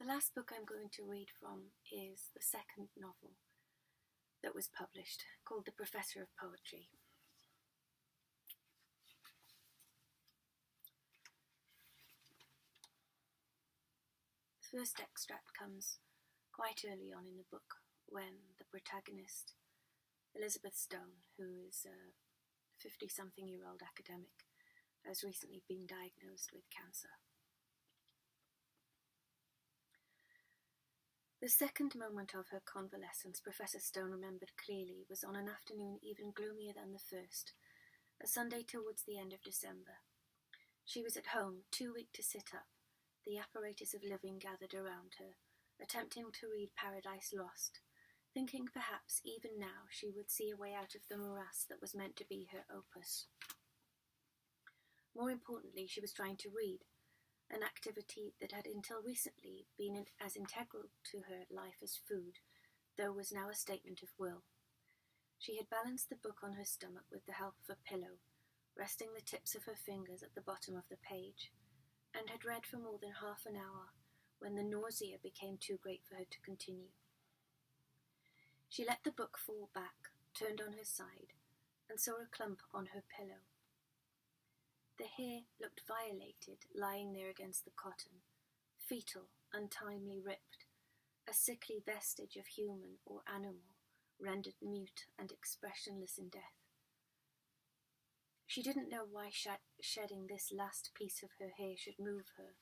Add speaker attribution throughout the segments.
Speaker 1: The last book I'm going to read from is the second novel that was published, called The Professor of Poetry. The first extract comes quite early on in the book, when the protagonist, Elizabeth Stone, who is a 50-something-year-old academic, has recently been diagnosed with cancer. The second moment of her convalescence, Professor Stone remembered clearly, was on an afternoon even gloomier than the first, a Sunday towards the end of December. She was at home, too weak to sit up, the apparatus of living gathered around her, attempting to read Paradise Lost, thinking perhaps even now she would see a way out of the morass that was meant to be her opus. More importantly, she was trying to read, an activity that had until recently been as integral to her life as food, though was now a statement of will. She had balanced the book on her stomach with the help of a pillow, resting the tips of her fingers at the bottom of the page, and had read for more than half an hour when the nausea became too great for her to continue. She let the book fall back, turned on her side, and saw a clump on her pillow. The hair looked violated, lying there against the cotton, fetal, untimely ripped, a sickly vestige of human or animal, rendered mute and expressionless in death. She didn't know why shedding this last piece of her hair should move her,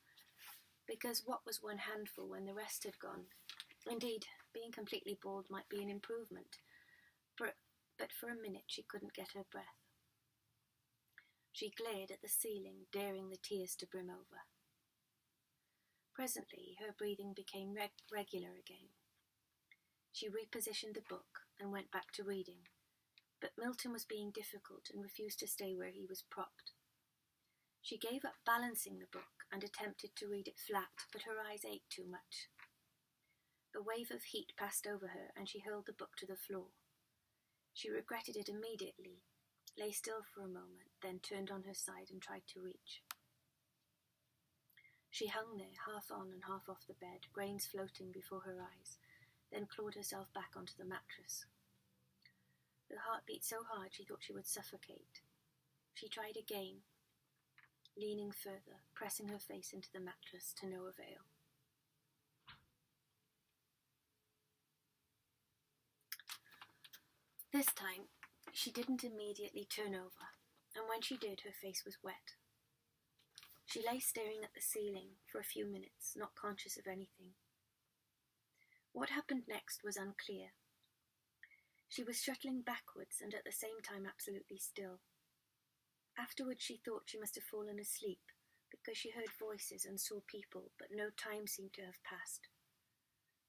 Speaker 1: because what was one handful when the rest had gone? Indeed, being completely bald might be an improvement, but for a minute she couldn't get her breath. She glared at the ceiling, daring the tears to brim over. Presently, her breathing became regular again. She repositioned the book and went back to reading, but Milton was being difficult and refused to stay where he was propped. She gave up balancing the book and attempted to read it flat, but her eyes ached too much. A wave of heat passed over her, and she hurled the book to the floor. She regretted it immediately, lay still for a moment, then turned on her side and tried to reach. She hung there, half on and half off the bed, grains floating before her eyes, then clawed herself back onto the mattress. Her heart beat so hard she thought she would suffocate. She tried again, leaning further, pressing her face into the mattress to no avail. This time, she didn't immediately turn over, and when she did, her face was wet. She lay staring at the ceiling for a few minutes, not conscious of anything. What happened next was unclear. She was shuttling backwards and at the same time absolutely still. Afterwards she thought she must have fallen asleep, because she heard voices and saw people, but no time seemed to have passed.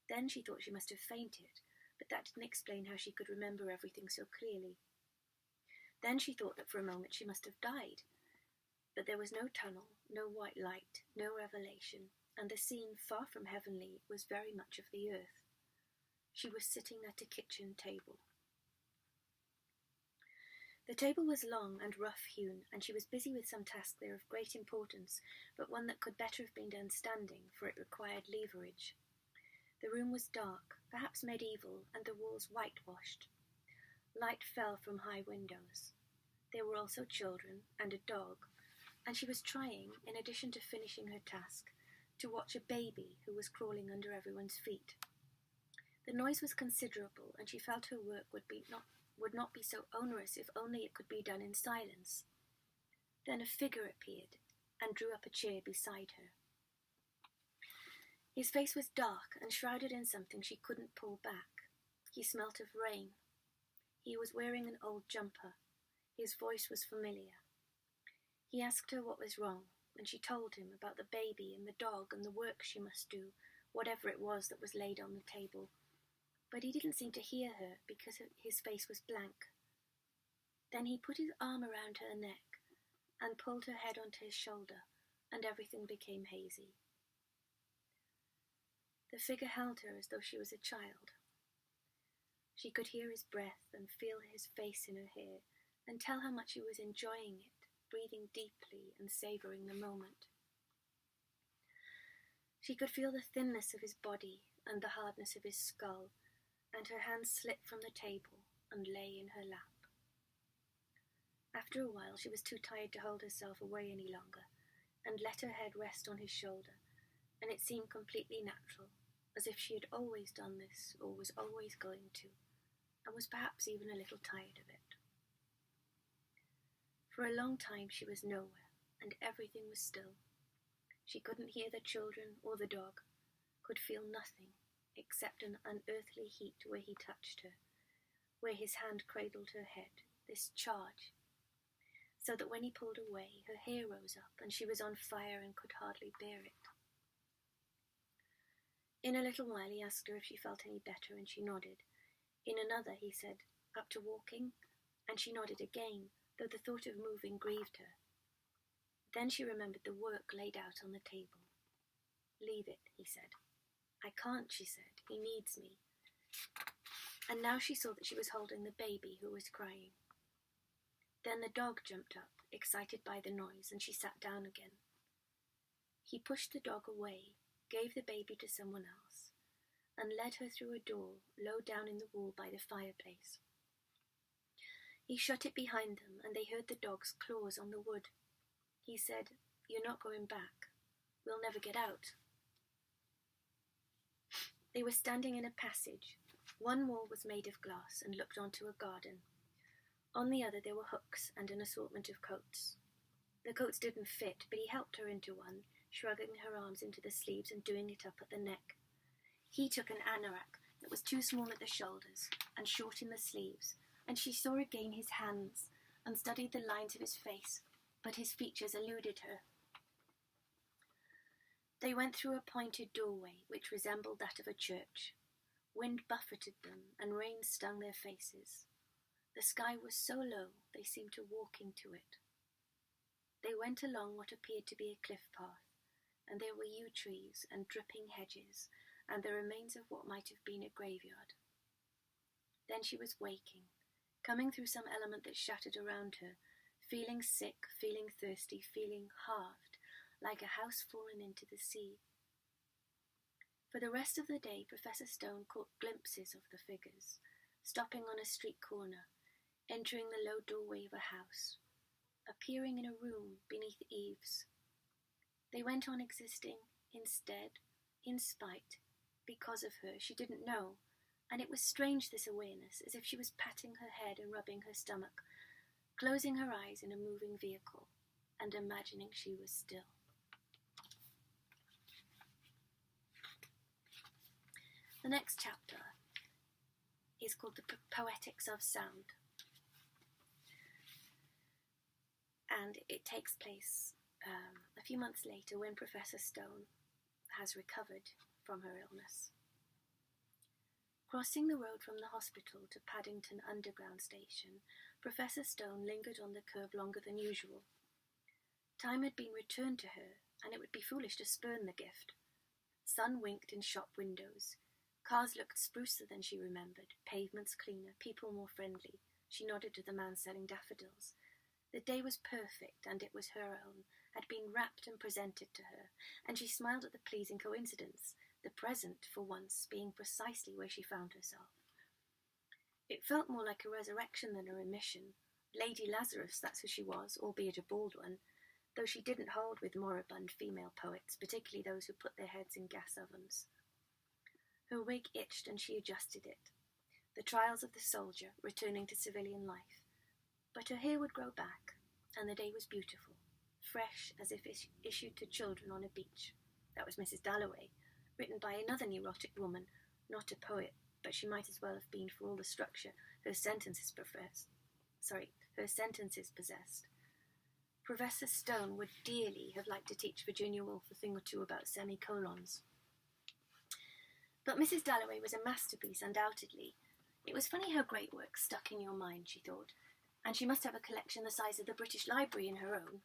Speaker 1: Then she thought she must have fainted, but that didn't explain how she could remember everything so clearly. Then she thought that for a moment she must have died, but there was no tunnel, no white light, no revelation, and the scene, far from heavenly, was very much of the earth. She was sitting at a kitchen table. The table was long and rough-hewn, and she was busy with some task there of great importance, but one that could better have been done standing, for it required leverage. The room was dark, perhaps medieval, and the walls whitewashed. Light fell from high windows. There were also children and a dog, and she was trying, in addition to finishing her task, to watch a baby who was crawling under everyone's feet. The noise was considerable, and she felt her work would not be so onerous if only it could be done in silence. Then a figure appeared and drew up a chair beside her. His face was dark and shrouded in something she couldn't pull back. He smelt of rain. He was wearing an old jumper. His voice was familiar. He asked her what was wrong, and she told him about the baby and the dog and the work she must do, whatever it was that was laid on the table. But he didn't seem to hear her because his face was blank. Then he put his arm around her neck and pulled her head onto his shoulder, and everything became hazy. The figure held her as though she was a child. She could hear his breath and feel his face in her hair, and tell how much he was enjoying it, breathing deeply and savouring the moment. She could feel the thinness of his body and the hardness of his skull, and her hands slipped from the table and lay in her lap. After a while she was too tired to hold herself away any longer, and let her head rest on his shoulder, and it seemed completely natural, as if she had always done this, or was always going to, and was perhaps even a little tired of it. For a long time she was nowhere, and everything was still. She couldn't hear the children or the dog, could feel nothing except an unearthly heat where he touched her, where his hand cradled her head, this charge, so that when he pulled away, her hair rose up and she was on fire and could hardly bear it. In a little while he asked her if she felt any better, and she nodded. In another he said, "Up to walking?" and she nodded again, though the thought of moving grieved her. Then she remembered the work laid out on the table. "Leave it," he said. "I can't," she said. "He needs me." And now she saw that she was holding the baby, who was crying. Then the dog jumped up, excited by the noise, and she sat down again. He pushed the dog away, gave the baby to someone else, and led her through a door low down in the wall by the fireplace. He shut it behind them, and they heard the dog's claws on the wood. He said, "You're not going back. We'll never get out." They were standing in a passage. One wall was made of glass and looked onto a garden. On the other there were hooks and an assortment of coats. The coats didn't fit, but he helped her into one, shrugging her arms into the sleeves and doing it up at the neck. He took an anorak that was too small at the shoulders and short in the sleeves, and she saw again his hands and studied the lines of his face, but his features eluded her. They went through a pointed doorway which resembled that of a church. Wind buffeted them and rain stung their faces. The sky was so low they seemed to walk into it. They went along what appeared to be a cliff path, and there were yew trees and dripping hedges and the remains of what might have been a graveyard. Then she was waking, coming through some element that shattered around her, feeling sick, feeling thirsty, feeling halved, like a house fallen into the sea. For the rest of the day, Professor Stone caught glimpses of the figures, stopping on a street corner, entering the low doorway of a house, appearing in a room beneath eaves. They went on existing instead, in spite, because of her. She didn't know, and it was strange, this awareness, as if she was patting her head and rubbing her stomach, closing her eyes in a moving vehicle, and imagining she was still. The next chapter is called The Poetics of Sound, and it takes place a few months later when Professor Stone has recovered from her illness. Crossing the road from the hospital to Paddington Underground Station, Professor Stone lingered on the curb longer than usual. Time had been returned to her, and it would be foolish to spurn the gift. Sun winked in shop windows. Cars looked sprucer than she remembered, pavements cleaner, people more friendly. She nodded to the man selling daffodils. The day was perfect, and it was her own, had been wrapped and presented to her, and she smiled at the pleasing coincidence, the present, for once, being precisely where she found herself. It felt more like a resurrection than a remission. Lady Lazarus, that's who she was, albeit a bald one, though she didn't hold with moribund female poets, particularly those who put their heads in gas ovens. Her wig itched and she adjusted it. The trials of the soldier, returning to civilian life. But her hair would grow back, and the day was beautiful, fresh as if issued to children on a beach. That was Mrs. Dalloway, written by another neurotic woman, not a poet, but she might as well have been for all the structure her sentences possessed. Professor Stone would dearly have liked to teach Virginia Woolf a thing or two about semicolons. But Mrs. Dalloway was a masterpiece, undoubtedly. It was funny how great work stuck in your mind, she thought, and she must have a collection the size of the British Library in her own.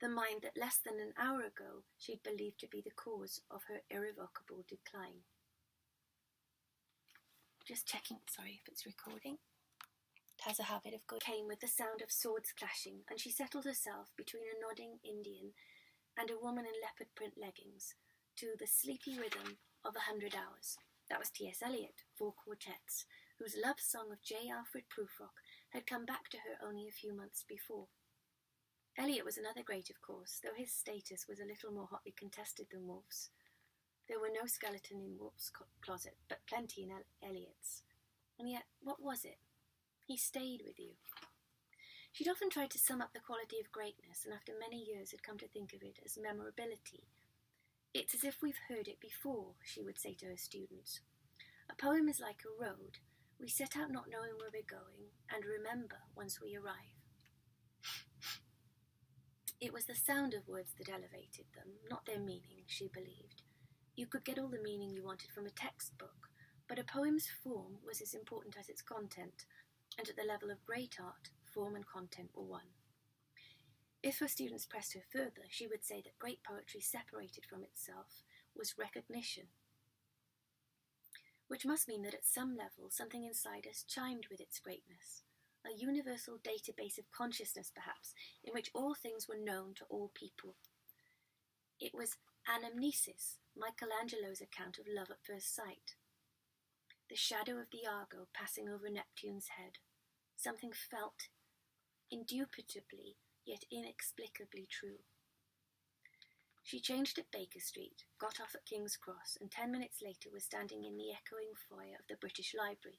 Speaker 1: The mind that less than an hour ago she'd believed to be the cause of her irrevocable decline. Just checking, sorry if it's recording. It has a habit of came with the sound of swords clashing, and she settled herself between a nodding Indian and a woman in leopard print leggings, to the sleepy rhythm of 100 Hours. That was T.S. Eliot, for Quartets, whose love song of J. Alfred Prufrock had come back to her only a few months before. Eliot was another great, of course, though his status was a little more hotly contested than Woolf's. There were no skeleton in Woolf's closet, but plenty in Eliot's. And yet, what was it? He stayed with you. She'd often tried to sum up the quality of greatness, and after many years had come to think of it as memorability. It's as if we've heard it before, she would say to her students. A poem is like a road. We set out not knowing where we're going, and remember once we arrive. It was the sound of words that elevated them, not their meaning, she believed. You could get all the meaning you wanted from a textbook, but a poem's form was as important as its content, and at the level of great art, form and content were one. If her students pressed her further, she would say that great poetry separated from itself was recognition, which must mean that at some level something inside us chimed with its greatness, a universal database of consciousness perhaps, in which all things were known to all people. It was anamnesis, Michelangelo's account of love at first sight. The shadow of the Argo passing over Neptune's head, something felt indubitably yet inexplicably true. She changed at Baker Street, got off at King's Cross, and 10 minutes later was standing in the echoing foyer of the British Library.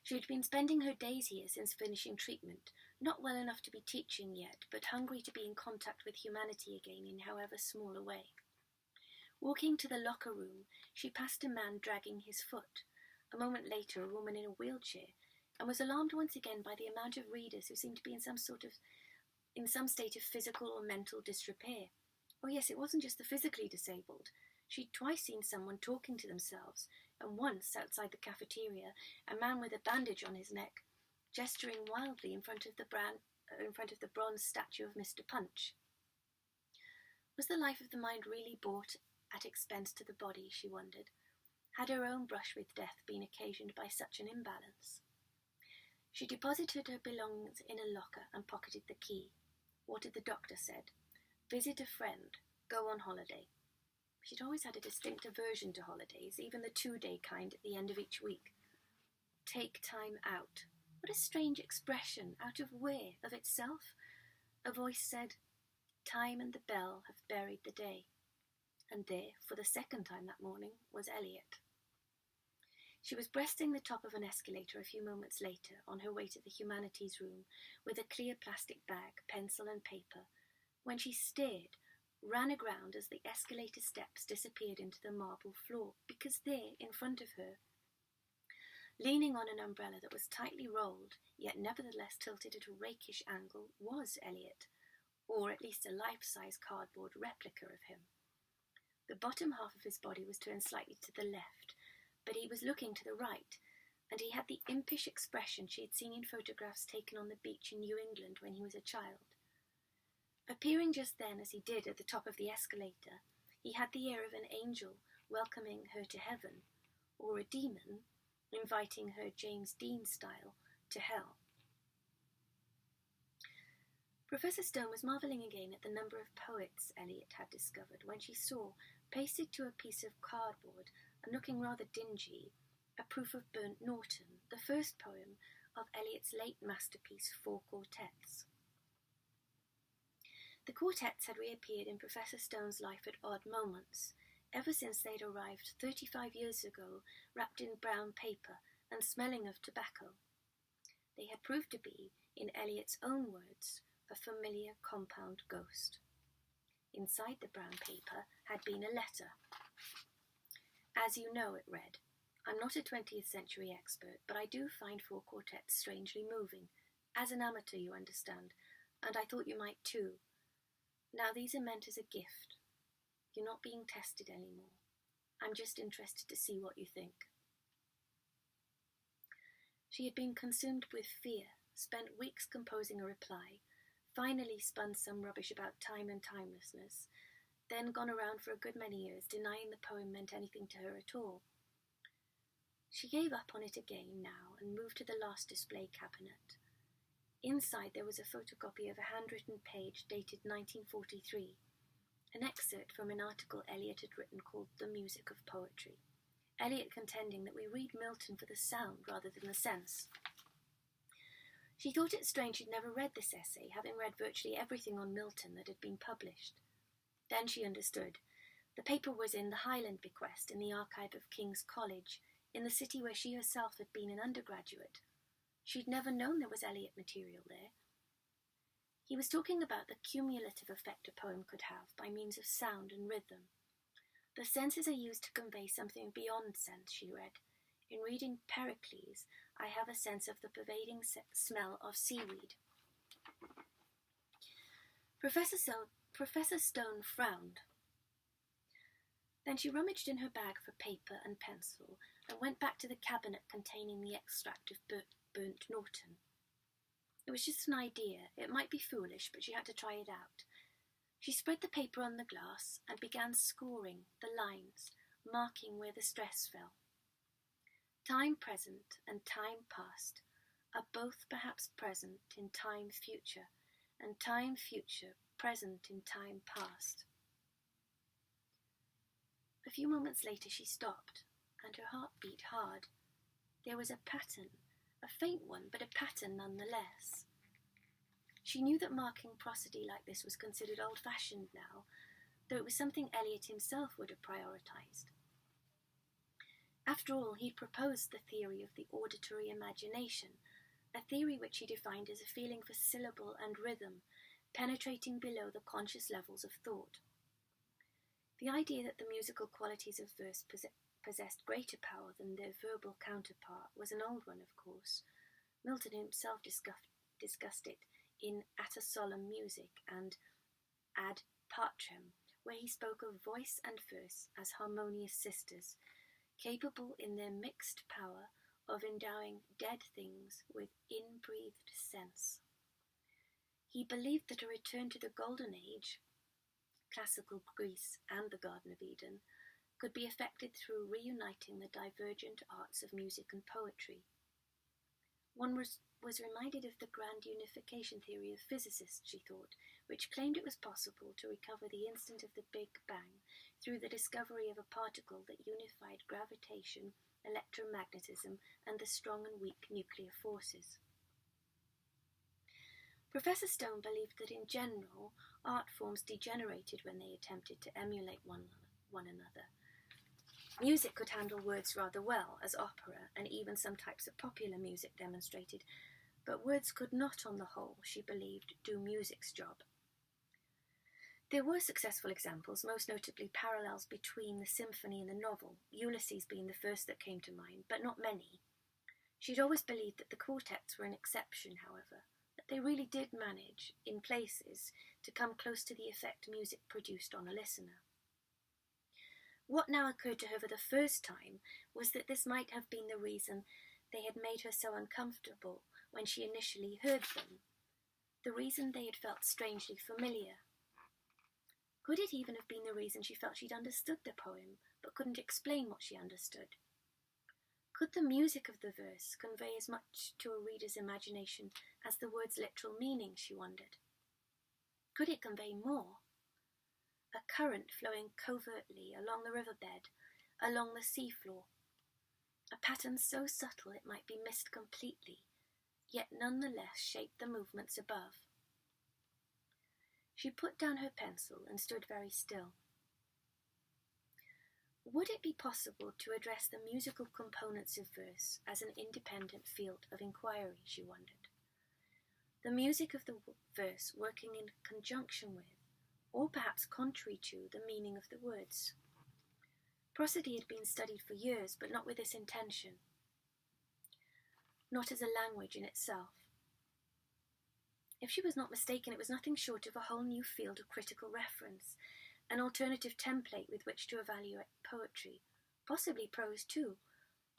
Speaker 1: She had been spending her days here since finishing treatment, not well enough to be teaching yet, but hungry to be in contact with humanity again in however small a way. Walking to the locker room, she passed a man dragging his foot. A moment later, a woman in a wheelchair, and was alarmed once again by the amount of readers who seemed to be in some state of physical or mental disrepair. Oh yes, it wasn't just the physically disabled. She'd twice seen someone talking to themselves, and once, outside the cafeteria, a man with a bandage on his neck, gesturing wildly in front of the bronze statue of Mr. Punch. Was the life of the mind really bought at expense to the body, she wondered? Had her own brush with death been occasioned by such an imbalance? She deposited her belongings in a locker and pocketed the key. What had the doctor said? Visit a friend. Go on holiday. She'd always had a distinct aversion to holidays, even the 2-day kind at the end of each week. Take time out. What a strange expression. Out of where? Of itself? A voice said, Time and the bell have buried the day. And there, for the second time that morning, was Eliot. She was breasting the top of an escalator a few moments later, on her way to the humanities room, with a clear plastic bag, pencil and paper, when she stared, ran aground as the escalator steps disappeared into the marble floor, because there, in front of her, leaning on an umbrella that was tightly rolled, yet nevertheless tilted at a rakish angle, was Eliot, or at least a life-size cardboard replica of him. The bottom half of his body was turned slightly to the left, but he was looking to the right, and he had the impish expression she had seen in photographs taken on the beach in New England when he was a child. Appearing just then as he did at the top of the escalator, he had the air of an angel welcoming her to heaven, or a demon inviting her James Dean style to hell. Professor Stone was marvelling again at the number of poets Eliot had discovered when she saw, pasted to a piece of cardboard and looking rather dingy, a proof of Burnt Norton, the first poem of Eliot's late masterpiece, 4 Quartets. The quartets had reappeared in Professor Stone's life at odd moments, ever since they'd arrived 35 years ago, wrapped in brown paper and smelling of tobacco. They had proved to be, in Eliot's own words, a familiar compound ghost. Inside the brown paper had been a letter. As you know, it read, I'm not a 20th century expert, but I do find 4 Quartets strangely moving. As an amateur, you understand, and I thought you might too. Now these are meant as a gift. You're not being tested anymore. I'm just interested to see what you think. She had been consumed with fear, spent weeks composing a reply, finally spun some rubbish about time and timelessness, then gone around for a good many years denying the poem meant anything to her at all. She gave up on it again now and moved to the last display cabinet. Inside there was a photocopy of a handwritten page dated 1943, An excerpt from an article Eliot had written called The Music of Poetry. Eliot contending that we read Milton for the sound rather than the sense. She thought it strange she'd never read this essay, having read virtually everything on Milton that had been published. Then she understood. The paper was in the Highland Bequest in the archive of King's College, in the city where she herself had been an undergraduate. She'd never known there was Eliot material there. He was talking about the cumulative effect a poem could have by means of sound and rhythm. The senses are used to convey something beyond sense, she read. In reading Pericles, I have a sense of the pervading smell of seaweed. Professor Stone frowned. Then she rummaged in her bag for paper and pencil and went back to the cabinet containing the extract of burnt Norton. It was just an idea. It might be foolish, but she had to try it out. She spread the paper on the glass and began scoring the lines, marking where the stress fell. Time present and time past are both perhaps present in time future, and time future present in time past. A few moments later she stopped, and her heart beat hard. There was a pattern, a faint one, but a pattern nonetheless. She knew that marking prosody like this was considered old-fashioned now, though it was something Eliot himself would have prioritised. After all, he'd proposed the theory of the auditory imagination, a theory which he defined as a feeling for syllable and rhythm, penetrating below the conscious levels of thought. The idea that the musical qualities of verse possessed greater power than their verbal counterpart was an old one, of course. Milton himself discussed it in At a Solemn Music and Ad Patrem, where he spoke of voice and verse as harmonious sisters, capable in their mixed power of endowing dead things with inbreathed sense. He believed that a return to the Golden Age, classical Greece and the Garden of Eden, could be effected through reuniting the divergent arts of music and poetry. One was reminded of the grand unification theory of physicists, she thought, which claimed it was possible to recover the instant of the Big Bang through the discovery of a particle that unified gravitation, electromagnetism, and the strong and weak nuclear forces. Professor Stone believed that in general, art forms degenerated when they attempted to emulate one another. Music could handle words rather well, as opera and even some types of popular music demonstrated, but words could not, on the whole, she believed, do music's job. There were successful examples, most notably parallels between the symphony and the novel, Ulysses being the first that came to mind, but not many. She'd always believed that the quartets were an exception, however, that they really did manage, in places, to come close to the effect music produced on a listener. What now occurred to her for the first time was that this might have been the reason they had made her so uncomfortable when she initially heard them, the reason they had felt strangely familiar. Could it even have been the reason she felt she'd understood the poem, but couldn't explain what she understood? Could the music of the verse convey as much to a reader's imagination as the word's literal meaning, she wondered? Could it convey more? A current flowing covertly along the riverbed, along the seafloor. A pattern so subtle it might be missed completely, yet nonetheless shaped the movements above. She put down her pencil and stood very still. Would it be possible to address the musical components of verse as an independent field of inquiry, she wondered? The music of the verse working in conjunction with, or perhaps contrary to, the meaning of the words. Prosody had been studied for years, but not with this intention. Not as a language in itself. If she was not mistaken, it was nothing short of a whole new field of critical reference, an alternative template with which to evaluate poetry, possibly prose too.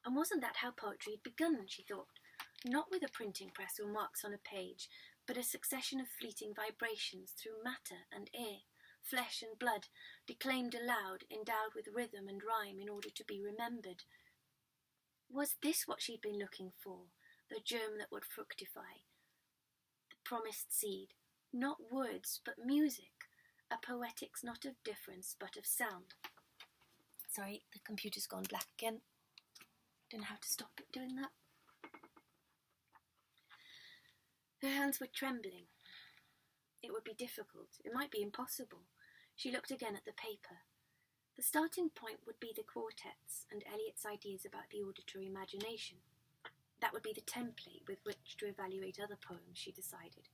Speaker 1: And wasn't that how poetry had begun, she thought? Not with a printing press or marks on a page, but a succession of fleeting vibrations through matter and air, flesh and blood, declaimed aloud, endowed with rhythm and rhyme in order to be remembered. Was this what she'd been looking for, the germ that would fructify, the promised seed? Not words, but music, a poetics not of difference but of sound. Sorry, the computer's gone black again. Don't know how to stop it doing that. Her hands were trembling. It would be difficult. It might be impossible. She looked again at the paper. The starting point would be the Quartets and Eliot's ideas about the auditory imagination. That would be the template with which to evaluate other poems, she decided.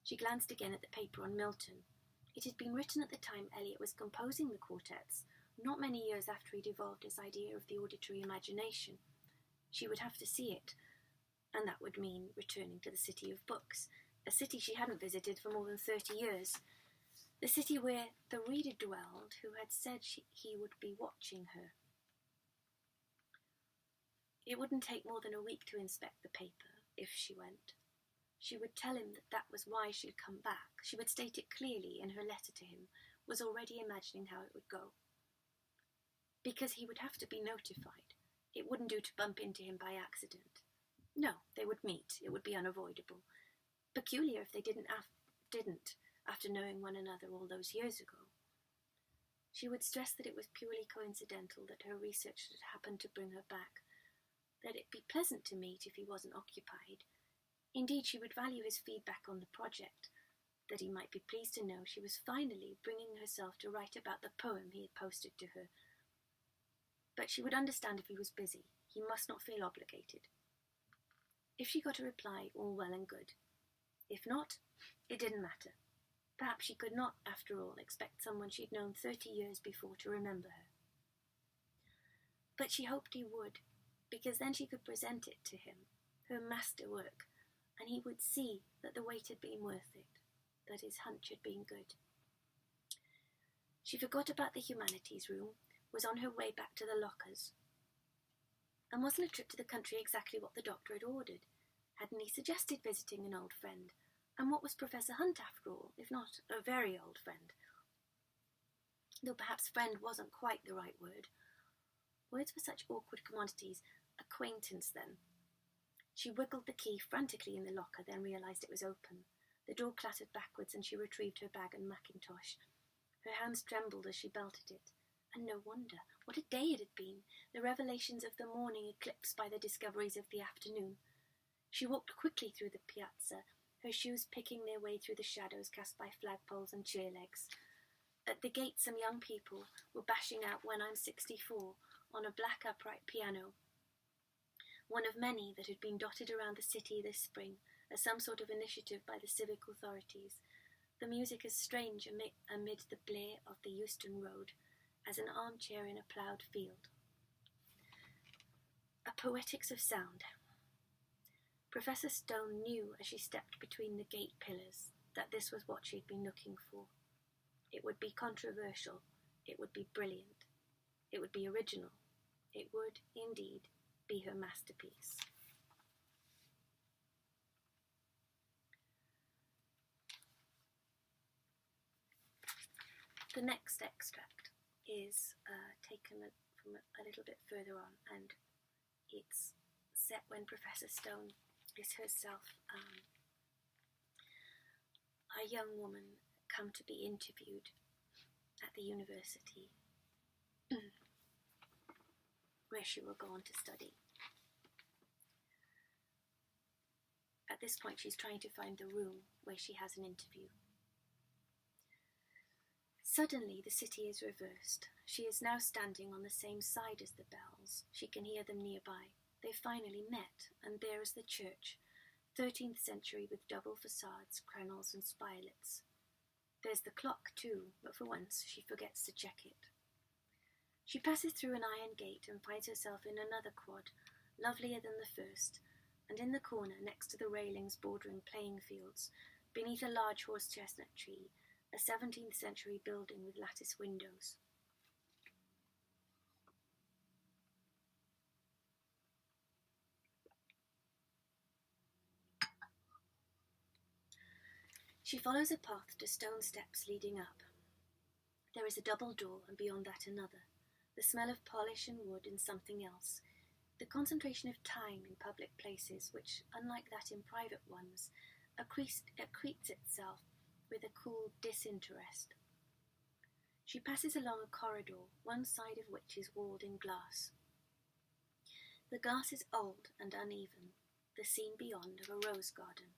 Speaker 1: She glanced again at the paper on Milton. It had been written at the time Eliot was composing the Quartets, not many years after he'd evolved his idea of the auditory imagination. She would have to see it, and that would mean returning to the city of books, a city she hadn't visited for more than 30 years, the city where the reader dwelled who had said he would be watching her. It wouldn't take more than a week to inspect the paper, if she went. She would tell him that was why she'd come back. She would state it clearly in her letter to him, was already imagining how it would go. Because he would have to be notified. It wouldn't do to bump into him by accident. No, they would meet. It would be unavoidable. Peculiar if they didn't after knowing one another all those years ago. She would stress that it was purely coincidental that her research had happened to bring her back, that it'd be pleasant to meet if he wasn't occupied. Indeed, she would value his feedback on the project, that he might be pleased to know she was finally bringing herself to write about the poem he had posted to her. But she would understand if he was busy. He must not feel obligated. If she got a reply, all well and good. If not, it didn't matter. Perhaps she could not, after all, expect someone she'd known 30 years before to remember her. But she hoped he would, because then she could present it to him, her masterwork, and he would see that the wait had been worth it, that his hunch had been good. She forgot about the humanities room, was on her way back to the lockers. And wasn't a trip to the country exactly what the doctor had ordered? Hadn't he suggested visiting an old friend? And what was Professor Hunt, after all, if not a very old friend? Though perhaps friend wasn't quite the right word. Words were such awkward commodities. Acquaintance, then. She wiggled the key frantically in the locker, then realised it was open. The door clattered backwards, and she retrieved her bag and mackintosh. Her hands trembled as she belted it. And no wonder. What a day it had been, the revelations of the morning eclipsed by the discoveries of the afternoon. She walked quickly through the piazza, her shoes picking their way through the shadows cast by flagpoles and chair legs. At the gate some young people were bashing out When I'm 64 on a black upright piano, one of many that had been dotted around the city this spring as some sort of initiative by the civic authorities. The music as strange amid the blare of the Euston Road as an armchair in a ploughed field. A poetics of sound. Professor Stone knew as she stepped between the gate pillars that this was what she had been looking for. It would be controversial. It would be brilliant. It would be original. It would, indeed, be her masterpiece. The next extract is taken from a little bit further on, and it's set when Professor Stone is herself a young woman come to be interviewed at the university where she will go on to study. At this point, she's trying to find the room where she has an interview. Suddenly, the city is reversed. She is now standing on the same side as the bells. She can hear them nearby. They finally met, and there is the church, 13th century with double facades, crenels and spirelets. There's the clock too, but for once she forgets to check it. She passes through an iron gate and finds herself in another quad, lovelier than the first, and in the corner next to the railings bordering playing fields, beneath a large horse-chestnut tree, a 17th century building with lattice windows. She follows a path to stone steps leading up. There is a double door, and beyond that another. The smell of polish and wood and something else. The concentration of time in public places, which, unlike that in private ones, accretes itself with a cool disinterest. She passes along a corridor, one side of which is walled in glass. The glass is old and uneven, the scene beyond of a rose garden.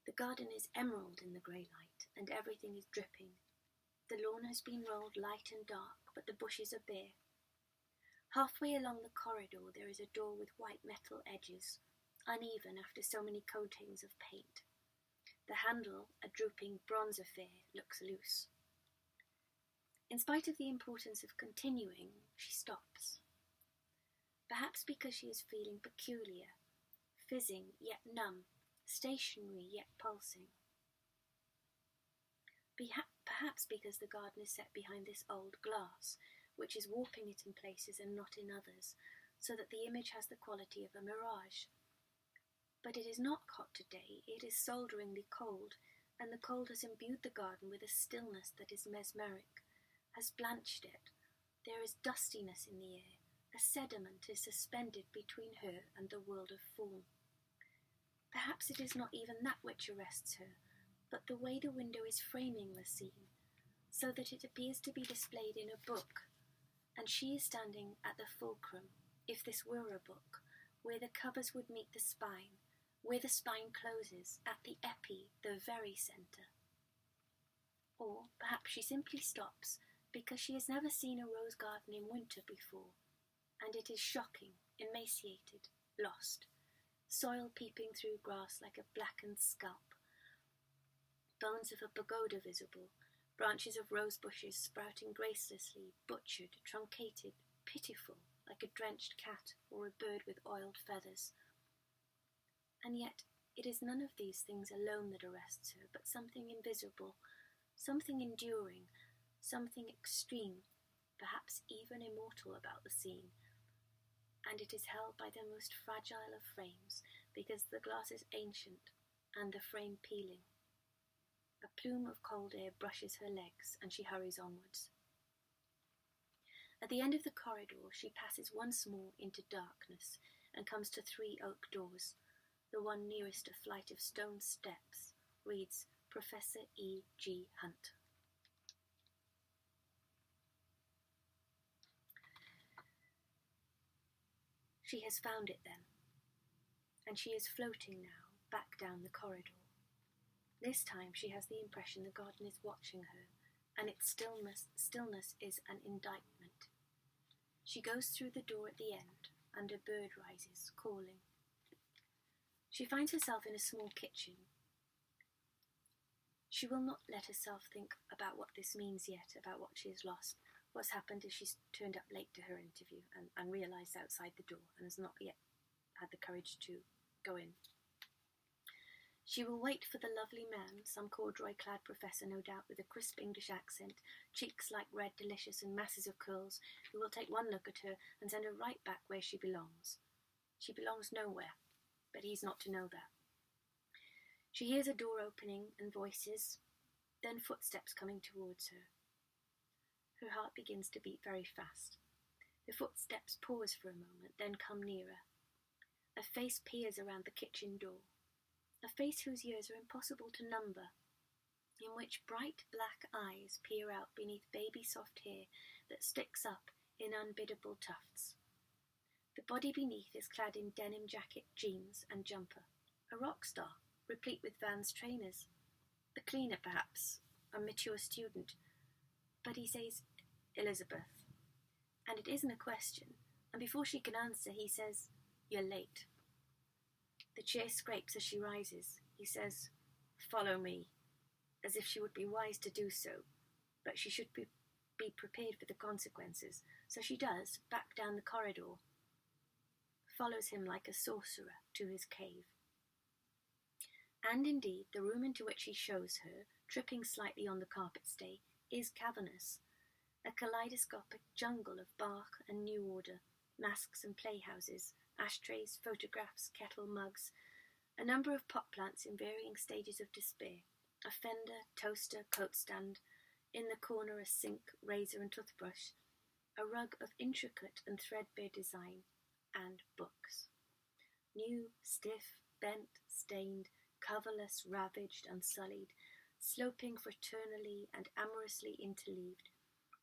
Speaker 1: The garden is emerald in the grey light, and everything is dripping. The lawn has been rolled light and dark, but the bushes are bare. Halfway along the corridor there is a door with white metal edges, uneven after so many coatings of paint. The handle, a drooping bronze affair, looks loose. In spite of the importance of continuing, she stops. Perhaps because she is feeling peculiar, fizzing yet numb, stationary yet pulsing. Perhaps because the garden is set behind this old glass, which is warping it in places and not in others, so that the image has the quality of a mirage. But it is not hot today, it is solderingly cold, and the cold has imbued the garden with a stillness that is mesmeric, has blanched it. There is dustiness in the air, a sediment is suspended between her and the world of form. Perhaps it is not even that which arrests her, but the way the window is framing the scene, so that it appears to be displayed in a book, and she is standing at the fulcrum, if this were a book, where the covers would meet the spine, where the spine closes, at the epi, the very centre. Or perhaps she simply stops because she has never seen a rose garden in winter before, and it is shocking, emaciated, lost, soil peeping through grass like a blackened scalp, bones of a pagoda visible, branches of rose bushes sprouting gracelessly, butchered, truncated, pitiful, like a drenched cat or a bird with oiled feathers. And yet it is none of these things alone that arrests her, but something invisible, something enduring, something extreme, perhaps even immortal about the scene, and it is held by the most fragile of frames, because the glass is ancient, and the frame peeling. A plume of cold air brushes her legs, and she hurries onwards. At the end of the corridor she passes once more into darkness, and comes to 3 oak doors. The one nearest a flight of stone steps reads Professor E. G. Hunt. She has found it then, and she is floating now back down the corridor. This time she has the impression the garden is watching her, and its stillness is an indictment. She goes through the door at the end, and a bird rises, calling. She finds herself in a small kitchen. She will not let herself think about what this means yet, about what she has lost. What's happened is she's turned up late to her interview and realised outside the door and has not yet had the courage to go in. She will wait for the lovely man, some corduroy-clad professor no doubt with a crisp English accent, cheeks like red delicious and masses of curls, who will take one look at her and send her right back where she belongs. She belongs nowhere, but he's not to know that. She hears a door opening and voices, then footsteps coming towards her. Her heart begins to beat very fast. The footsteps pause for a moment, then come nearer. A face peers around the kitchen door, a face whose years are impossible to number, in which bright black eyes peer out beneath baby soft hair that sticks up in unbiddable tufts. The body beneath is clad in denim jacket, jeans and jumper, a rock star, replete with Vans trainers. The cleaner, perhaps, a mature student, but he says, Elizabeth, and it isn't a question, and before she can answer he says, you're late. The chair scrapes as she rises. He says, follow me, as if she would be wise to do so, but she should be prepared for the consequences, so she does, back down the corridor, follows him like a sorcerer to his cave. And indeed, the room into which he shows her, tripping slightly on the carpet stay, is cavernous, a kaleidoscopic jungle of bark and new order, masks and playhouses, ashtrays, photographs, kettle mugs, a number of pot plants in varying stages of despair, a fender, toaster, coat stand, in the corner a sink, razor and toothbrush, a rug of intricate and threadbare design, and books. New, stiff, bent, stained, coverless, ravaged, unsullied, sloping fraternally and amorously interleaved,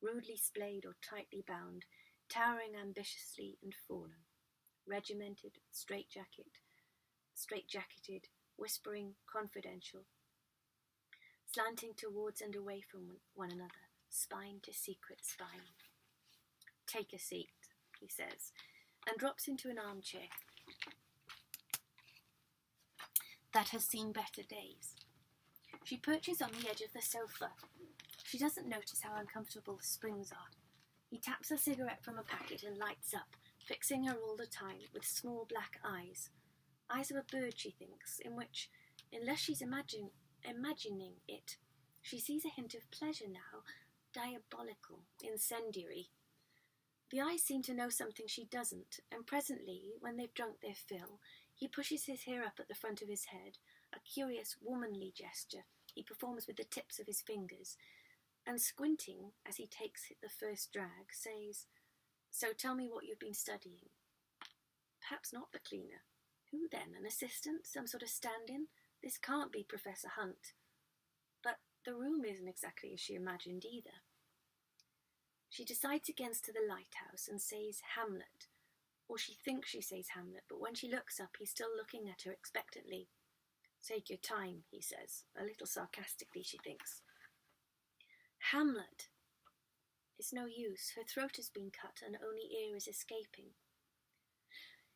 Speaker 1: rudely splayed or tightly bound, towering ambitiously and fallen, regimented, straight-jacketed, whispering, confidential, slanting towards and away from one another, spine to secret spine. "Take a seat," he says, and drops into an armchair that has seen better days. She perches on the edge of the sofa. She doesn't notice how uncomfortable the springs are. He taps a cigarette from a packet and lights up, fixing her all the time with small black eyes. Eyes of a bird, she thinks, in which, unless she's imagining it, she sees a hint of pleasure now, diabolical, incendiary. The eyes seem to know something she doesn't, and presently, when they've drunk their fill, he pushes his hair up at the front of his head, a curious womanly gesture he performs with the tips of his fingers, and squinting as he takes the first drag, says, "So tell me what you've been studying." Perhaps not the cleaner. Who then? An assistant? Some sort of stand-in? This can't be Professor Hunt. But the room isn't exactly as she imagined either. She decides against to the lighthouse and says Hamlet, or she thinks she says Hamlet, but when she looks up, he's still looking at her expectantly. "Take your time," he says, a little sarcastically, she thinks. Hamlet! It's no use. Her throat has been cut and only air is escaping.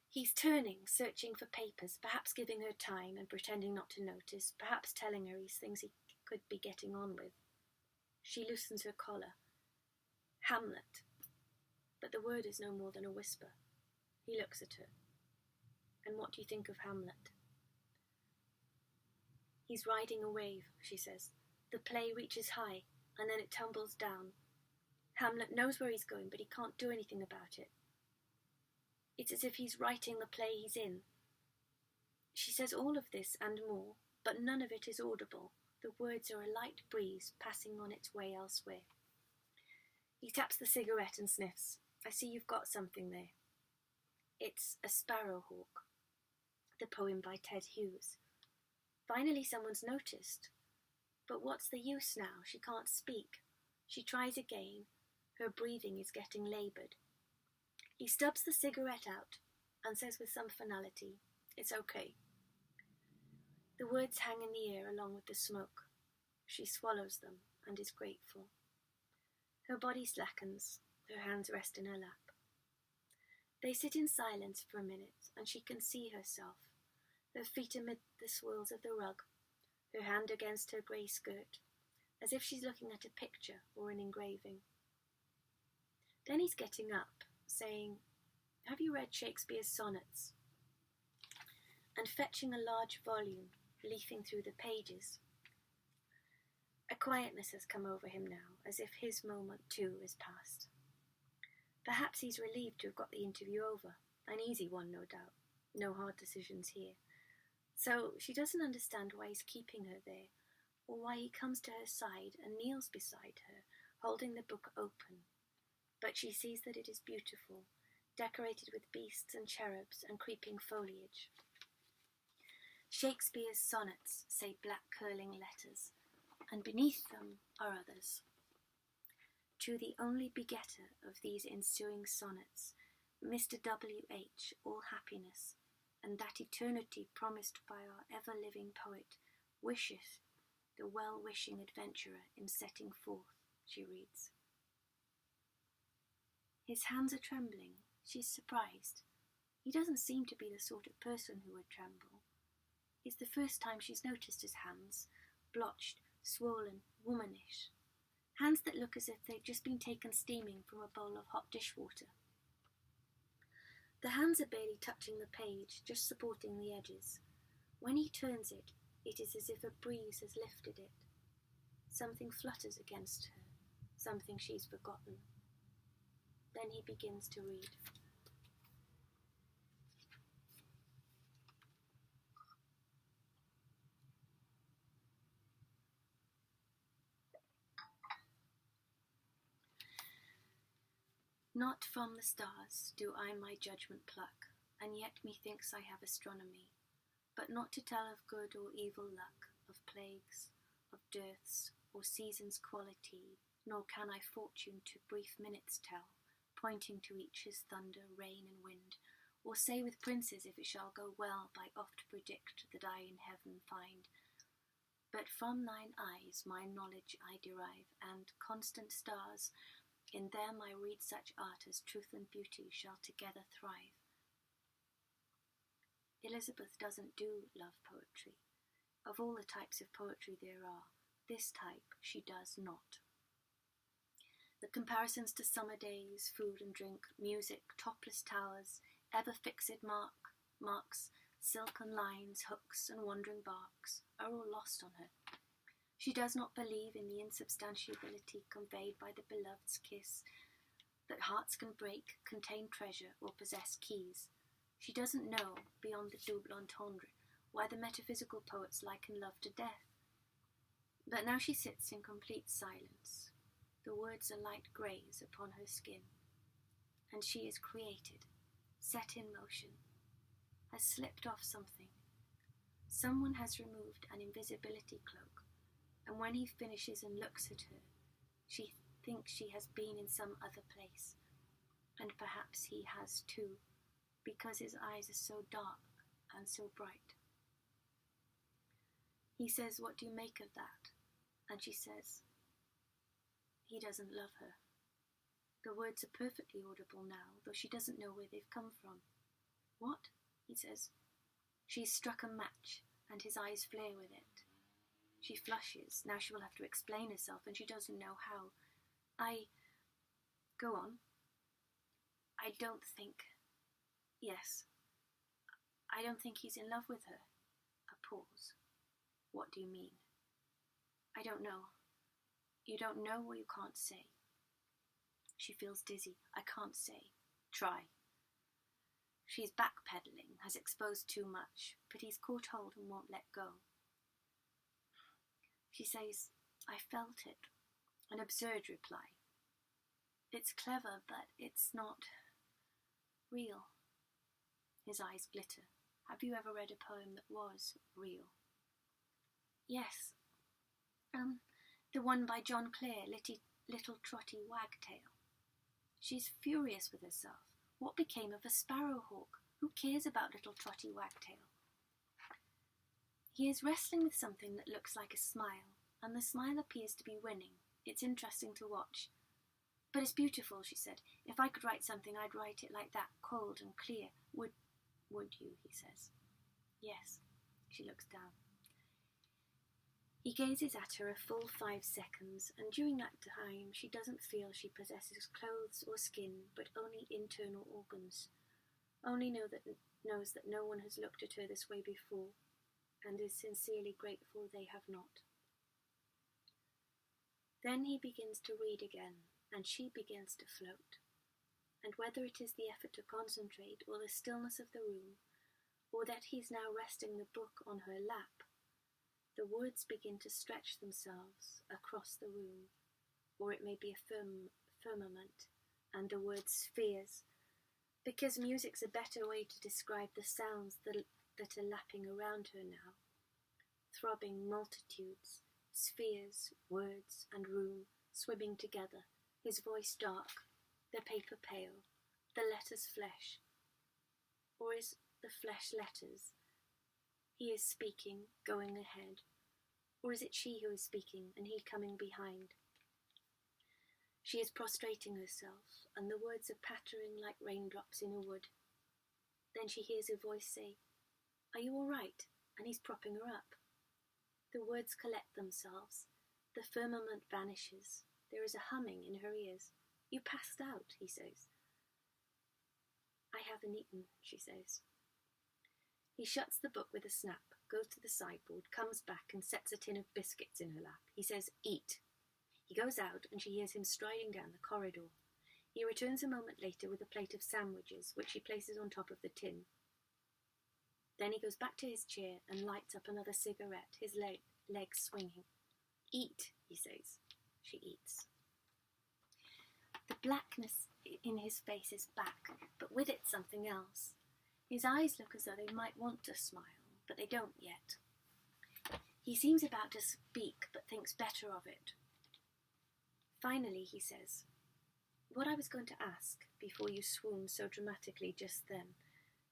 Speaker 1: He's turning, searching for papers, perhaps giving her time and pretending not to notice, perhaps telling her he's things he could be getting on with. She loosens her collar. Hamlet. But the word is no more than a whisper. He looks at her. "And what do you think of Hamlet?" "He's riding a wave," she says. "The play reaches high, and then it tumbles down. Hamlet knows where he's going, but he can't do anything about it. It's as if he's writing the play he's in." She says all of this and more, but none of it is audible. The words are a light breeze passing on its way elsewhere. He taps the cigarette and sniffs. "I see you've got something there." It's A Sparrowhawk, the poem by Ted Hughes. Finally someone's noticed. But what's the use now? She can't speak. She tries again. Her breathing is getting laboured. He stubs the cigarette out and says with some finality, "It's okay." The words hang in the air along with the smoke. She swallows them and is grateful. Her body slackens. Her hands rest in her lap. They sit in silence for a minute, and she can see herself, her feet amid the swirls of the rug, her hand against her grey skirt, as if she's looking at a picture or an engraving. Then he's getting up, saying, "Have you read Shakespeare's sonnets?" and fetching a large volume, leafing through the pages. A quietness has come over him now, as if his moment too is past. Perhaps he's relieved to have got the interview over, an easy one, no doubt, no hard decisions here. So she doesn't understand why he's keeping her there, or why he comes to her side and kneels beside her, holding the book open. But she sees that it is beautiful, decorated with beasts and cherubs and creeping foliage. Shakespeare's sonnets, say black curling letters, and beneath them are others. To the only begetter of these ensuing sonnets, Mr. W.H., all happiness, and that eternity promised by our ever-living poet, wisheth the well-wishing adventurer in setting forth, she reads. His hands are trembling. She's surprised. He doesn't seem to be the sort of person who would tremble. It's the first time she's noticed his hands, blotched, swollen, womanish. Hands that look as if they'd just been taken steaming from a bowl of hot dishwater. The hands are barely touching the page, just supporting the edges. When he turns it, it is as if a breeze has lifted it. Something flutters against her, something she's forgotten. Then he begins to read. Not from the stars do I my judgment pluck, and yet methinks I have astronomy, but not to tell of good or evil luck, of plagues, of dearths or season's quality, nor can I fortune to brief minutes tell, pointing to each his thunder, rain, and wind, or say with princes if it shall go well, by oft predict that I in heaven find. But from thine eyes my knowledge I derive, and constant stars, in them I read such art as truth and beauty shall together thrive. Elizabeth doesn't do love poetry. Of all the types of poetry there are, this type she does not. The comparisons to summer days, food and drink, music, topless towers, ever-fixed marks, silken lines, hooks, and wandering barks are all lost on her. She does not believe in the insubstantiability conveyed by the beloved's kiss, that hearts can break, contain treasure, or possess keys. She doesn't know, beyond the double entendre, why the metaphysical poets liken love to death. But now she sits in complete silence. The words are light greys upon her skin, and she is created, set in motion, has slipped off something. Someone has removed an invisibility cloak, and when he finishes and looks at her, she thinks she has been in some other place, and perhaps he has too, because his eyes are so dark and so bright. He says, "What do you make of that?" And she says, he doesn't love her. The words are perfectly audible now, though she doesn't know where they've come from. "What?" he says. She's struck a match, and his eyes flare with it. She flushes. Now she will have to explain herself, and she doesn't know how. Go on. I don't think... Yes. I don't think he's in love with her. A pause. What do you mean? I don't know. You don't know or you can't say? She feels dizzy. I can't say. Try. She's backpedaling, has exposed too much, but he's caught hold and won't let go. She says, "I felt it." An absurd reply. It's clever, but it's not real. His eyes glitter. Have you ever read a poem that was real? Yes. The one by John Clare, Little Trotty Wagtail. She's furious with herself. What became of a sparrowhawk? Who cares about Little Trotty Wagtail? He is wrestling with something that looks like a smile, and the smile appears to be winning. It's interesting to watch. But it's beautiful, she said. If I could write something, I'd write it like that, cold and clear. Would you, he says. Yes. She looks down. He gazes at her a full 5 seconds, and during that time she doesn't feel she possesses clothes or skin, but only internal organs. Only knows that no one has looked at her this way before, and is sincerely grateful they have not. Then he begins to read again, and she begins to float. And whether it is the effort to concentrate, or the stillness of the room, or that he's now resting the book on her lap, the words begin to stretch themselves across the room, or it may be a firmament, and the word spheres, because music's a better way to describe the sounds that are lapping around her now. Throbbing multitudes, spheres, words, and room swimming together, his voice dark, the paper pale, the letters flesh. Or is the flesh letters? He is speaking, going ahead. Or is it she who is speaking, and he coming behind? She is prostrating herself, and the words are pattering like raindrops in a wood. Then she hears a voice say, "Are you all right?" And he's propping her up. The words collect themselves. The firmament vanishes. There is a humming in her ears. "You passed out," he says. "I haven't eaten," she says. He shuts the book with a snap, goes to the sideboard, comes back and sets a tin of biscuits in her lap. He says, "Eat." He goes out and she hears him striding down the corridor. He returns a moment later with a plate of sandwiches, which he places on top of the tin. Then he goes back to his chair and lights up another cigarette, his legs swinging. "Eat," he says. She eats. The blackness in his face is back, but with it something else. His eyes look as though they might want to smile, but they don't yet. He seems about to speak, but thinks better of it. Finally, he says, "What I was going to ask, before you swooned so dramatically just then,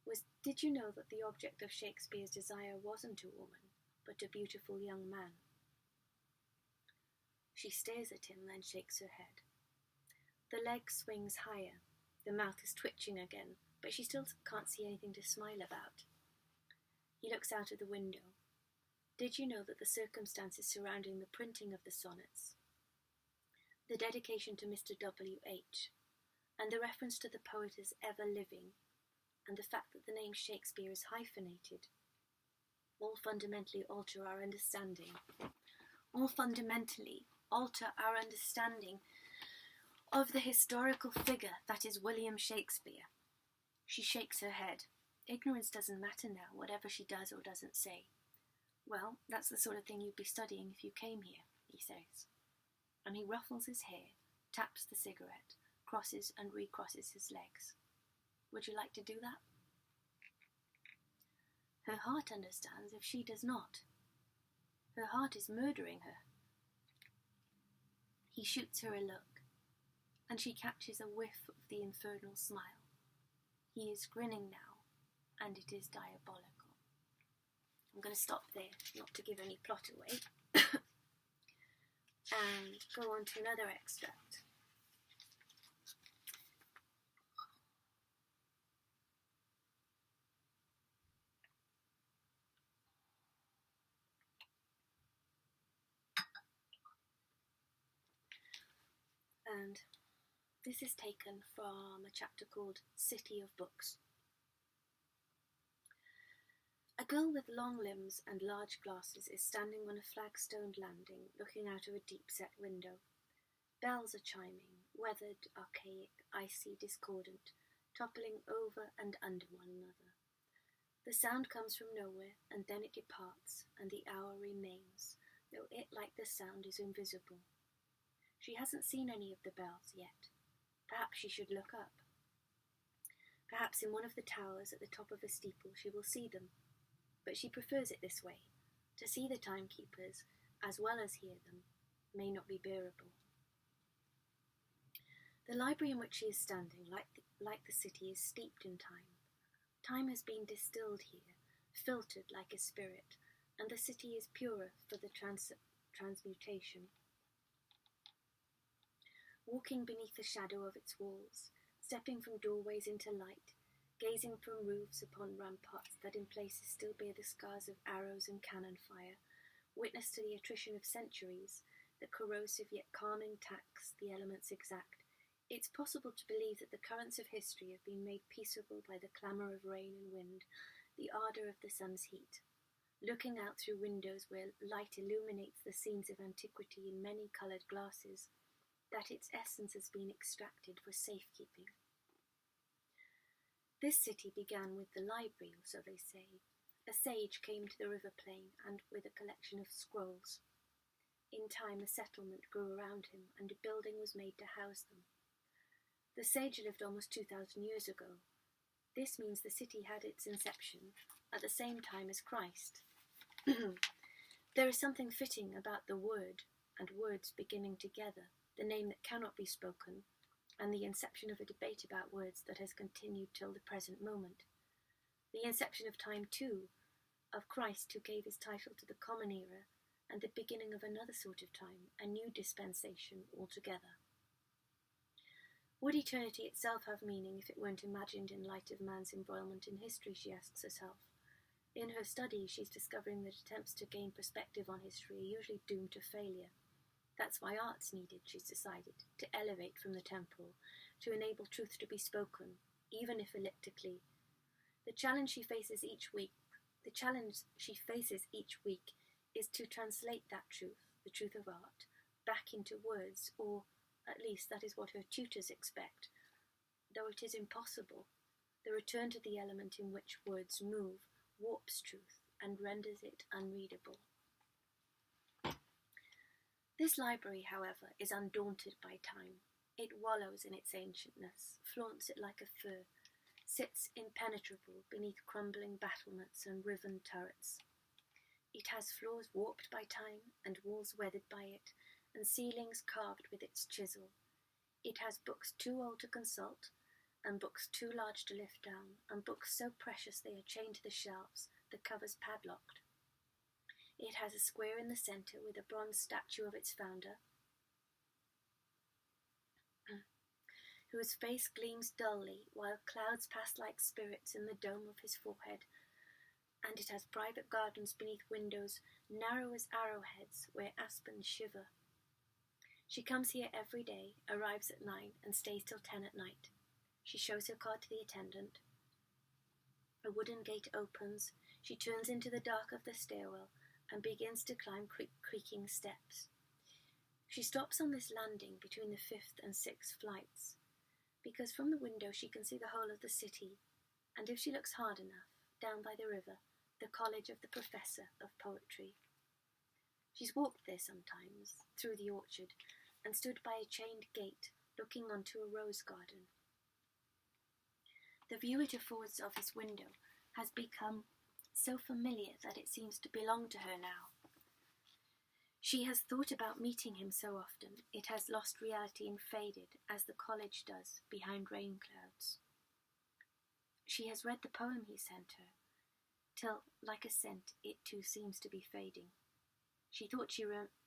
Speaker 1: was, did you know that the object of Shakespeare's desire wasn't a woman, but a beautiful young man?" She stares at him, then shakes her head. The leg swings higher. The mouth is twitching again, but she still can't see anything to smile about. He looks out of the window. "Did you know that the circumstances surrounding the printing of the sonnets, the dedication to Mr. W.H., and the reference to the poet as ever living, and the fact that the name Shakespeare is hyphenated, all fundamentally alter our understanding of the historical figure that is William Shakespeare?" She shakes her head. Ignorance doesn't matter now, whatever she does or doesn't say. "Well, that's the sort of thing you'd be studying if you came here," he says. And he ruffles his hair, taps the cigarette, crosses and recrosses his legs. "Would you like to do that?" Her heart understands if she does not. Her heart is murdering her. He shoots her a look, and she catches a whiff of the infernal smile. He is grinning now, and it is diabolical. I'm going to stop there, not to give any plot away, and go on to another extract. And this is taken from a chapter called City of Books. A girl with long limbs and large glasses is standing on a flagstone landing, looking out of a deep-set window. Bells are chiming, weathered, archaic, icy, discordant, toppling over and under one another. The sound comes from nowhere, and then it departs, and the hour remains, though it, like the sound, is invisible. She hasn't seen any of the bells yet. Perhaps she should look up. Perhaps in one of the towers at the top of a steeple she will see them. But she prefers it this way. To see the timekeepers, as well as hear them, may not be bearable. The library in which she is standing, like the city, is steeped in time. Time has been distilled here, filtered like a spirit, and the city is purer for the transmutation. Walking beneath the shadow of its walls, stepping from doorways into light, gazing from roofs upon ramparts that in places still bear the scars of arrows and cannon fire, witness to the attrition of centuries, the corrosive yet calming tax the elements exact, it's possible to believe that the currents of history have been made peaceable by the clamour of rain and wind, the ardour of the sun's heat. Looking out through windows where light illuminates the scenes of antiquity in many-coloured glasses, that its essence has been extracted for safekeeping. This city began with the library, or so they say. A sage came to the river plain, and with a collection of scrolls. In time a settlement grew around him, and a building was made to house them. The sage lived almost 2,000 years ago. This means the city had its inception at the same time as Christ. There is something fitting about the word, and words beginning together, the name that cannot be spoken, and the inception of a debate about words that has continued till the present moment. The inception of time, too, of Christ who gave his title to the common era, and the beginning of another sort of time, a new dispensation altogether. Would eternity itself have meaning if it weren't imagined in light of man's embroilment in history, she asks herself. In her studies, she's discovering that attempts to gain perspective on history are usually doomed to failure. That's why art's needed, she's decided, to elevate from the temporal, to enable truth to be spoken, even if elliptically. The challenge she faces each week is to translate that truth, the truth of art, back into words, or at least that is what her tutors expect. Though it is impossible, the return to the element in which words move warps truth and renders it unreadable. This library, however, is undaunted by time. It wallows in its ancientness, flaunts it like a fur, sits impenetrable beneath crumbling battlements and riven turrets. It has floors warped by time and walls weathered by it, and ceilings carved with its chisel. It has books too old to consult, and books too large to lift down, and books so precious they are chained to the shelves, the covers padlocked. It has a square in the centre with a bronze statue of its founder, whose face gleams dully while clouds pass like spirits in the dome of his forehead, and it has private gardens beneath windows narrow as arrowheads where aspens shiver. She comes here every day, arrives at 9 and stays till 10 at night. She shows her card to the attendant. A wooden gate opens. She turns into the dark of the stairwell and begins to climb creaking steps. She stops on this landing between the 5th and 6th flights, because from the window she can see the whole of the city, and if she looks hard enough, down by the river, the college of the professor of poetry. She's walked there sometimes, through the orchard, and stood by a chained gate, looking onto a rose garden. The view it affords of his window has become so familiar that it seems to belong to her now. She has thought about meeting him so often, it has lost reality and faded, as the college does, behind rain clouds. She has read the poem he sent her, till, like a scent, it too seems to be fading. She thought she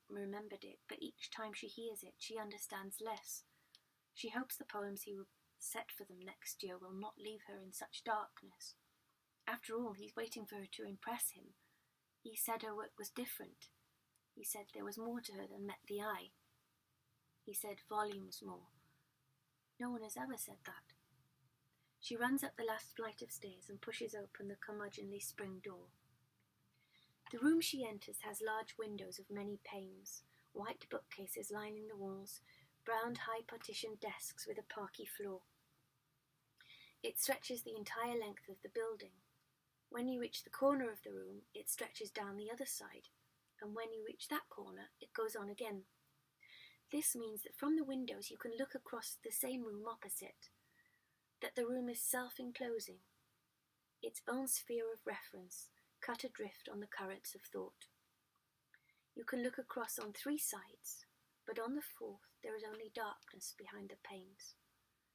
Speaker 1: remembered it, but each time she hears it, she understands less. She hopes the poems he will set for them next year will not leave her in such darkness. After all, he's waiting for her to impress him. He said her work was different. He said there was more to her than met the eye. He said volumes more. No one has ever said that. She runs up the last flight of stairs and pushes open the curmudgeonly spring door. The room she enters has large windows of many panes, white bookcases lining the walls, brown high-partitioned desks with a parquet floor. It stretches the entire length of the building. When you reach the corner of the room, it stretches down the other side, and when you reach that corner, it goes on again. This means that from the windows you can look across the same room opposite, that the room is self-enclosing, its own sphere of reference, cut adrift on the currents of thought. You can look across on 3 sides, but on the 4th there is only darkness behind the panes.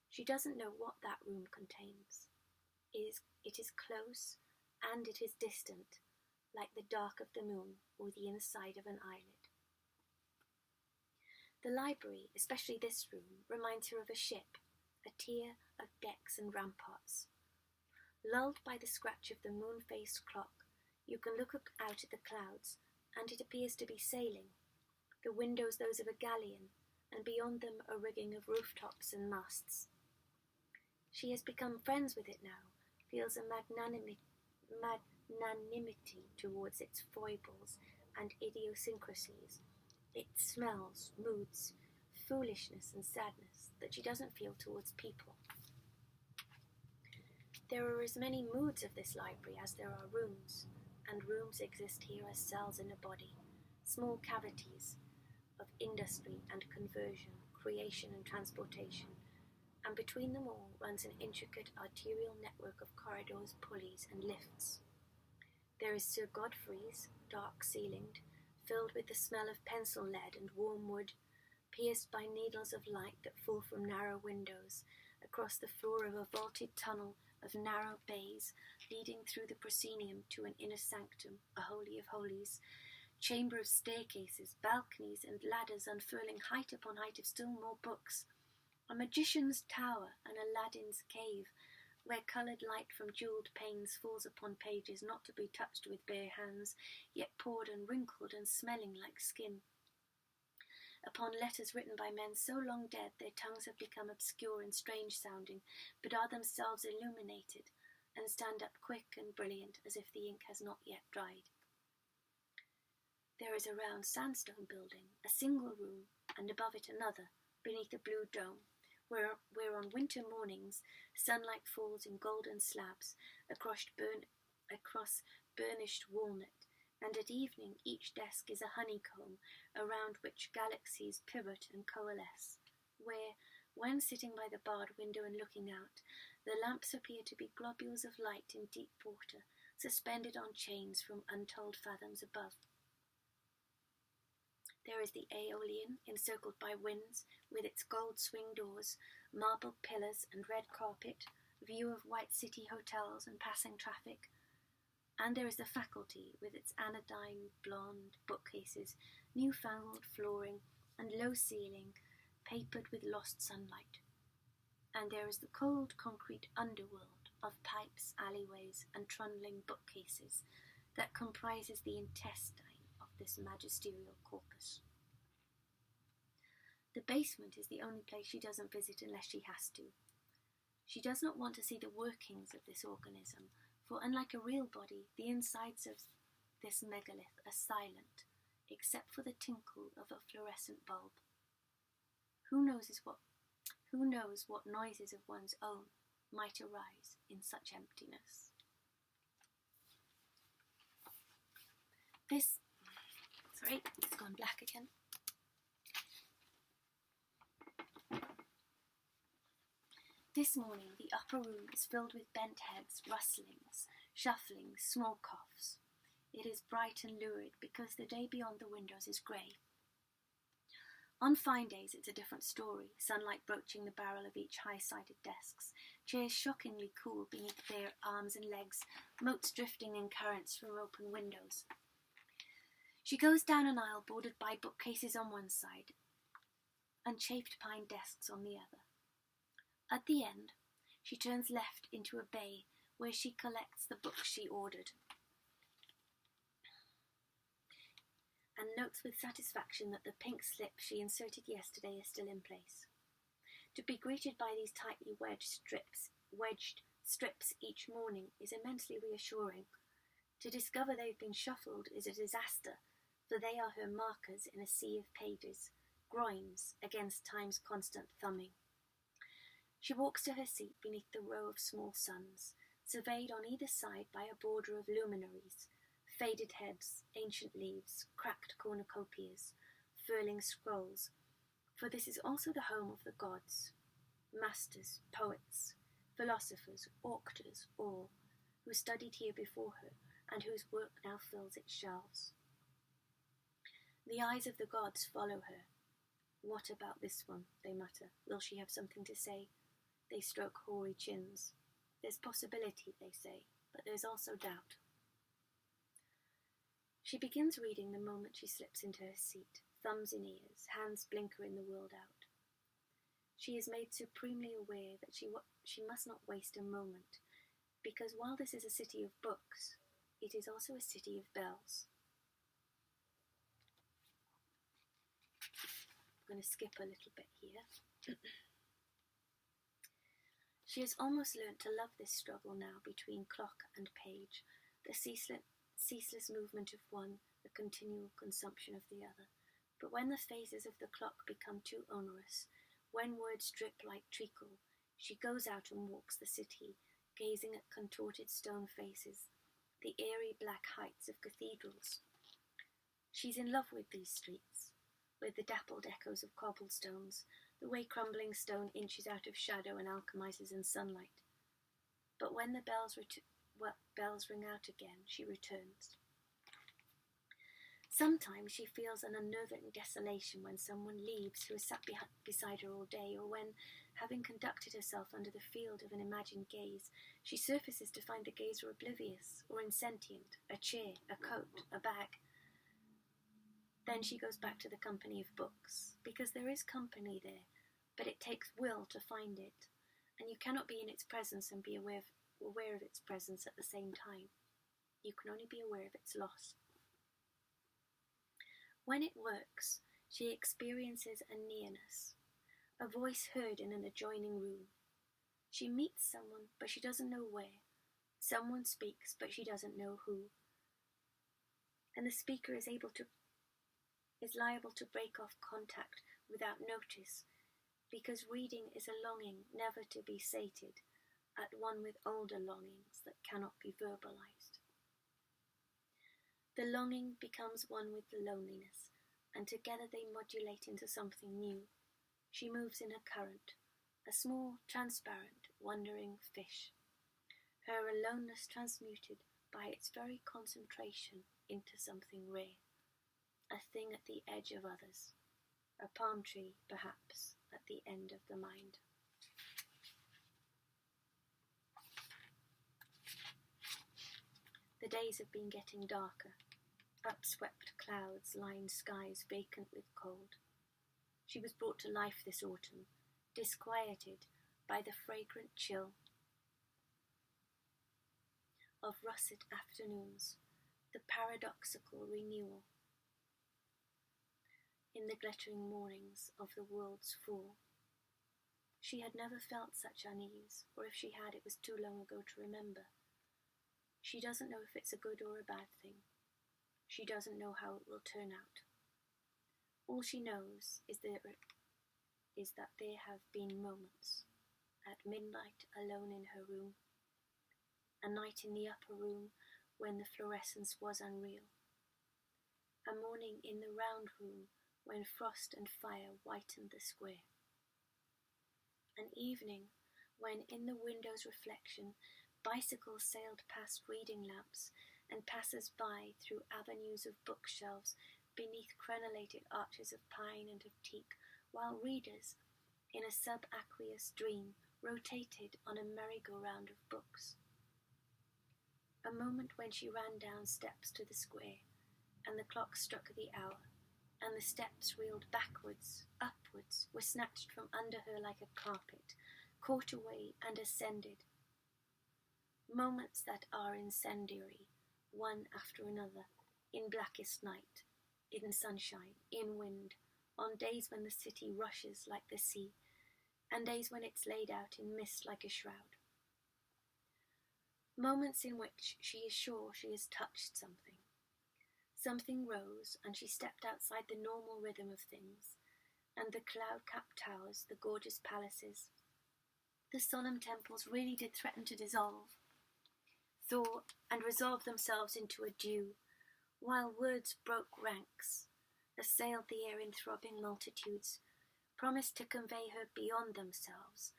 Speaker 1: She doesn't know what that room contains. It is close, and it is distant, like the dark of the moon or the inside of an eyelid. The library, especially this room, reminds her of a ship, a tier of decks and ramparts. Lulled by the scratch of the moon-faced clock, you can look out at the clouds, and it appears to be sailing, the windows those of a galleon, and beyond them a rigging of rooftops and masts. She has become friends with it now, feels a magnanimity towards its foibles and idiosyncrasies, its smells, moods, foolishness and sadness that she doesn't feel towards people. There are as many moods of this library as there are rooms, and rooms exist here as cells in a body, small cavities of industry and conversion, creation and transportation, and between them all runs an intricate arterial network of corridors, pulleys, and lifts. There is Sir Godfrey's, dark-ceilinged, filled with the smell of pencil lead and warm wood, pierced by needles of light that fall from narrow windows, across the floor of a vaulted tunnel of narrow bays leading through the proscenium to an inner sanctum, a holy of holies, chamber of staircases, balconies, and ladders unfurling height upon height of still more books, a magician's tower and Aladdin's cave, where coloured light from jewelled panes falls upon pages not to be touched with bare hands, yet poured and wrinkled and smelling like skin. Upon letters written by men so long dead their tongues have become obscure and strange-sounding, but are themselves illuminated, and stand up quick and brilliant as if the ink has not yet dried. There is a round sandstone building, a single room, and above it another, beneath a blue dome, where on winter mornings sunlight falls in golden slabs across burnished walnut, and at evening each desk is a honeycomb around which galaxies pivot and coalesce, where, when sitting by the barred window and looking out, the lamps appear to be globules of light in deep water suspended on chains from untold fathoms above. There is the Aeolian, encircled by winds, with its gold swing doors, marble pillars and red carpet, view of white city hotels and passing traffic. And there is the Faculty, with its anodyne blonde bookcases, newfangled flooring, and low ceiling, papered with lost sunlight. And there is the cold concrete underworld of pipes, alleyways, and trundling bookcases that comprises the intestine of this magisterial corpus. The basement is the only place she doesn't visit unless she has to. She does not want to see the workings of this organism, for unlike a real body, the insides of this megalith are silent, except for the tinkle of a fluorescent bulb. Who knows what noises of one's own might arise in such emptiness? It's gone black again. This morning the upper room is filled with bent heads, rustlings, shufflings, small coughs. It is bright and lurid because the day beyond the windows is grey. On fine days it's a different story, sunlight broaching the barrel of each high-sided desks, chairs shockingly cool beneath their arms and legs, motes drifting in currents from open windows. She goes down an aisle bordered by bookcases on one side and chafed pine desks on the other. At the end, she turns left into a bay where she collects the books she ordered and notes with satisfaction that the pink slip she inserted yesterday is still in place. To be greeted by these tightly wedged strips each morning is immensely reassuring. To discover they've been shuffled is a disaster, for they are her markers in a sea of pages, groins against time's constant thumbing. She walks to her seat beneath the row of small suns, surveyed on either side by a border of luminaries, faded heads, ancient leaves, cracked cornucopias, furling scrolls, for this is also the home of the gods, masters, poets, philosophers, auctors, all, who studied here before her, and whose work now fills its shelves. The eyes of the gods follow her. What about this one, they mutter. Will she have something to say? They stroke hoary chins. There's possibility, they say, but there's also doubt. She begins reading the moment she slips into her seat, thumbs in ears, hands blinkering the world out. She is made supremely aware that she must not waste a moment, because while this is a city of books, it is also a city of bells. I'm going to skip a little bit here. She has almost learnt to love this struggle now between clock and page, the ceaseless movement of one, the continual consumption of the other. But when the phases of the clock become too onerous, when words drip like treacle, she goes out and walks the city, gazing at contorted stone faces, the airy black heights of cathedrals. She's in love with these streets, with the dappled echoes of cobblestones, the way crumbling stone inches out of shadow and alchemizes in sunlight. But when the bells ring out again, she returns. Sometimes she feels an unnerving desolation when someone leaves who has sat beside her all day, or when, having conducted herself under the field of an imagined gaze, she surfaces to find the gazer oblivious or insentient, a chair, a coat, a bag. Then she goes back to the company of books, because there is company there, but it takes will to find it, and you cannot be in its presence and be aware of its presence at the same time. You can only be aware of its loss. When it works, she experiences a nearness, a voice heard in an adjoining room. She meets someone, but she doesn't know where. Someone speaks, but she doesn't know who. And the speaker is liable to break off contact without notice, because reading is a longing never to be sated, at one with older longings that cannot be verbalized. The longing becomes one with the loneliness, and together they modulate into something new. She moves in a current, a small, transparent, wandering fish, her aloneness transmuted, by its very concentration into something rare, a thing at the edge of others, a palm tree, perhaps, at the end of the mind. The days have been getting darker. Upswept clouds line skies vacant with cold. She was brought to life this autumn, disquieted by the fragrant chill of russet afternoons, the paradoxical renewal in the glittering mornings of the world's fall. She had never felt such unease, or if she had, it was too long ago to remember. She doesn't know if it's a good or a bad thing. She doesn't know how it will turn out. All she knows is that there have been moments, at midnight alone in her room, a night in the upper room when the fluorescence was unreal, a morning in the round room when frost and fire whitened the square, an evening when in the window's reflection bicycles sailed past reading lamps and passers-by through avenues of bookshelves beneath crenellated arches of pine and of teak, while readers, in a subaqueous dream, rotated on a merry-go-round of books. A moment when she ran down steps to the square, and the clock struck the hour, and the steps reeled backwards, upwards, were snatched from under her like a carpet, caught away and ascended. Moments that are incendiary, one after another, in blackest night, in sunshine, in wind, on days when the city rushes like the sea, and days when it's laid out in mist like a shroud. Moments in which she is sure she has touched something. Something rose, and she stepped outside the normal rhythm of things, and the cloud-capped towers, the gorgeous palaces, the solemn temples really did threaten to dissolve, thaw, and resolve themselves into a dew, while words broke ranks, assailed the air in throbbing multitudes, promised to convey her beyond themselves,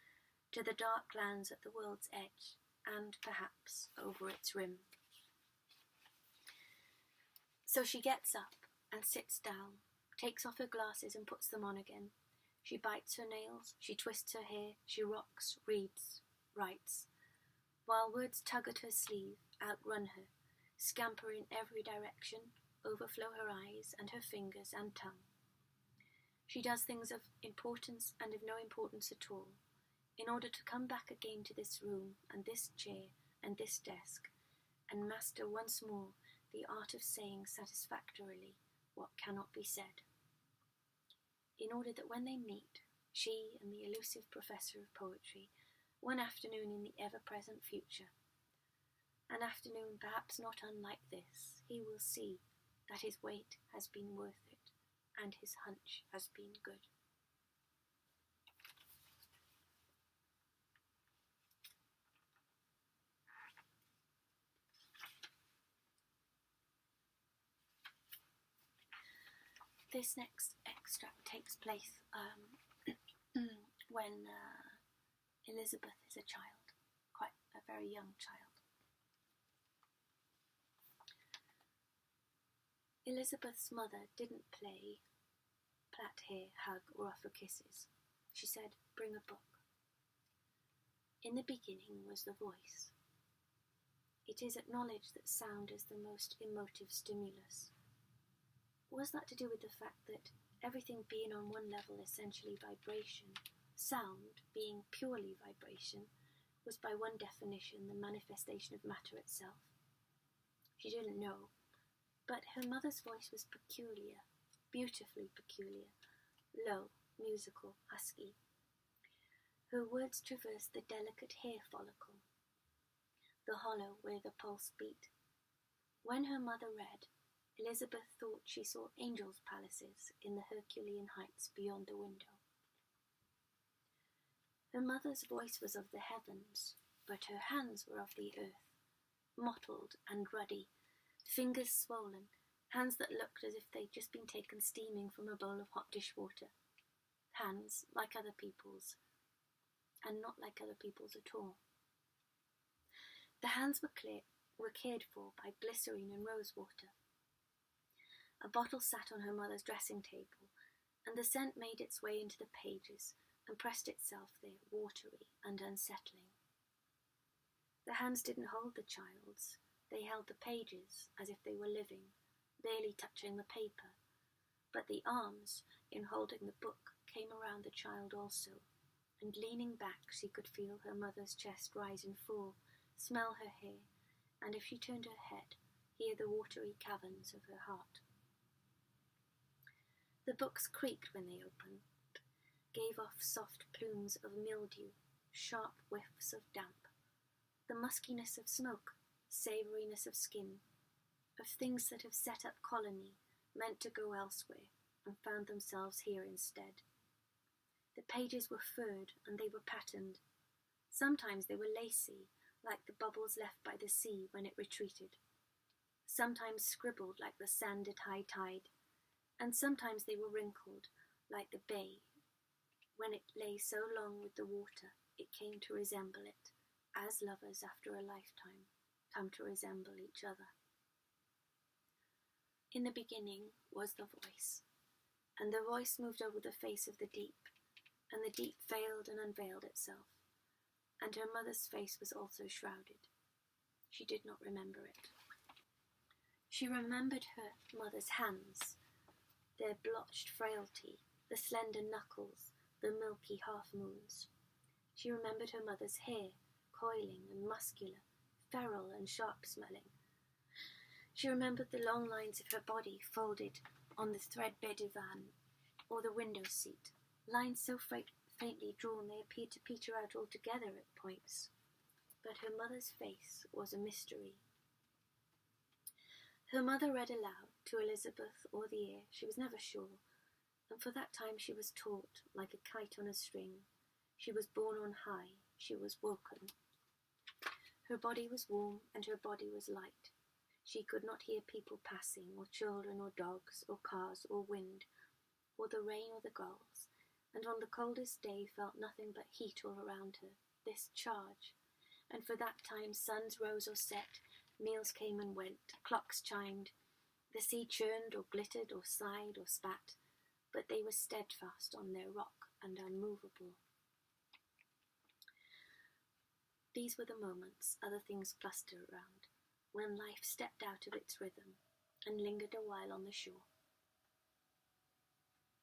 Speaker 1: to the dark lands at the world's edge, and perhaps over its rim. So she gets up and sits down, takes off her glasses and puts them on again. She bites her nails, she twists her hair, she rocks, reads, writes, while words tug at her sleeve, outrun her, scamper in every direction, overflow her eyes and her fingers and tongue. She does things of importance and of no importance at all, in order to come back again to this room and this chair and this desk, and master once more the art of saying satisfactorily what cannot be said, in order that when they meet, she and the elusive professor of poetry, one afternoon in the ever-present future, an afternoon perhaps not unlike this, he will see that his wait has been worth it, and his hunch has been good. This next extract takes place when Elizabeth is a child, quite a very young child. Elizabeth's mother didn't play, plait hair, hug, or offer kisses. She said, "Bring a book." In the beginning was the voice. It is acknowledged that sound is the most emotive stimulus. Was that to do with the fact that everything being on one level essentially vibration, sound being purely vibration, was by one definition the manifestation of matter itself? She didn't know, but her mother's voice was peculiar, beautifully peculiar, low, musical, husky. Her words traversed the delicate hair follicle, the hollow where the pulse beat. When her mother read, Elizabeth thought she saw angels' palaces in the Herculean heights beyond the window. Her mother's voice was of the heavens, but her hands were of the earth, mottled and ruddy, fingers swollen, hands that looked as if they'd just been taken steaming from a bowl of hot dishwater. Hands like other people's, and not like other people's at all. The hands were clear, were cared for by glycerine and rose water. A bottle sat on her mother's dressing table, and the scent made its way into the pages and pressed itself there, watery and unsettling. The hands didn't hold the child's, they held the pages as if they were living, barely touching the paper, but the arms, in holding the book, came around the child also, and leaning back she could feel her mother's chest rise and fall, smell her hair, and if she turned her head, hear the watery caverns of her heart. The books creaked when they opened, gave off soft plumes of mildew, sharp whiffs of damp, the muskiness of smoke, savouriness of skin, of things that have set up colony, meant to go elsewhere, and found themselves here instead. The pages were furred and they were patterned. Sometimes they were lacy, like the bubbles left by the sea when it retreated. Sometimes scribbled like the sand at high tide, and sometimes they were wrinkled, like the bay. When it lay so long with the water, it came to resemble it, as lovers after a lifetime come to resemble each other. In the beginning was the voice, and the voice moved over the face of the deep, and the deep veiled and unveiled itself, and her mother's face was also shrouded. She did not remember it. She remembered her mother's hands, their blotched frailty, the slender knuckles, the milky half-moons. She remembered her mother's hair, coiling and muscular, feral and sharp-smelling. She remembered the long lines of her body folded on the threadbare divan or the window seat, lines so faintly drawn they appeared to peter out altogether at points. But her mother's face was a mystery. Her mother read aloud to Elizabeth or the air, she was never sure, and for that time she was taught like a kite on a string. She was borne on high, she was woken. Her body was warm and her body was light. She could not hear people passing, or children or dogs, or cars or wind, or the rain or the gulls, and on the coldest day felt nothing but heat all around her, this charge, and for that time suns rose or set, meals came and went, clocks chimed, the sea churned or glittered or sighed or spat, but they were steadfast on their rock and unmovable. These were the moments other things clustered around, when life stepped out of its rhythm and lingered a while on the shore.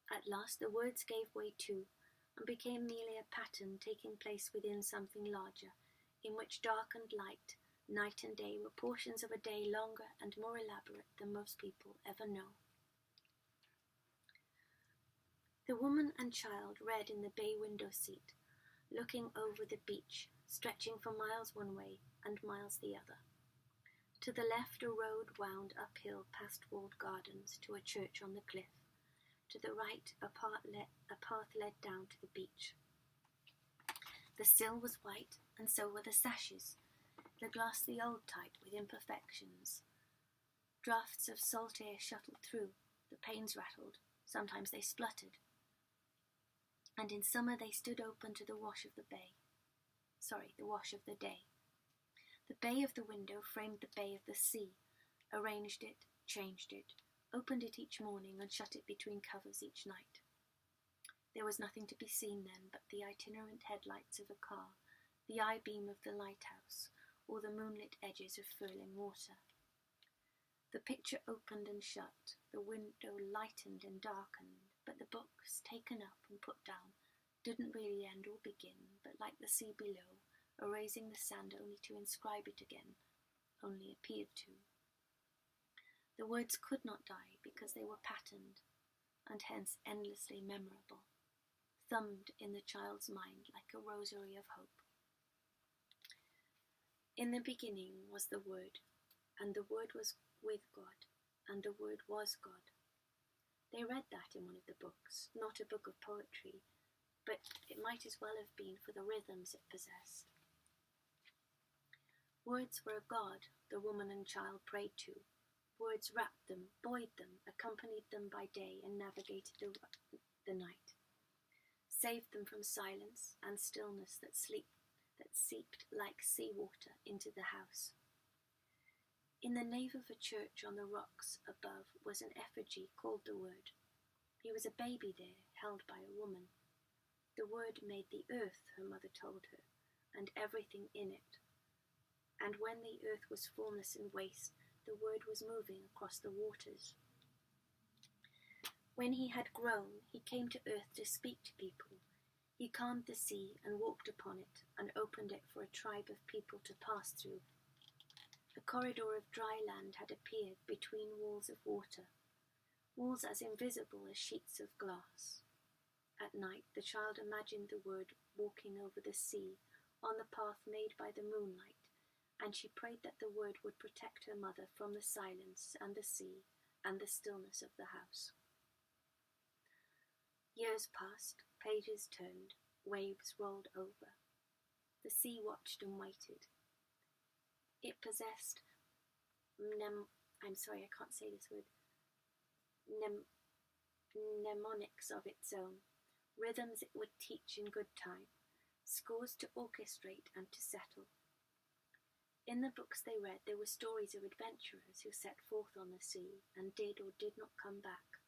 Speaker 1: At last the words gave way too, and became merely a pattern taking place within something larger, in which dark and light, night and day were portions of a day longer and more elaborate than most people ever know. The woman and child read in the bay window seat, looking over the beach, stretching for miles one way and miles the other. To the left a road wound uphill past walled gardens to a church on the cliff. To the right a path led down to the beach. The sill was white, and so were the sashes, the glass the old type with imperfections. Draughts of salt air shuttled through, the panes rattled, sometimes they spluttered, and in summer they stood open to the wash of the day. The bay of the window framed the bay of the sea, arranged it, changed it, opened it each morning and shut it between covers each night. There was nothing to be seen then but the itinerant headlights of a car, the eye-beam of the lighthouse, or the moonlit edges of furling water. The picture opened and shut, the window lightened and darkened, but the books, taken up and put down, didn't really end or begin, but like the sea below, erasing the sand only to inscribe it again, only appeared to. The words could not die because they were patterned, and hence endlessly memorable, thumbed in the child's mind like a rosary of hope. In the beginning was the Word, and the Word was with God, and the Word was God. They read that in one of the books, not a book of poetry, but it might as well have been for the rhythms it possessed. Words were a god the woman and child prayed to. Words wrapped them, buoyed them, accompanied them by day and navigated the night, saved them from silence and stillness that seeped like sea water into the house. In the nave of a church on the rocks above was an effigy called the Word. He was a baby there, held by a woman. The Word made the earth, her mother told her, and everything in it. And when the earth was formless and waste, the Word was moving across the waters. When he had grown, he came to earth to speak to people. He calmed the sea and walked upon it and opened it for a tribe of people to pass through. A corridor of dry land had appeared between walls of water, walls as invisible as sheets of glass. At night, the child imagined the Word walking over the sea on the path made by the moonlight, and she prayed that the Word would protect her mother from the silence and the sea and the stillness of the house. Years passed, pages turned, waves rolled over. The sea watched and waited. It possessed mnemonics of its own, rhythms it would teach in good time, scores to orchestrate and to settle. In the books they read, there were stories of adventurers who set forth on the sea and did or did not come back.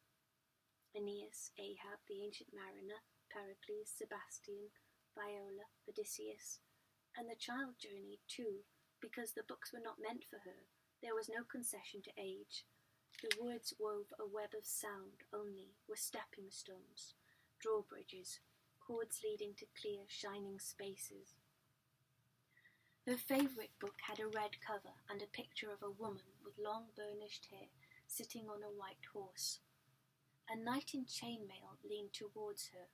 Speaker 1: Aeneas, Ahab, the ancient mariner, Pericles, Sebastian, Viola, Odysseus, and the child journeyed too, because the books were not meant for her. There was no concession to age. The words wove a web of sound only, were stepping stones, drawbridges, cords leading to clear, shining spaces. Her favourite book had a red cover and a picture of a woman with long burnished hair sitting on a white horse. A knight in chainmail leaned towards her.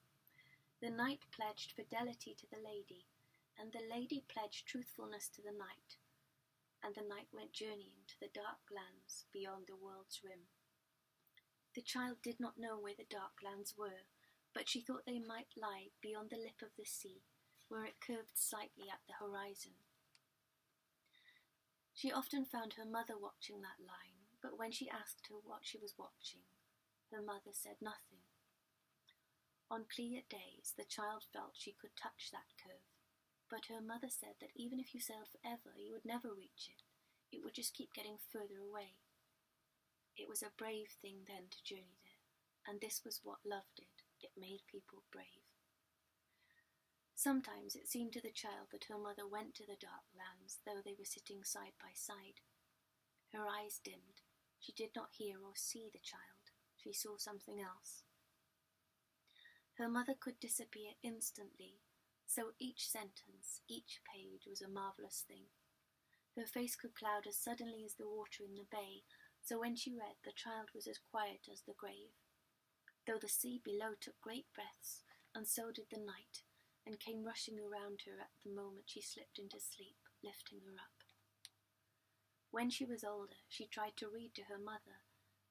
Speaker 1: The knight pledged fidelity to the lady, and the lady pledged truthfulness to the knight, and the knight went journeying to the dark lands beyond the world's rim. The child did not know where the dark lands were, but she thought they might lie beyond the lip of the sea, where it curved slightly at the horizon. She often found her mother watching that line, but when she asked her what she was watching, her mother said nothing. On clear days, the child felt she could touch that curve, but her mother said that even if you sailed forever, you would never reach it. It would just keep getting further away. It was a brave thing then to journey there, and this was what love did. It made people brave. Sometimes it seemed to the child that her mother went to the dark lands, though they were sitting side by side. Her eyes dimmed. She did not hear or see the child. She saw something else. Her mother could disappear instantly, so each sentence, each page was a marvellous thing. Her face could cloud as suddenly as the water in the bay, so when she read, the child was as quiet as the grave. Though the sea below took great breaths, and so did the night, and came rushing around her at the moment she slipped into sleep, lifting her up. When she was older, she tried to read to her mother,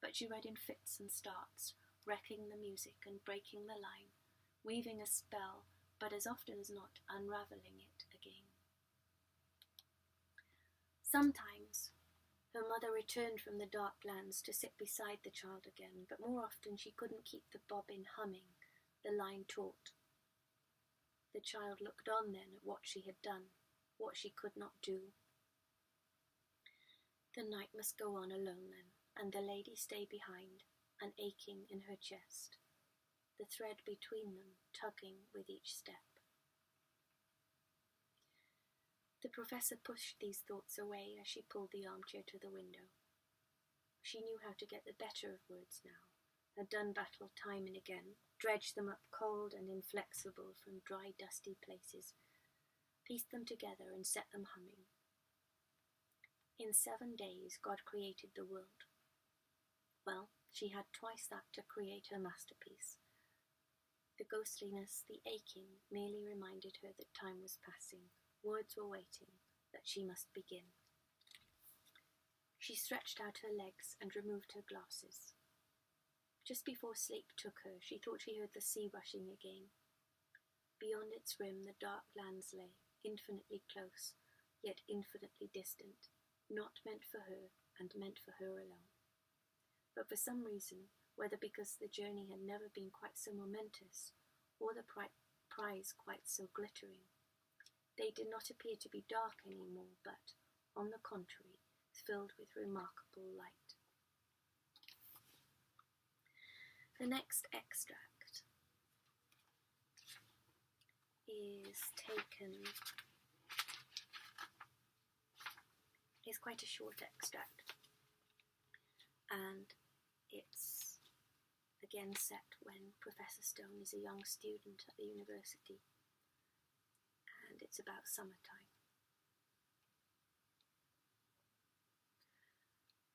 Speaker 1: but she read in fits and starts, wrecking the music and breaking the line, weaving a spell, but as often as not unravelling it again. Sometimes her mother returned from the dark lands to sit beside the child again, but more often she couldn't keep the bobbin humming, the line taut. The child looked on then at what she had done, what she could not do. The night must go on alone then, and the lady stay behind, an aching in her chest, the thread between them tugging with each step. The professor pushed these thoughts away as she pulled the armchair to the window. She knew how to get the better of words now, had done battle time and again, dredged them up cold and inflexible from dry, dusty places, pieced them together and set them humming. In 7 days God created the world. Well, she had twice that to create her masterpiece. The ghostliness, the aching, merely reminded her that time was passing, words were waiting, that she must begin. She stretched out her legs and removed her glasses. Just before sleep took her, she thought she heard the sea rushing again. Beyond its rim, the dark lands lay, infinitely close, yet infinitely distant, not meant for her and meant for her alone. But for some reason, whether because the journey had never been quite so momentous, or the prize quite so glittering, they did not appear to be dark any more, but, on the contrary, filled with remarkable light. The next extract is quite a short extract, and it's again set when Professor Stone is a young student at the university, and it's about summertime.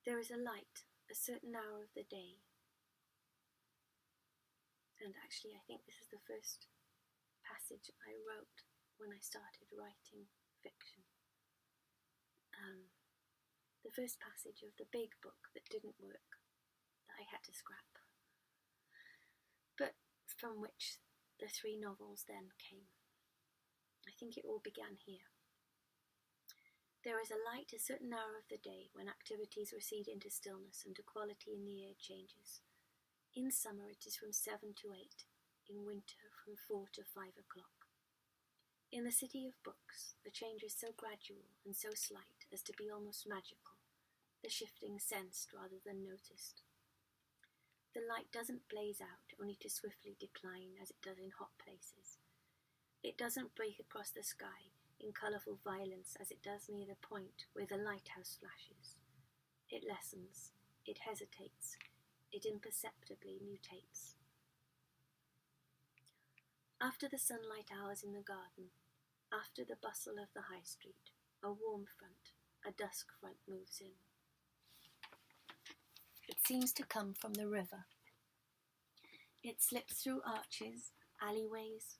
Speaker 1: There is a light, a certain hour of the day, and actually I think this is the first passage I wrote when I started writing fiction. The first passage of the big book that didn't work, that I had to scrap, but from which the 3 novels then came. I think it all began here. There is a light, a certain hour of the day, when activities recede into stillness and equality in the air changes. In summer it is from 7 to 8, in winter from 4 to 5 o'clock. In the city of books, the change is so gradual and so slight as to be almost magical, the shifting sensed rather than noticed. The light doesn't blaze out, only to swiftly decline as it does in hot places. It doesn't break across the sky in colourful violence as it does near the point where the lighthouse flashes. It lessens, it hesitates, it imperceptibly mutates. After the sunlight hours in the garden, after the bustle of the high street, a warm front, a dusk front moves in. It seems to come from the river. It slips through arches, alleyways,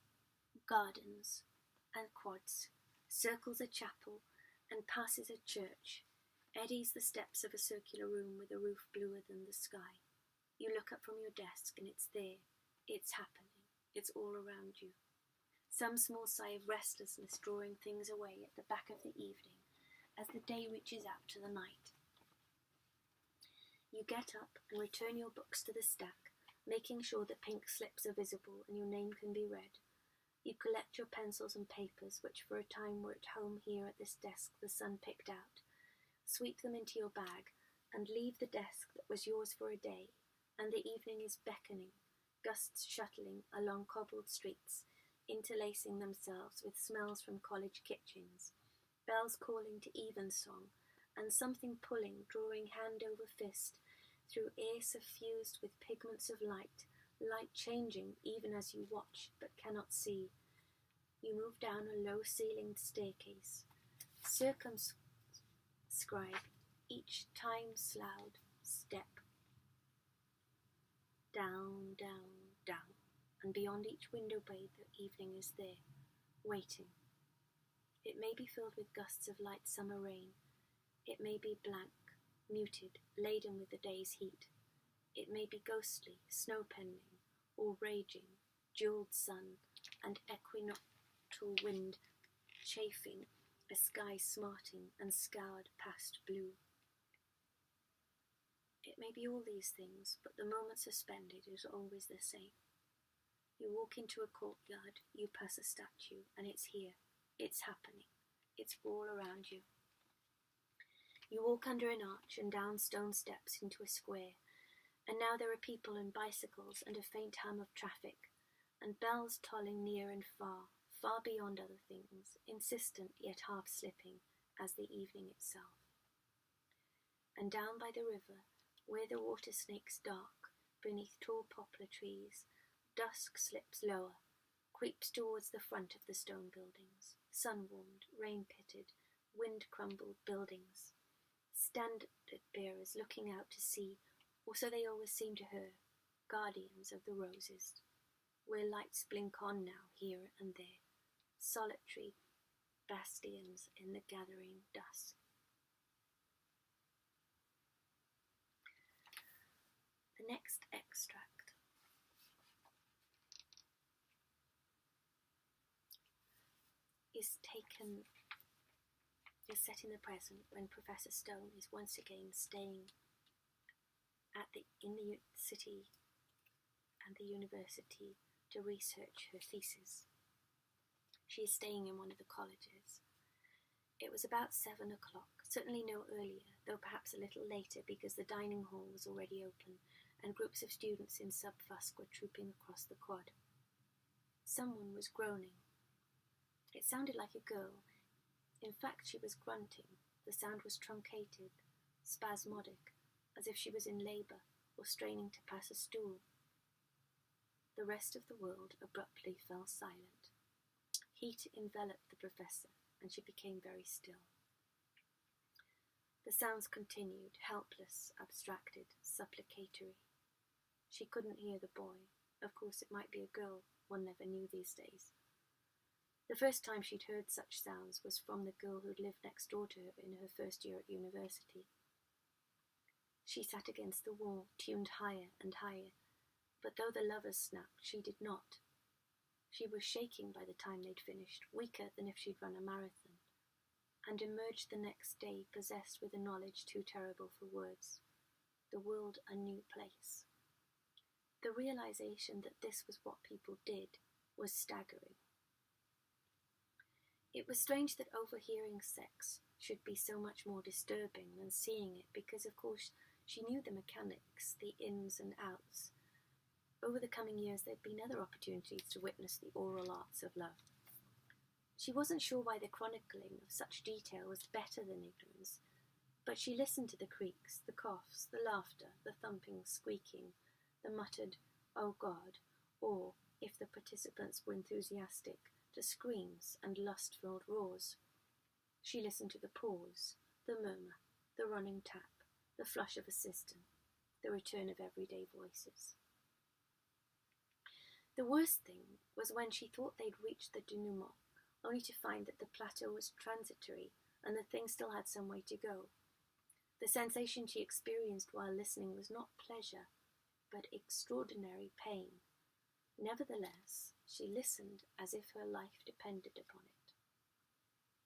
Speaker 1: gardens, and quads, circles a chapel, and passes a church, eddies the steps of a circular room with a roof bluer than the sky. You look up from your desk and it's there, it's happening, it's all around you. Some small sigh of restlessness drawing things away at the back of the evening as the day reaches out to the night. You get up and return your books to the stack, making sure that pink slips are visible and your name can be read. You collect your pencils and papers, which for a time were at home here at this desk the sun picked out, sweep them into your bag, and leave the desk that was yours for a day, and the evening is beckoning, gusts shuttling along cobbled streets, interlacing themselves with smells from college kitchens, bells calling to evensong, and something pulling, drawing hand over fist, through air suffused with pigments of light, light changing even as you watch but cannot see. You move down a low-ceilinged staircase, circumscribe each time-sloughed step. Down, down, down, and beyond each window bay the evening is there, waiting. It may be filled with gusts of light summer rain. It may be blank, muted, laden with the day's heat. It may be ghostly, snow-pending, or raging, jewelled sun, and equinoctial wind chafing, a sky smarting and scoured past blue. It may be all these things, but the moment suspended is always the same. You walk into a courtyard, you pass a statue, and it's here. It's happening. It's all around you. You walk under an arch and down stone steps into a square, and now there are people and bicycles and a faint hum of traffic, and bells tolling near and far, far beyond other things, insistent yet half slipping as the evening itself. And down by the river, where the water snakes dark beneath tall poplar trees, dusk slips lower, creeps towards the front of the stone buildings, sun-warmed, rain-pitted, wind-crumbled buildings, standard bearers looking out to sea, or so they always seem to her, guardians of the roses, where lights blink on now here and there, solitary bastions in the gathering dusk. The next extract is set in the present when Professor Stone is once again staying in the city and the university to research her thesis. She is staying in one of the colleges, It was about 7 o'clock, certainly no earlier, though perhaps a little later because the dining hall was already open and groups of students in sub-fusk were trooping across the quad. Someone was groaning. It sounded like a girl. In fact, she was grunting. The sound was truncated, spasmodic, as if she was in labour or straining to pass a stool. The rest of the world abruptly fell silent. Heat enveloped the professor, and she became very still. The sounds continued, helpless, abstracted, supplicatory. She couldn't hear the boy. Of course, it might be a girl. One never knew these days. The first time she'd heard such sounds was from the girl who'd lived next door to her in her first year at university. She sat against the wall, tuned higher and higher, but though the lovers snapped, she did not. She was shaking by the time they'd finished, weaker than if she'd run a marathon, and emerged the next day possessed with a knowledge too terrible for words. The world a new place. The realization that this was what people did was staggering. It was strange that overhearing sex should be so much more disturbing than seeing it, because of course she knew the mechanics, the ins and outs. Over the coming years there'd been other opportunities to witness the oral arts of love. She wasn't sure why the chronicling of such detail was better than ignorance, but she listened to the creaks, the coughs, the laughter, the thumping, squeaking, the muttered, "Oh God," or, if the participants were enthusiastic, to screams and lust-filled roars. She listened to the pause, the murmur, the running tap, the flush of a cistern, the return of everyday voices. The worst thing was when she thought they'd reached the denouement, only to find that the plateau was transitory and the thing still had some way to go. The sensation she experienced while listening was not pleasure, but extraordinary pain. Nevertheless, she listened as if her life depended upon it.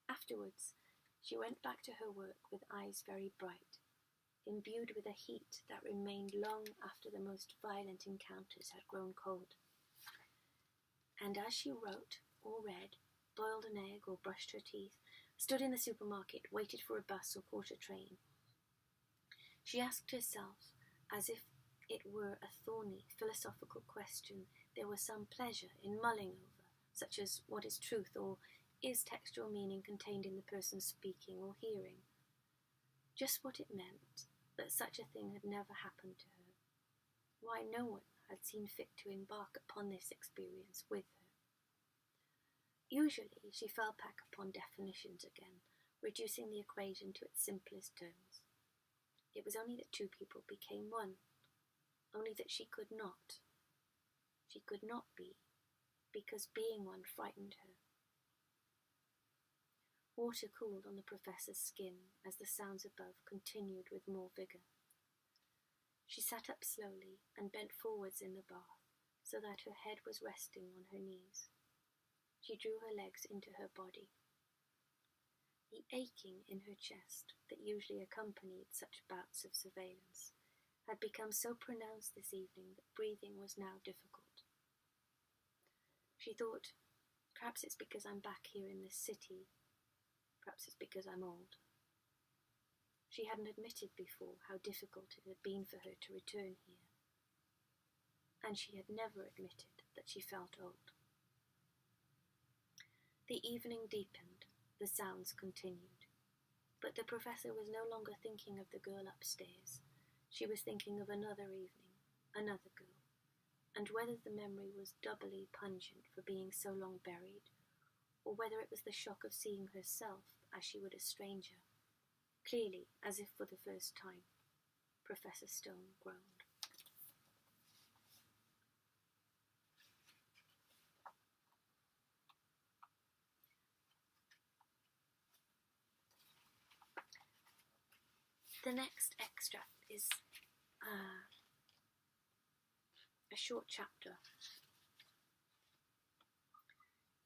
Speaker 1: Afterwards, she went back to her work with eyes very bright, imbued with a heat that remained long after the most violent encounters had grown cold. And as she wrote, or read, boiled an egg or brushed her teeth, stood in the supermarket, waited for a bus or caught a train, she asked herself, as if it were a thorny, philosophical question there was some pleasure in mulling over, such as what is truth, or is textual meaning contained in the person speaking or hearing? Just what it meant that such a thing had never happened to her. Why no one had seen fit to embark upon this experience with her. Usually she fell back upon definitions again, reducing the equation to its simplest terms. It was only that two people became one, only that she could not. She could not be, because being one frightened her. Water cooled on the professor's skin as the sounds above continued with more vigour. She sat up slowly and bent forwards in the bath, so that her head was resting on her knees. She drew her legs into her body. The aching in her chest that usually accompanied such bouts of surveillance had become so pronounced this evening that breathing was now difficult. She thought, perhaps it's because I'm back here in this city. Perhaps it's because I'm old. She hadn't admitted before how difficult it had been for her to return here. And she had never admitted that she felt old. The evening deepened, the sounds continued. But the professor was no longer thinking of the girl upstairs. She was thinking of another evening, another girl, and whether the memory was doubly pungent for being so long buried, or whether it was the shock of seeing herself as she would a stranger, clearly, as if for the first time. Professor Stone groaned. The next extract is a short chapter.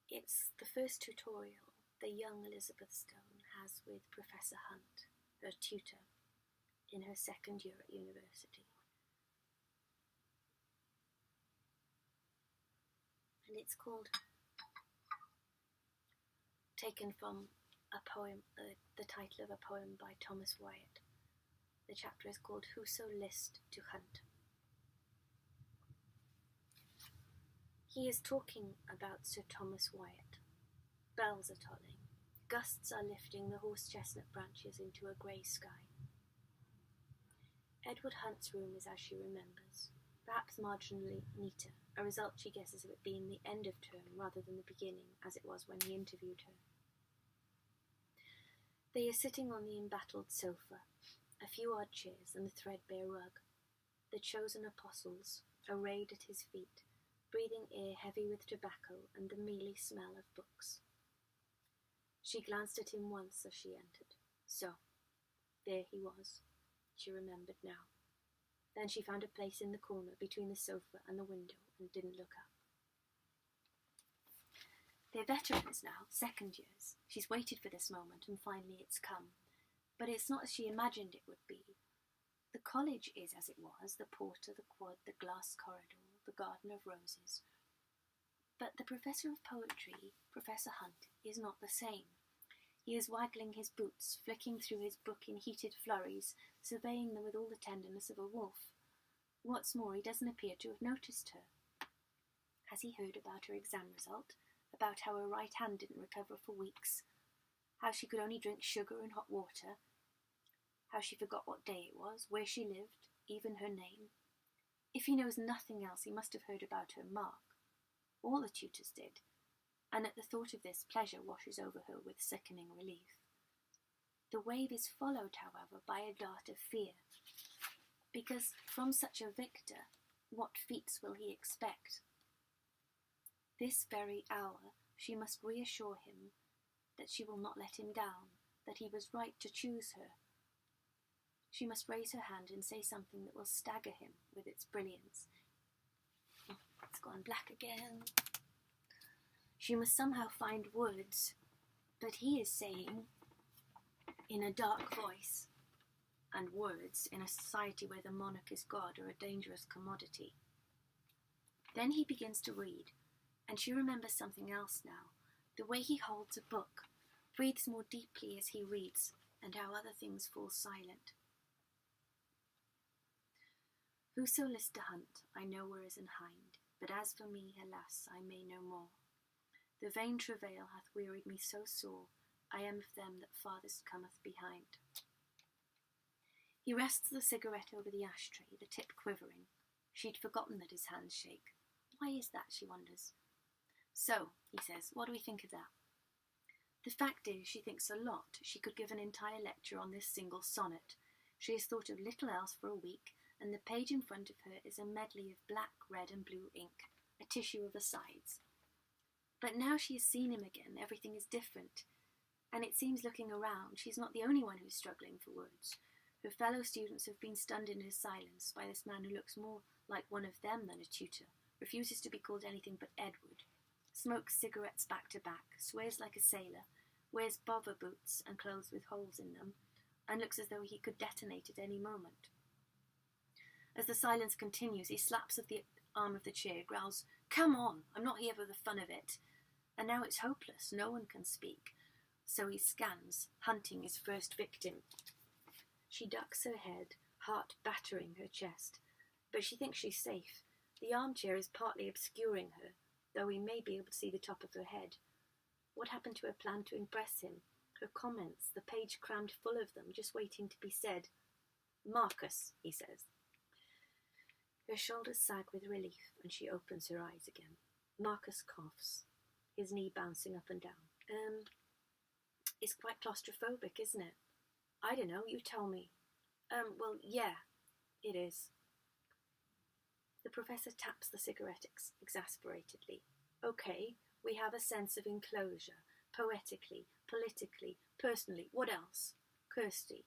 Speaker 1: It's the first tutorial the young Elizabeth Stone has with Professor Hunt, her tutor, in her second year at university. And it's called, taken from the title of a poem by Thomas Wyatt. The chapter is called Whoso List to Hunt. He is talking about Sir Thomas Wyatt. Bells are tolling. Gusts are lifting the horse-chestnut branches into a grey sky. Edward Hunt's room is as she remembers, perhaps marginally neater, a result she guesses of it being the end of term rather than the beginning, as it was when he interviewed her. They are sitting on the embattled sofa, a few odd chairs and the threadbare rug, the chosen apostles arrayed at his feet, breathing air heavy with tobacco and the mealy smell of books. She glanced at him once as she entered. So, there he was. She remembered now. Then she found a place in the corner between the sofa and the window and didn't look up. They're veterans now, second years. She's waited for this moment and finally it's come. But it's not as she imagined it would be. The college is as it was, the porter, the quad, the glass corridor, the garden of roses. But the professor of poetry, Professor Hunt, is not the same. He is waggling his boots, flicking through his book in heated flurries, surveying them with all the tenderness of a wolf. What's more, he doesn't appear to have noticed her. Has he heard about her exam result? About how her right hand didn't recover for weeks? How she could only drink sugar and hot water? How she forgot what day it was, where she lived, even her name? If he knows nothing else, he must have heard about her mark. All the tutors did, and at the thought of this, pleasure washes over her with sickening relief. The wave is followed, however, by a dart of fear, because from such a victor, what feats will he expect? This very hour, she must reassure him that she will not let him down, that he was right to choose her. She must raise her hand and say something that will stagger him with its brilliance. It's gone black again. She must somehow find words, but he is saying, in a dark voice, and words in a society where the monarch is God are a dangerous commodity. Then he begins to read, and she remembers something else now, the way he holds a book, breathes more deeply as he reads, and how other things fall silent. Whoso list to hunt, I know where is an hind, but as for me, alas, I may no more. The vain travail hath wearied me so sore, I am of them that farthest cometh behind. He rests the cigarette over the ashtray, the tip quivering. She'd forgotten that his hands shake. Why is that, she wonders. So, he says, what do we think of that? The fact is, she thinks a lot. She could give an entire lecture on this single sonnet. She has thought of little else for a week, and the page in front of her is a medley of black, red and blue ink, a tissue of the sides. But now she has seen him again, everything is different, and it seems looking around, she's not the only one who's struggling for words. Her fellow students have been stunned into silence by this man who looks more like one of them than a tutor, refuses to be called anything but Edward, smokes cigarettes back to back, swears like a sailor, wears bother boots and clothes with holes in them, and looks as though he could detonate at any moment. As the silence continues, he slaps at the arm of the chair, growls, "Come on, I'm not here for the fun of it." And now it's hopeless, no one can speak. So he scans, hunting his first victim. She ducks her head, heart battering her chest, but she thinks she's safe. The armchair is partly obscuring her, though he may be able to see the top of her head. What happened to her plan to impress him? Her comments, the page crammed full of them, just waiting to be said. "Marcus," he says. Her shoulders sag with relief, and she opens her eyes again. Marcus coughs, his knee bouncing up and down. It's quite claustrophobic, isn't it? I don't know, you tell me. Well, yeah, it is. The professor taps the cigarette exasperatedly. Okay, we have a sense of enclosure, poetically, politically, personally. What else? Kirsty.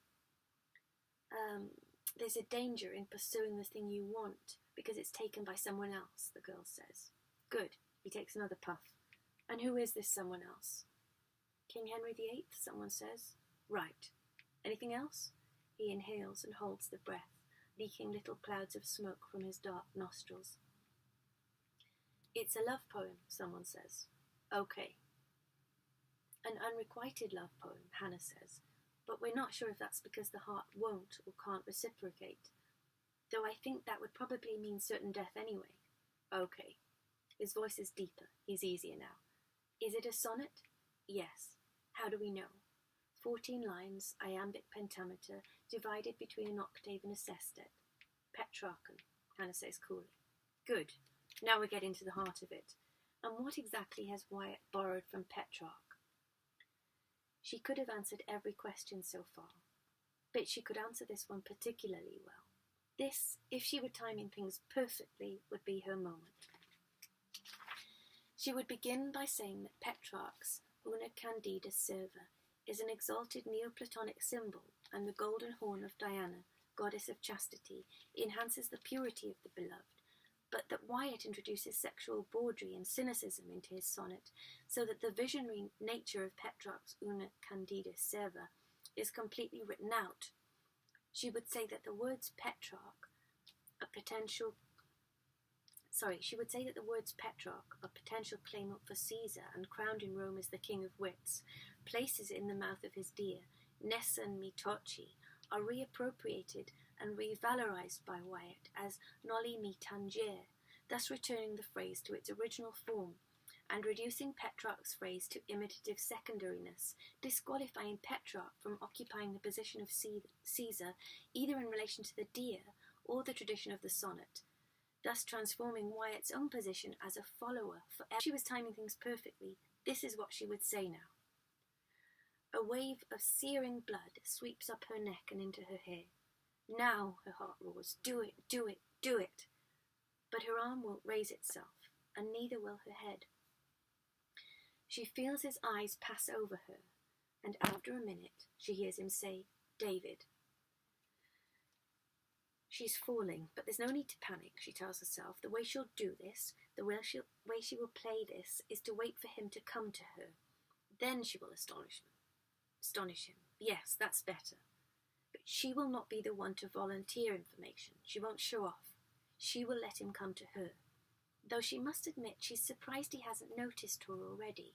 Speaker 1: There's a danger in pursuing the thing you want, because it's taken by someone else, the girl says. Good. He takes another puff. And who is this someone else? King Henry VIII, someone says. Right. Anything else? He inhales and holds the breath, leaking little clouds of smoke from his dark nostrils. It's a love poem, someone says. Okay. An unrequited love poem, Hannah says, but we're not sure if that's because the heart won't or can't reciprocate, though I think that would probably mean certain death anyway. Okay. His voice is deeper. He's easier now. Is it a sonnet? Yes. How do we know? 14 lines, iambic pentameter, divided between an octave and a sestet. Petrarchan, Hannah says coolly. Good. Now we're getting to the heart of it. And what exactly has Wyatt borrowed from Petrarch? She could have answered every question so far, but she could answer this one particularly well. This, if she were timing things perfectly, would be her moment. She would begin by saying that Petrarch's Una Candida Serva is an exalted Neoplatonic symbol, and the golden horn of Diana, goddess of chastity, enhances the purity of the beloved, but that Wyatt introduces sexual bawdry and cynicism into his sonnet, so that the visionary nature of Petrarch's Una Candida Serva is completely written out. She would say that the words Petrarch, a potential claimant for Caesar and crowned in Rome as the king of wits, places in the mouth of his dear, Nessun mi torci, are reappropriated and revalorized by Wyatt as noli mi tangere, thus returning the phrase to its original form and reducing Petrarch's phrase to imitative secondariness, disqualifying Petrarch from occupying the position of Caesar either in relation to the dear or the tradition of the sonnet, thus transforming Wyatt's own position as a follower forever. If she was timing things perfectly, this is what she would say now. A wave of searing blood sweeps up her neck and into her hair. Now, her heart roars, do it, do it, do it. But her arm won't raise itself, and neither will her head. She feels his eyes pass over her, and after a minute she hears him say, David. She's falling, but there's no need to panic, she tells herself. The way she'll do this, the way she will play this, is to wait for him to come to her. Then she will astonish him. Yes, that's better. But she will not be the one to volunteer information. She won't show off. She will let him come to her. Though she must admit she's surprised he hasn't noticed her already.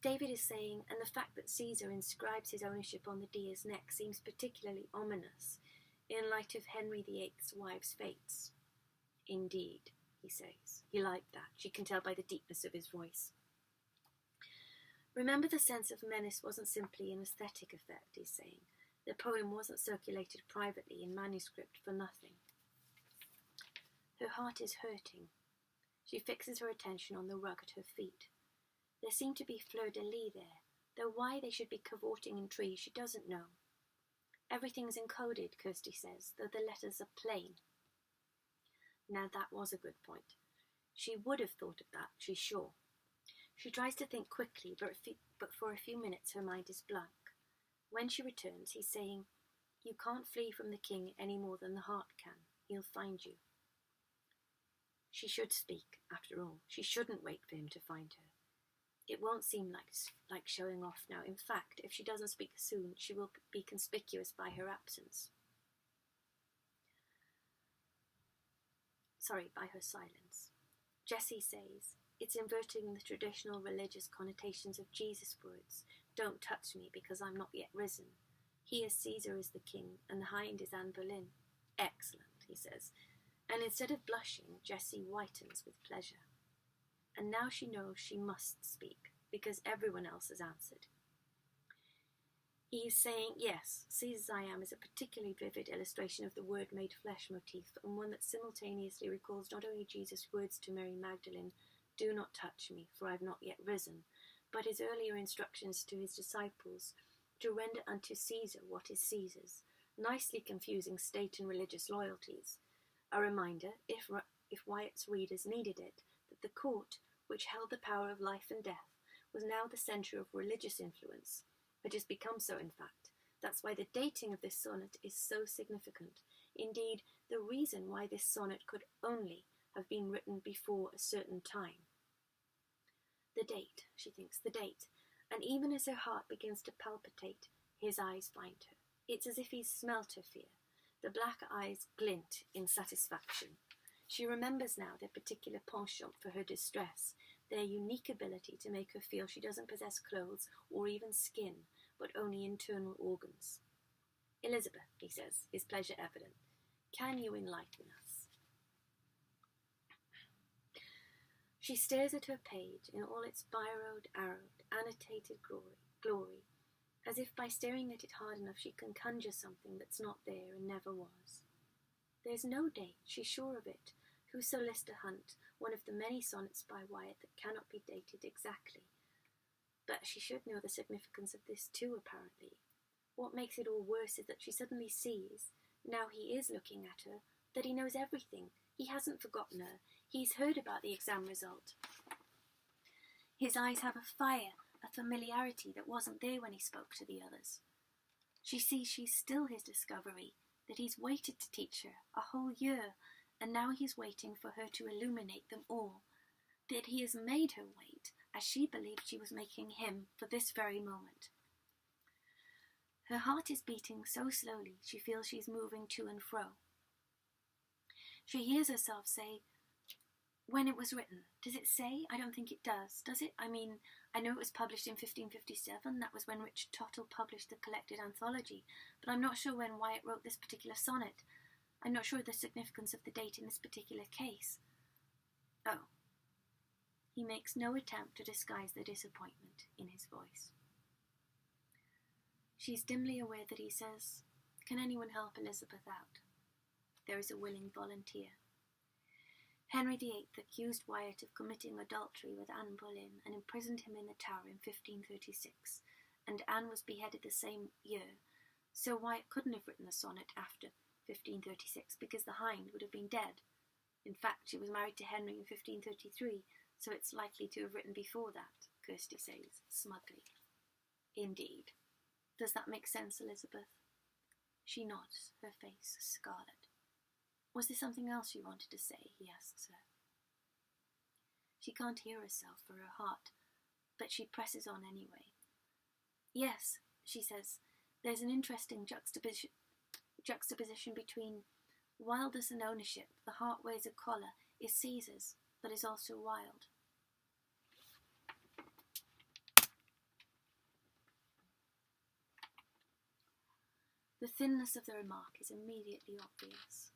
Speaker 1: David is saying, and the fact that Caesar inscribes his ownership on the deer's neck seems particularly ominous, in light of Henry VIII's wife's fates. Indeed, he says. He liked that. She can tell by the deepness of his voice. Remember, the sense of menace wasn't simply an aesthetic effect, he's saying. The poem wasn't circulated privately in manuscript for nothing. Her heart is hurting. She fixes her attention on the rug at her feet. There seem to be fleur-de-lis there, though why they should be cavorting in trees she doesn't know. Everything's encoded, Kirsty says, though the letters are plain. Now that was a good point. She would have thought of that, she's sure. She tries to think quickly, but for a few minutes her mind is blank. When she returns, he's saying, You can't flee from the king any more than the heart can. He'll find you. She should speak, after all. She shouldn't wait for him to find her. It won't seem like showing off now. In fact, if she doesn't speak soon, she will be conspicuous by her absence. By her silence. Jessie says, It's inverting the traditional religious connotations of Jesus' words. Don't touch me because I'm not yet risen. He as Caesar is the king, and the hind is Anne Boleyn. Excellent, he says. And instead of blushing, Jessie whitens with pleasure. And now she knows she must speak, because everyone else has answered. He is saying, yes, Caesar's I am is a particularly vivid illustration of the word-made flesh motif, and one that simultaneously recalls not only Jesus' words to Mary Magdalene, Do not touch me, for I have not yet risen, but his earlier instructions to his disciples to render unto Caesar what is Caesar's, nicely confusing state and religious loyalties. A reminder, if Wyatt's readers needed it, that the court, which held the power of life and death, was now the centre of religious influence. It has become so, in fact. That's why the dating of this sonnet is so significant. Indeed, the reason why this sonnet could only have been written before a certain time. The date, she thinks, the date. And even as her heart begins to palpitate, his eyes find her. It's as if he's smelt her fear. The black eyes glint in satisfaction. She remembers now their particular penchant for her distress, their unique ability to make her feel she doesn't possess clothes or even skin, but only internal organs. Elizabeth, he says, his pleasure evident, can you enlighten us? She stares at her page in all its borrowed, arrowed, annotated glory, as if by staring at it hard enough she can conjure something that's not there and never was. There's no date, she's sure of it. Whoso list to hunt, one of the many sonnets by Wyatt that cannot be dated exactly. But she should know the significance of this too, apparently. What makes it all worse is that she suddenly sees, now he is looking at her, that he knows everything. He hasn't forgotten her. He's heard about the exam result. His eyes have a fire, a familiarity that wasn't there when he spoke to the others. She sees she's still his discovery, that he's waited to teach her a whole year, and now he's waiting for her to illuminate them all, that he has made her wait, as she believed she was making him for this very moment. Her heart is beating so slowly she feels she's moving to and fro. She hears herself say, when it was written. Does it say? I don't think it does it? I mean, I know it was published in 1557, that was when Richard Tottle published the collected anthology, but I'm not sure when Wyatt wrote this particular sonnet. I'm not sure of the significance of the date in this particular case. Oh. He makes no attempt to disguise the disappointment in his voice. She's dimly aware that he says, can anyone help Elizabeth out? There is a willing volunteer. Henry VIII accused Wyatt of committing adultery with Anne Boleyn and imprisoned him in the Tower in 1536, and Anne was beheaded the same year, so Wyatt couldn't have written the sonnet after 1536 because the hind would have been dead. In fact, she was married to Henry in 1533, so it's likely to have written before that, Kirsty says, smugly. Indeed. Does that make sense, Elizabeth? She nods, her face scarlet. Was there something else you wanted to say? He asks her. She can't hear herself for her heart, but she presses on anyway. Yes, she says, there's an interesting juxtaposition between wildness and ownership. The heart wears a collar, is Caesar's, but is also wild. The thinness of the remark is immediately obvious.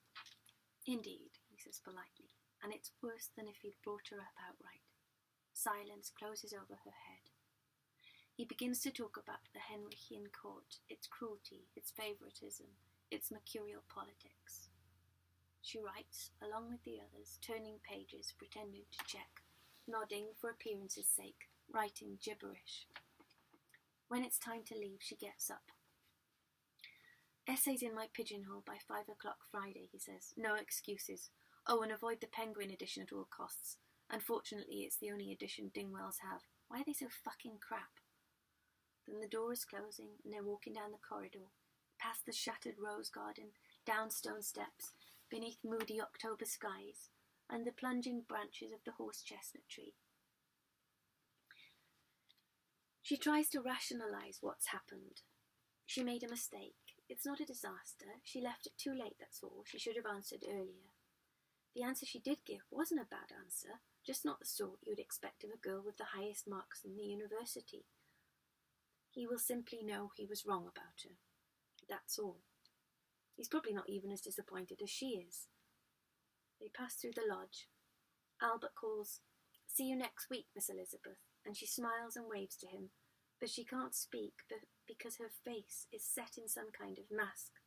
Speaker 1: Indeed, he says politely, and it's worse than if he'd brought her up outright. Silence closes over her head. He begins to talk about the Henrichian court, its cruelty, its favouritism, its mercurial politics. She writes, along with the others, turning pages, pretending to check, nodding for appearance's sake, writing gibberish. When it's time to leave, she gets up. Essays in my pigeonhole by 5 o'clock Friday, he says. No excuses. Oh, and avoid the Penguin edition at all costs. Unfortunately, it's the only edition Dingwells have. Why are they so fucking crap? Then the door is closing, and they're walking down the corridor, past the shattered rose garden, down stone steps, beneath moody October skies, and the plunging branches of the horse-chestnut tree. She tries to rationalise what's happened. She made a mistake. It's not a disaster. She left it too late, that's all. She should have answered earlier. The answer she did give wasn't a bad answer, just not the sort you'd expect of a girl with the highest marks in the university. He will simply know he was wrong about her. That's all. He's probably not even as disappointed as she is. They pass through the lodge. Albert calls, "See you next week, Miss Elizabeth," and she smiles and waves to him, but she can't speak because her face is set in some kind of mask.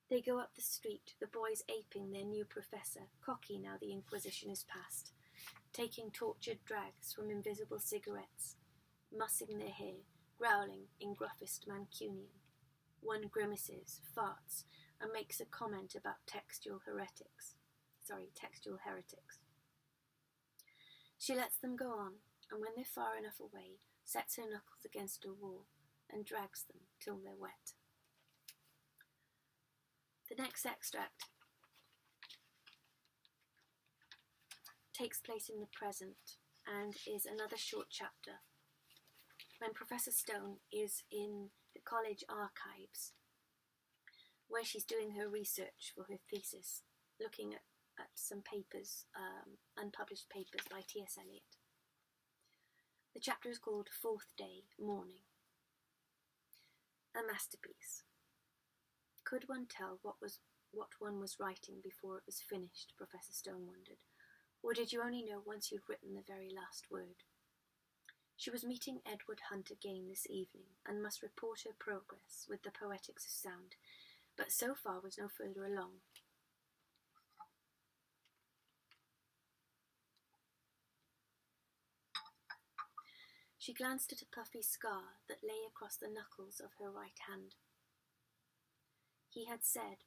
Speaker 1: They go up the street, the boys aping their new professor, cocky now the Inquisition is past, taking tortured drags from invisible cigarettes, mussing their hair, growling in gruffest Mancunian. One grimaces, farts, and makes a comment about textual heretics. She lets them go on, and when they're far enough away, sets her knuckles against a wall and drags them till they're wet. The next extract takes place in the present and is another short chapter when Professor Stone is in the college archives where she's doing her research for her thesis, looking at at some papers, unpublished papers by T.S. Eliot. The chapter is called Fourth Day, Morning. A masterpiece. Could one tell what one was writing before it was finished, Professor Stone wondered, or did you only know once you'd written the very last word? She was meeting Edward Hunt again this evening, and must report her progress with the Poetics of Sound, but so far was no further along. She glanced at a puffy scar that lay across the knuckles of her right hand. He had said,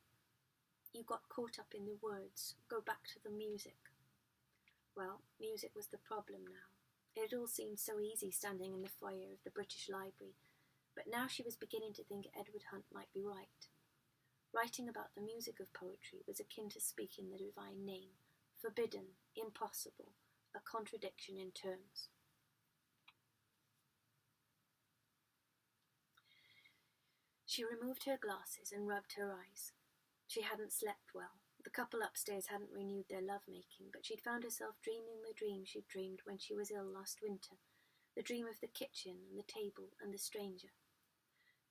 Speaker 1: "You got caught up in the words, go back to the music." Well, music was the problem now. It all seemed so easy standing in the foyer of the British Library, but now she was beginning to think Edward Hunt might be right. Writing about the music of poetry was akin to speaking the divine name, forbidden, impossible, a contradiction in terms. She removed her glasses and rubbed her eyes. She hadn't slept well. The couple upstairs hadn't renewed their love-making, but she'd found herself dreaming the dream she'd dreamed when she was ill last winter, the dream of the kitchen and the table and the stranger.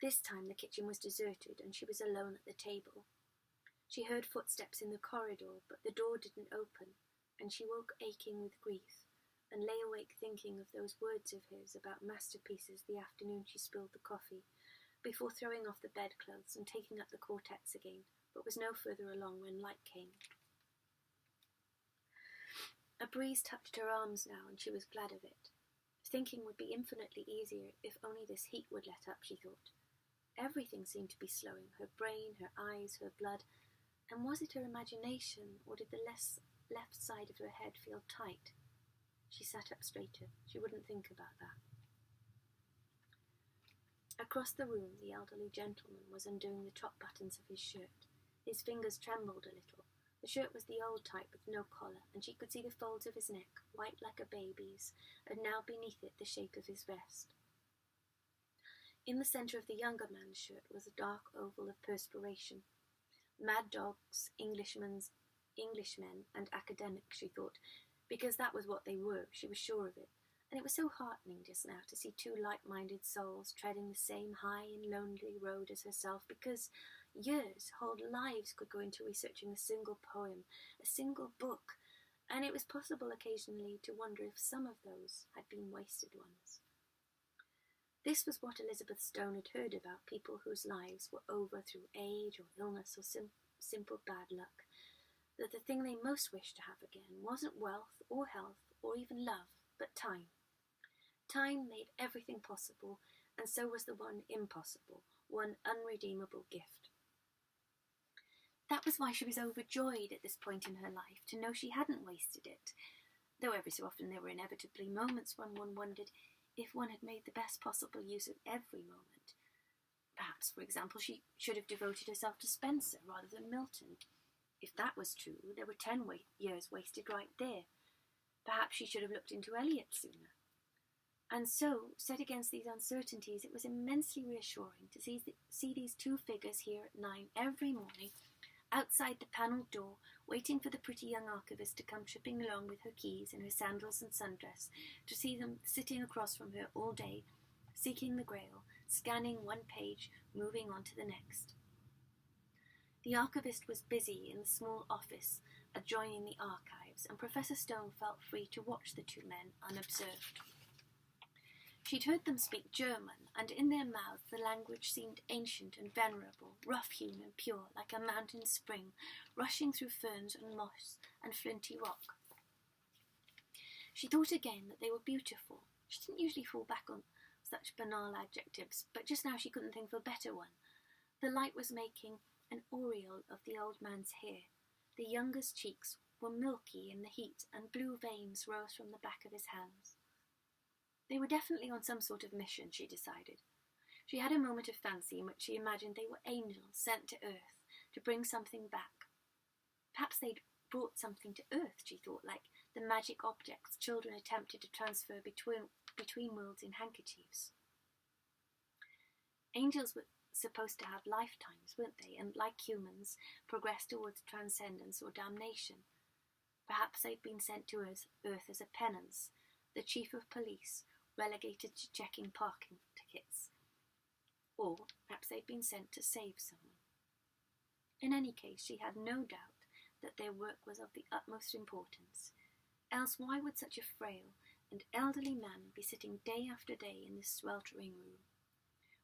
Speaker 1: This time the kitchen was deserted and she was alone at the table. She heard footsteps in the corridor, but the door didn't open, and she woke aching with grief, and lay awake thinking of those words of his about masterpieces the afternoon she spilled the coffee, before throwing off the bedclothes and taking up the Quartets again, but was no further along when light came. A breeze touched her arms now, and she was glad of it. Thinking would be infinitely easier if only this heat would let up, she thought. Everything seemed to be slowing, her brain, her eyes, her blood, and was it her imagination, or did the left side of her head feel tight? She sat up straighter. She wouldn't think about that. Across the room, the elderly gentleman was undoing the top buttons of his shirt. His fingers trembled a little. The shirt was the old type with no collar, and she could see the folds of his neck, white like a baby's, and now beneath it the shape of his vest. In the centre of the younger man's shirt was a dark oval of perspiration. Mad dogs, Englishmen, and academics, she thought, because that was what they were, she was sure of it. And it was so heartening just now to see two like-minded souls treading the same high and lonely road as herself, because years, whole lives could go into researching a single poem, a single book, and it was possible occasionally to wonder if some of those had been wasted ones. This was what Elizabeth Stone had heard about people whose lives were over through age or illness or simple bad luck, that the thing they most wished to have again wasn't wealth or health or even love, but time. Time made everything possible, and so was the one impossible, one unredeemable gift. That was why she was overjoyed at this point in her life, to know she hadn't wasted it, though every so often there were inevitably moments when one wondered if one had made the best possible use of every moment. Perhaps, for example, she should have devoted herself to Spencer rather than Milton. If that was true, there were 10 years wasted right there. Perhaps she should have looked into Eliot sooner. And so, set against these uncertainties, it was immensely reassuring to see these two figures here at 9 every morning, outside the panelled door, waiting for the pretty young archivist to come tripping along with her keys and her sandals and sundress, to see them sitting across from her all day, seeking the Grail, scanning one page, moving on to the next. The archivist was busy in the small office adjoining the archives, and Professor Stone felt free to watch the two men unobserved. She'd heard them speak German, and in their mouths the language seemed ancient and venerable, rough-hewn and pure, like a mountain spring, rushing through ferns and moss and flinty rock. She thought again that they were beautiful. She didn't usually fall back on such banal adjectives, but just now she couldn't think of a better one. The light was making an aureole of the old man's hair. The younger's cheeks were milky in the heat, and blue veins rose from the back of his hands. They were definitely on some sort of mission, she decided. She had a moment of fancy in which she imagined they were angels sent to Earth to bring something back. Perhaps they'd brought something to Earth, she thought, like the magic objects children attempted to transfer between worlds in handkerchiefs. Angels were supposed to have lifetimes, weren't they, and like humans, progress towards transcendence or damnation. Perhaps they'd been sent to Earth as a penance, the chief of police relegated to checking parking tickets. Or perhaps they'd been sent to save someone. In any case, she had no doubt that their work was of the utmost importance. Else why would such a frail and elderly man be sitting day after day in this sweltering room?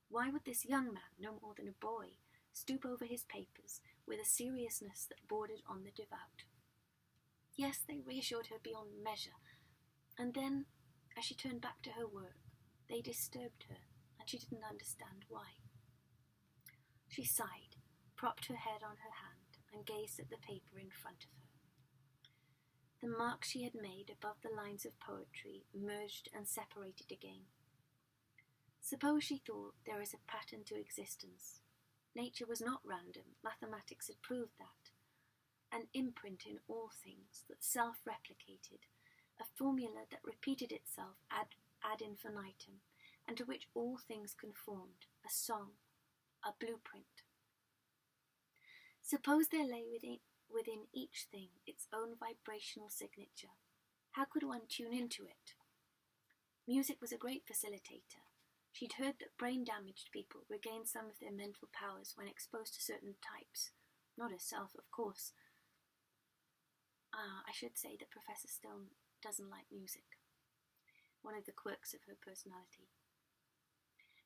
Speaker 1: Why would this young man, no more than a boy, stoop over his papers with a seriousness that bordered on the devout? Yes, they reassured her beyond measure, and then, as she turned back to her work, they disturbed her, and she didn't understand why. She sighed, propped her head on her hand, and gazed at the paper in front of her. The marks she had made above the lines of poetry merged and separated again. Suppose she thought there is a pattern to existence. Nature was not random, mathematics had proved that. An imprint in all things that self-replicated, a formula that repeated itself ad infinitum, and to which all things conformed, a song, a blueprint. Suppose there lay within each thing its own vibrational signature. How could one tune into it? Music was a great facilitator. She'd heard that brain-damaged people regained some of their mental powers when exposed to certain types. Not herself, of course. I should say that Professor Stone doesn't like music. One of the quirks of her personality.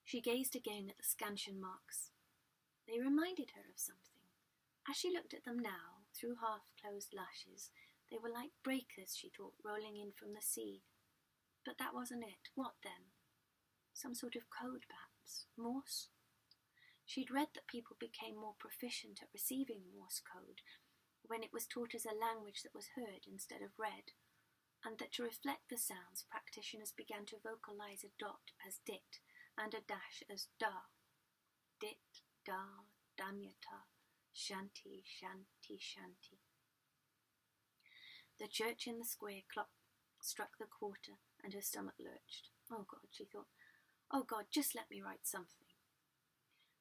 Speaker 1: She gazed again at the scansion marks. They reminded her of something. As she looked at them now, through half-closed lashes, they were like breakers, she thought, rolling in from the sea. But that wasn't it. What then? Some sort of code, perhaps. Morse? She'd read that people became more proficient at receiving Morse code when it was taught as a language that was heard instead of read, and that to reflect the sounds, practitioners began to vocalize a dot as dit and a dash as da. Dit, da, damyata, shanti, shanti, shanti. The church in the square clock struck the quarter, and her stomach lurched. Oh God, she thought. Oh God, just let me write something.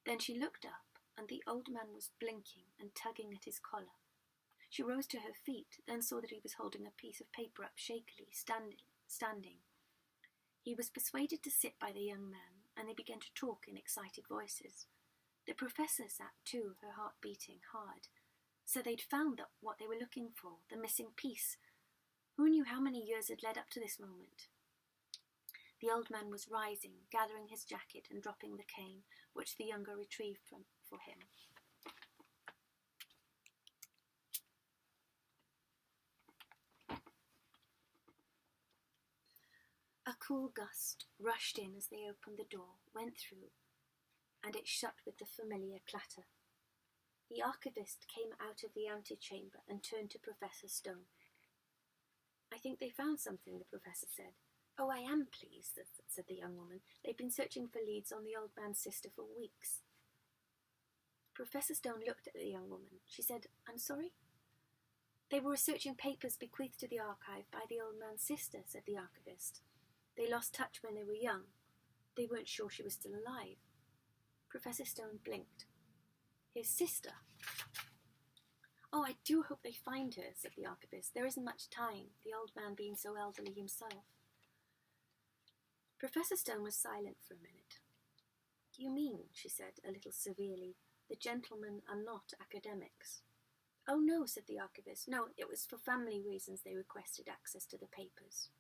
Speaker 1: Then she looked up, and the old man was blinking and tugging at his collar. She rose to her feet, then saw that he was holding a piece of paper up shakily, standing. He was persuaded to sit by the young man, and they began to talk in excited voices. The professor sat too, her heart beating hard. So they'd found what they were looking for, the missing piece. Who knew how many years had led up to this moment? The old man was rising, gathering his jacket and dropping the cane, which the younger retrieved for him. A cool gust rushed in as they opened the door, went through, and it shut with the familiar clatter. The archivist came out of the antechamber and turned to Professor Stone. I think they found something, the professor said. Oh, I am pleased, said the young woman. They've been searching for leads on the old man's sister for weeks. Professor Stone looked at the young woman. She said, I'm sorry? They were researching papers bequeathed to the archive by the old man's sister, said the archivist. They lost touch when they were young. They weren't sure she was still alive. Professor Stone blinked. His sister? Oh, I do hope they find her, said the archivist. There isn't much time, the old man being so elderly himself. Professor Stone was silent for a minute. You mean, she said, a little severely, the gentlemen are not academics? Oh, no, said the archivist. No, it was for family reasons they requested access to the papers.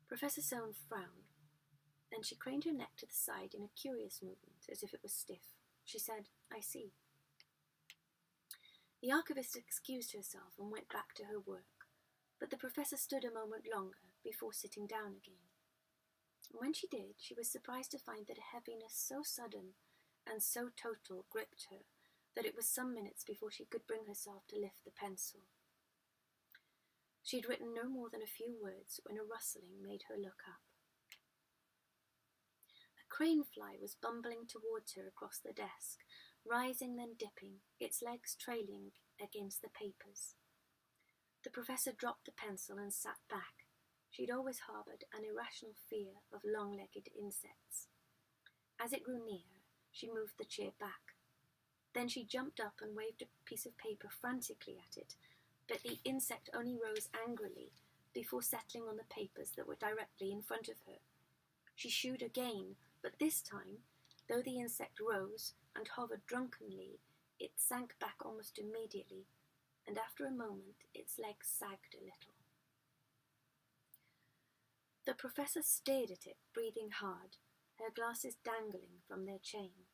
Speaker 1: Professor Stone frowned. Then she craned her neck to the side in a curious movement, as if it was stiff. She said, I see. The archivist excused herself and went back to her work, but the professor stood a moment longer before sitting down again. And when she did, she was surprised to find that a heaviness so sudden and so total gripped her that it was some minutes before she could bring herself to lift the pencil. She had written no more than a few words when a rustling made her look up. A crane fly was bumbling towards her across the desk, rising then dipping, its legs trailing against the papers. The professor dropped the pencil and sat back. She'd always harboured an irrational fear of long-legged insects. As it grew near, she moved the chair back. Then she jumped up and waved a piece of paper frantically at it, but the insect only rose angrily before settling on the papers that were directly in front of her. She shooed again, but this time, though the insect rose and hovered drunkenly, it sank back almost immediately, and after a moment its legs sagged a little. The professor stared at it, breathing hard, her glasses dangling from their chain.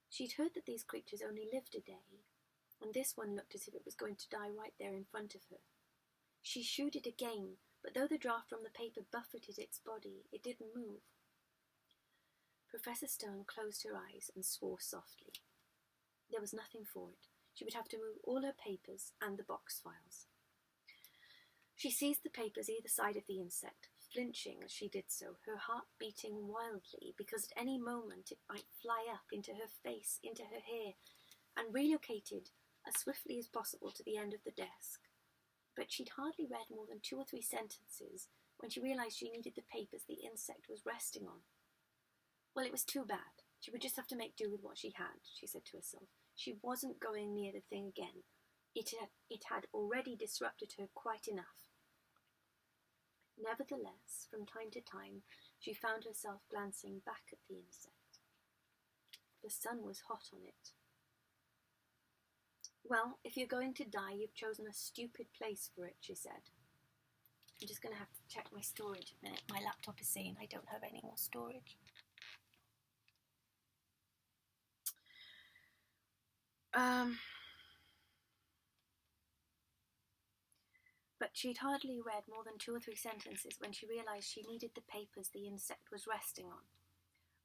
Speaker 1: She'd heard that these creatures only lived a day, and this one looked as if it was going to die right there in front of her. She shooed it again, but though the draft from the paper buffeted its body, it didn't move. Professor Stone closed her eyes and swore softly. There was nothing for it. She would have to move all her papers and the box files. She seized the papers either side of the insect, flinching as she did so, her heart beating wildly because at any moment it might fly up into her face, into her hair, and relocated as swiftly as possible to the end of the desk. But she'd hardly read more than 2 or 3 sentences when she realised she needed the papers the insect was resting on. Well, it was too bad. She would just have to make do with what she had, she said to herself. She wasn't going near the thing again. It had already disrupted her quite enough. Nevertheless, from time to time, she found herself glancing back at the insect. The sun was hot on it. Well, if you're going to die, you've chosen a stupid place for it, she said. I'm just going to have to check my storage a minute. My laptop is saying I don't have any more storage. But she'd hardly read more than 2 or 3 sentences when she realised she needed the papers the insect was resting on.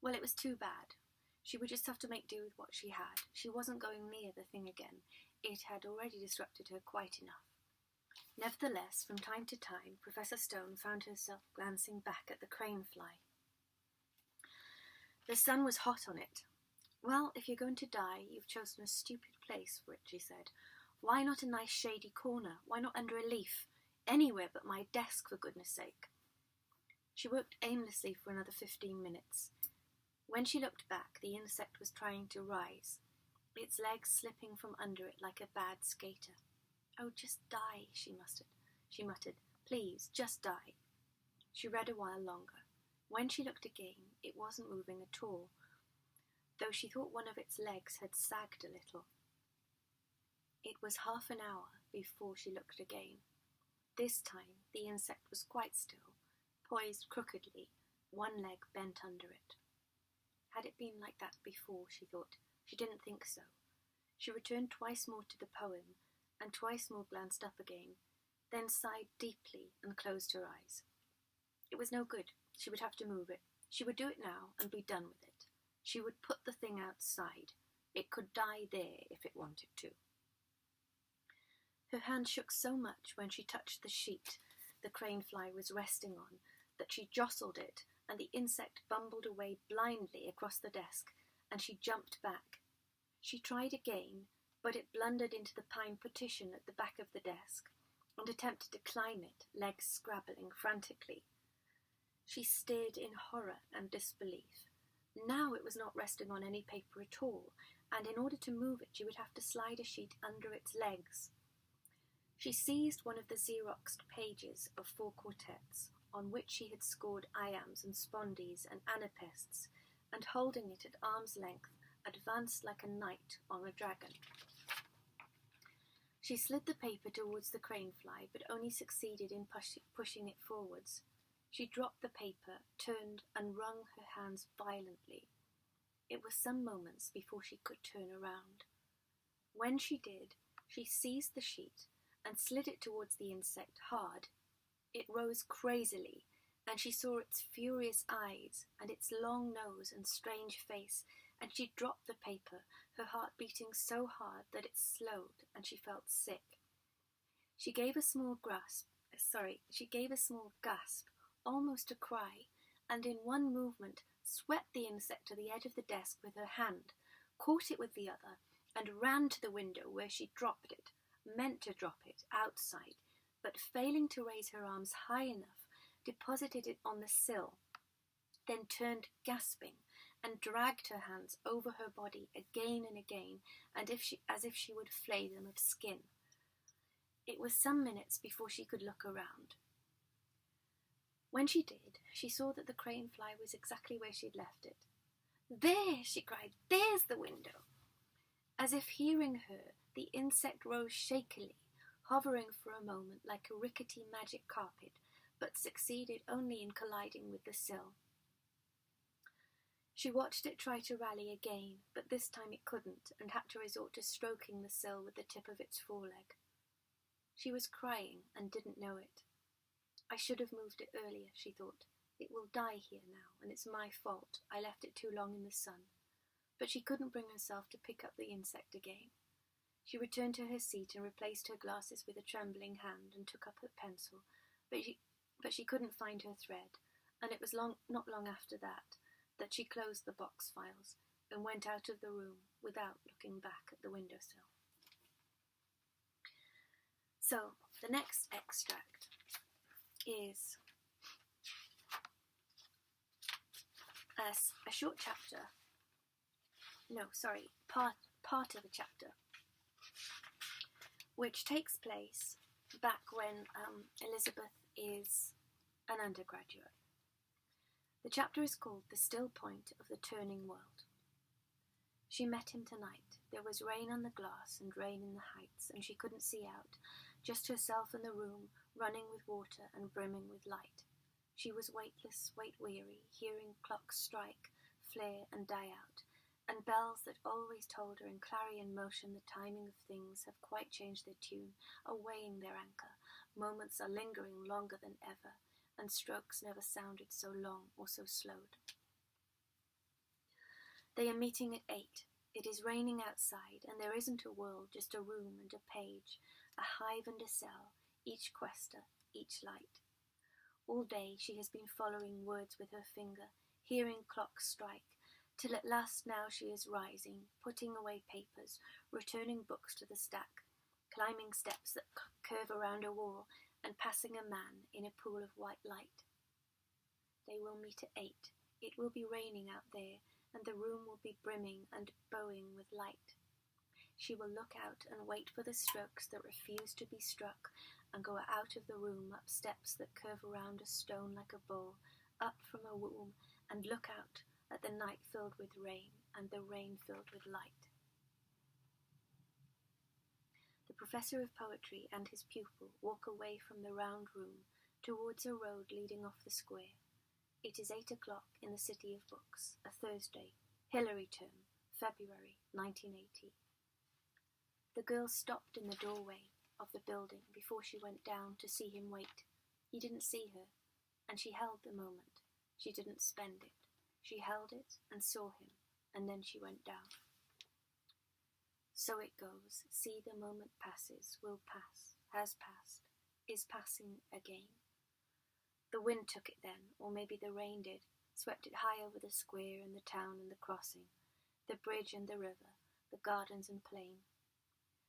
Speaker 1: Well, it was too bad. She would just have to make do with what she had. She wasn't going near the thing again. It had already disrupted her quite enough. Nevertheless, from time to time, Professor Stone found herself glancing back at the crane fly. The sun was hot on it. Well, if you're going to die, you've chosen a stupid place for it, she said. Why not a nice shady corner? Why not under a leaf? Anywhere but my desk, for goodness sake. She worked aimlessly for another 15 minutes. When she looked back, the insect was trying to rise, its legs slipping from under it like a bad skater. Oh, just die, she muttered. Please, just die. She read a while longer. When she looked again, it wasn't moving at all, though she thought one of its legs had sagged a little. It was half an hour before she looked again. This time the insect was quite still, poised crookedly, one leg bent under it. Had it been like that before, she thought? She didn't think so. She returned twice more to the poem, and twice more glanced up again, then sighed deeply and closed her eyes. It was no good. She would have to move it. She would do it now and be done with it. She would put the thing outside. It could die there if it wanted to. Her hand shook so much when she touched the sheet the crane fly was resting on that she jostled it, and the insect bumbled away blindly across the desk, and she jumped back. She tried again, but it blundered into the pine partition at the back of the desk and attempted to climb it, legs scrabbling frantically. She stared in horror and disbelief. Now it was not resting on any paper at all, and in order to move it she would have to slide a sheet under its legs. She seized one of the Xeroxed pages of 4 quartets, on which she had scored iambs and spondies and anapests, and holding it at arm's length, advanced like a knight on a dragon. She slid the paper towards the crane fly, but only succeeded in pushing it forwards. She dropped the paper, turned, and wrung her hands violently. It was some moments before she could turn around. When she did, she seized the sheet and slid it towards the insect hard. It rose crazily, and she saw its furious eyes and its long nose and strange face, and she dropped the paper, her heart beating so hard that it slowed, and she felt sick. She gave a small gasp, almost a cry, and in one movement swept the insect to the edge of the desk with her hand, caught it with the other, and ran to the window where she dropped it, meant to drop it outside, but failing to raise her arms high enough, deposited it on the sill, then turned gasping and dragged her hands over her body again and again, and as if she would flay them of skin. It was some minutes before she could look around. When she did, she saw that the crane fly was exactly where she'd left it. "There!" she cried. "There's the window!" As if hearing her, the insect rose shakily, hovering for a moment like a rickety magic carpet, but succeeded only in colliding with the sill. She watched it try to rally again, but this time it couldn't, and had to resort to stroking the sill with the tip of its foreleg. She was crying and didn't know it. "I should have moved it earlier," she thought. "It will die here now, and it's my fault. I left it too long in the sun." But she couldn't bring herself to pick up the insect again. She returned to her seat and replaced her glasses with a trembling hand and took up her pencil, but she couldn't find her thread, and it was not long after that she closed the box files and went out of the room without looking back at the windowsill. So, the next extract is a short chapter. Part of a chapter, which takes place back when Elizabeth is an undergraduate. The chapter is called "The Still Point of the Turning World." She met him tonight. There was rain on the glass and rain in the heights, and she couldn't see out, just herself in the room, running with water and brimming with light. She was weightless, weight-weary, hearing clocks strike, flare and die out, and bells that always told her in clarion motion the timing of things have quite changed their tune, are weighing their anchor. Moments are lingering longer than ever, and strokes never sounded so long or so slowed. They are meeting at 8. It is raining outside, and there isn't a world, just a room and a page, a hive and a cell, each questa, each light. All day she has been following words with her finger, hearing clocks strike, till at last now she is rising, putting away papers, returning books to the stack, climbing steps that curve around a wall, and passing a man in a pool of white light. They will meet at 8. It will be raining out there, and the room will be brimming and bowing with light. She will look out and wait for the strokes that refuse to be struck, and go out of the room up steps that curve around a stone like a bowl, up from a womb, and look out at the night filled with rain, and the rain filled with light. The professor of poetry and his pupil walk away from the round room towards a road leading off the square. It is 8 o'clock in the City of Books, a Thursday, Hilary term, February 1980. The girl stopped in the doorway of the building before she went down to see him wait. He didn't see her, and she held the moment. She didn't spend it. She held it and saw him, and then she went down. So it goes. See, the moment passes, will pass, has passed, is passing again. The wind took it then, or maybe the rain did, swept it high over the square and the town and the crossing, the bridge and the river, the gardens and plain.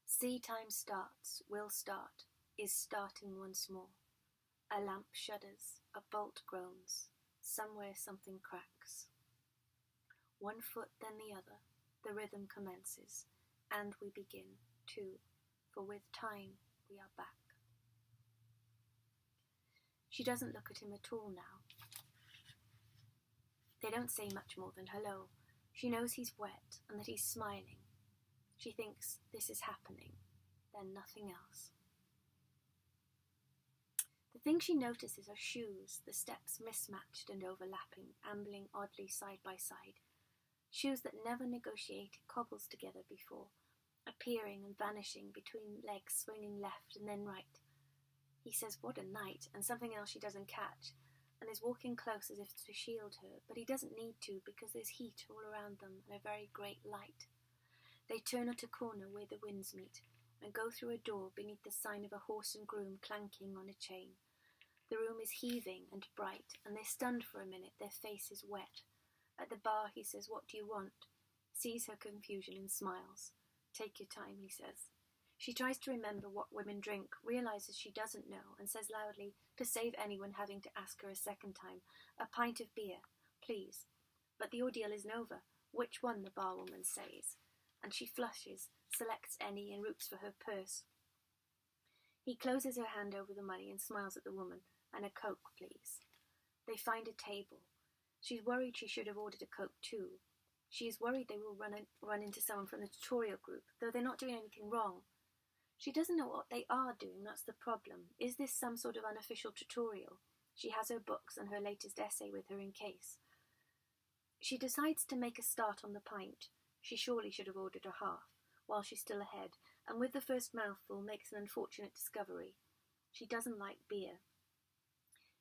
Speaker 1: See, time starts, will start, is starting once more. A lamp shudders, a bolt groans, somewhere something cracks. One foot then the other, the rhythm commences, and we begin, too, for with time we are back. She doesn't look at him at all now. They don't say much more than hello. She knows he's wet and that he's smiling. She thinks this is happening, then nothing else. The thing she notices are shoes, the steps mismatched and overlapping, ambling oddly side by side. Shoes that never negotiated cobbles together before, appearing and vanishing between legs swinging left and then right. He says, "What a night," and something else she doesn't catch, and is walking close as if to shield her, but he doesn't need to because there's heat all around them and a very great light. They turn at a corner where the winds meet and go through a door beneath the sign of a horse and groom clanking on a chain. The room is heaving and bright, and they're stunned for a minute, their faces wet. At the bar he says, "What do you want?" Sees her confusion and smiles. "Take your time," he says. She tries to remember what women drink, realizes she doesn't know, and says loudly, to save anyone having to ask her a second time, "A pint of beer, please." But the ordeal isn't over. Which one, the barwoman says, and she flushes, selects any, and roots for her purse. He closes her hand over the money and smiles at the woman. And a Coke, please. They find a table. She's worried she should have ordered a Coke too. She is worried they will run into someone from the tutorial group, though they're not doing anything wrong. She doesn't know what they are doing, that's the problem. Is this some sort of unofficial tutorial? She has her books and her latest essay with her in case. She decides to make a start on the pint. She surely should have ordered a half, while she's still ahead, and with the first mouthful makes an unfortunate discovery. She doesn't like beer.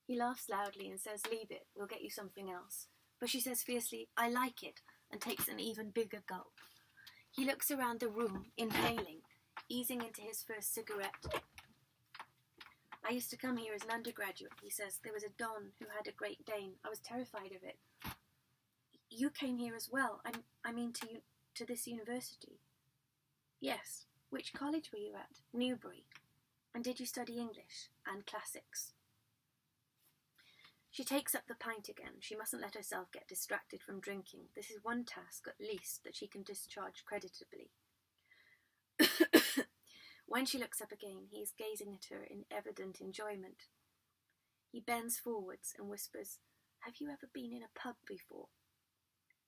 Speaker 1: He laughs loudly and says, "Leave it, we'll get you something else." But she says fiercely, "I like it," and takes an even bigger gulp. He looks around the room, inhaling, easing into his first cigarette. "I used to come here as an undergraduate," he says. "There was a Don who had a Great Dane. I was terrified of it." "You came here as well, I mean to this university?" "Yes. Which college were you at?" "Newbury." "And did you study English and classics?" She takes up the pint again. She mustn't let herself get distracted from drinking. This is one task, at least, that she can discharge creditably. When she looks up again, he is gazing at her in evident enjoyment. He bends forwards and whispers, "Have you ever been in a pub before?"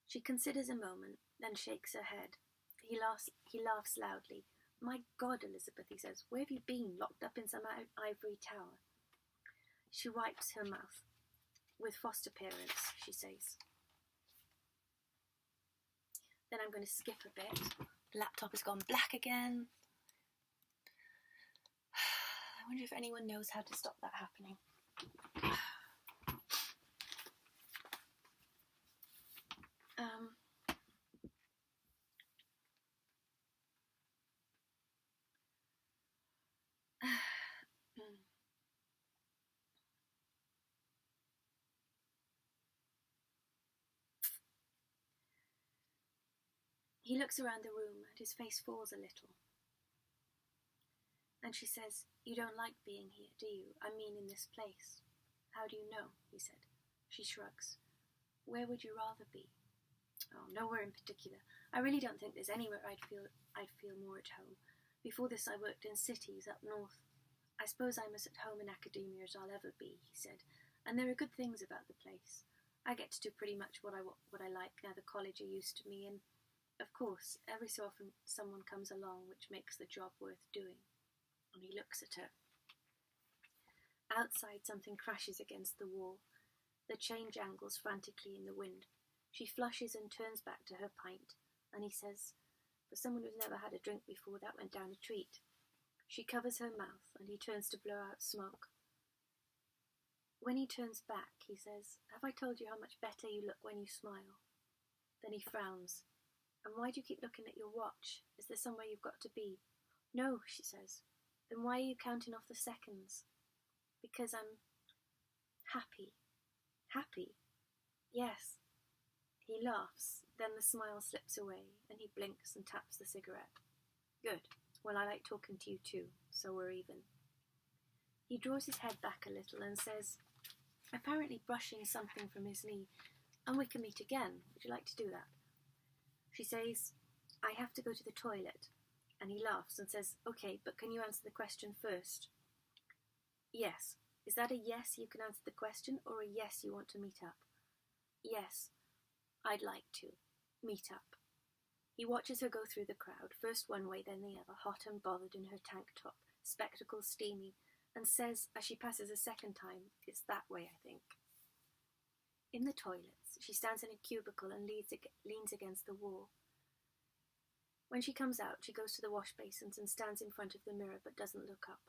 Speaker 1: She considers a moment, then shakes her head. He laughs loudly. "My God, Elizabeth," he says, "where have you been, locked up in some ivory tower?" She wipes her mouth. "With foster parents," she says. Then I'm going to skip a bit. The laptop has gone black again. I wonder if anyone knows how to stop that happening. He looks around the room and his face falls a little. And she says, "You don't like being here, do you? I mean in this place." "How do you know?" he said. She shrugs. "Where would you rather be?" "Oh, nowhere in particular. I really don't think there's anywhere I'd feel more at home. Before this I worked in cities up north. I suppose I'm as at home in academia as I'll ever be," he said. "And there are good things about the place. I get to do pretty much what I like now the college are used to me, and, of course, every so often someone comes along which makes the job worth doing." And he looks at her. Outside, something crashes against the wall. The chain jangles frantically in the wind. She flushes and turns back to her pint, and he says, "For someone who's never had a drink before, that went down a treat." She covers her mouth, and he turns to blow out smoke. When he turns back, he says, "Have I told you how much better you look when you smile?" Then he frowns. "And why do you keep looking at your watch? Is there somewhere you've got to be?" "No," she says. "Then why are you counting off the seconds?" "Because I'm happy." "Happy?" "Yes." He laughs, then the smile slips away, and he blinks and taps the cigarette. "Good. Well, I like talking to you too, so we're even." He draws his head back a little and says, apparently brushing something from his knee, "And we can meet again. Would you like to do that?" She says, "I have to go to the toilet." And he laughs and says, "Okay, but can you answer the question first?" "Yes." "Is that a yes, you can answer the question, or a yes, you want to meet up?" "Yes, I'd like to. Meet up." He watches her go through the crowd, first one way, then the other, hot and bothered in her tank top, spectacles steamy, and says, as she passes a second time, "It's that way, I think." In the toilets, she stands in a cubicle and leans against the wall. When she comes out, she goes to the wash basins and stands in front of the mirror but doesn't look up.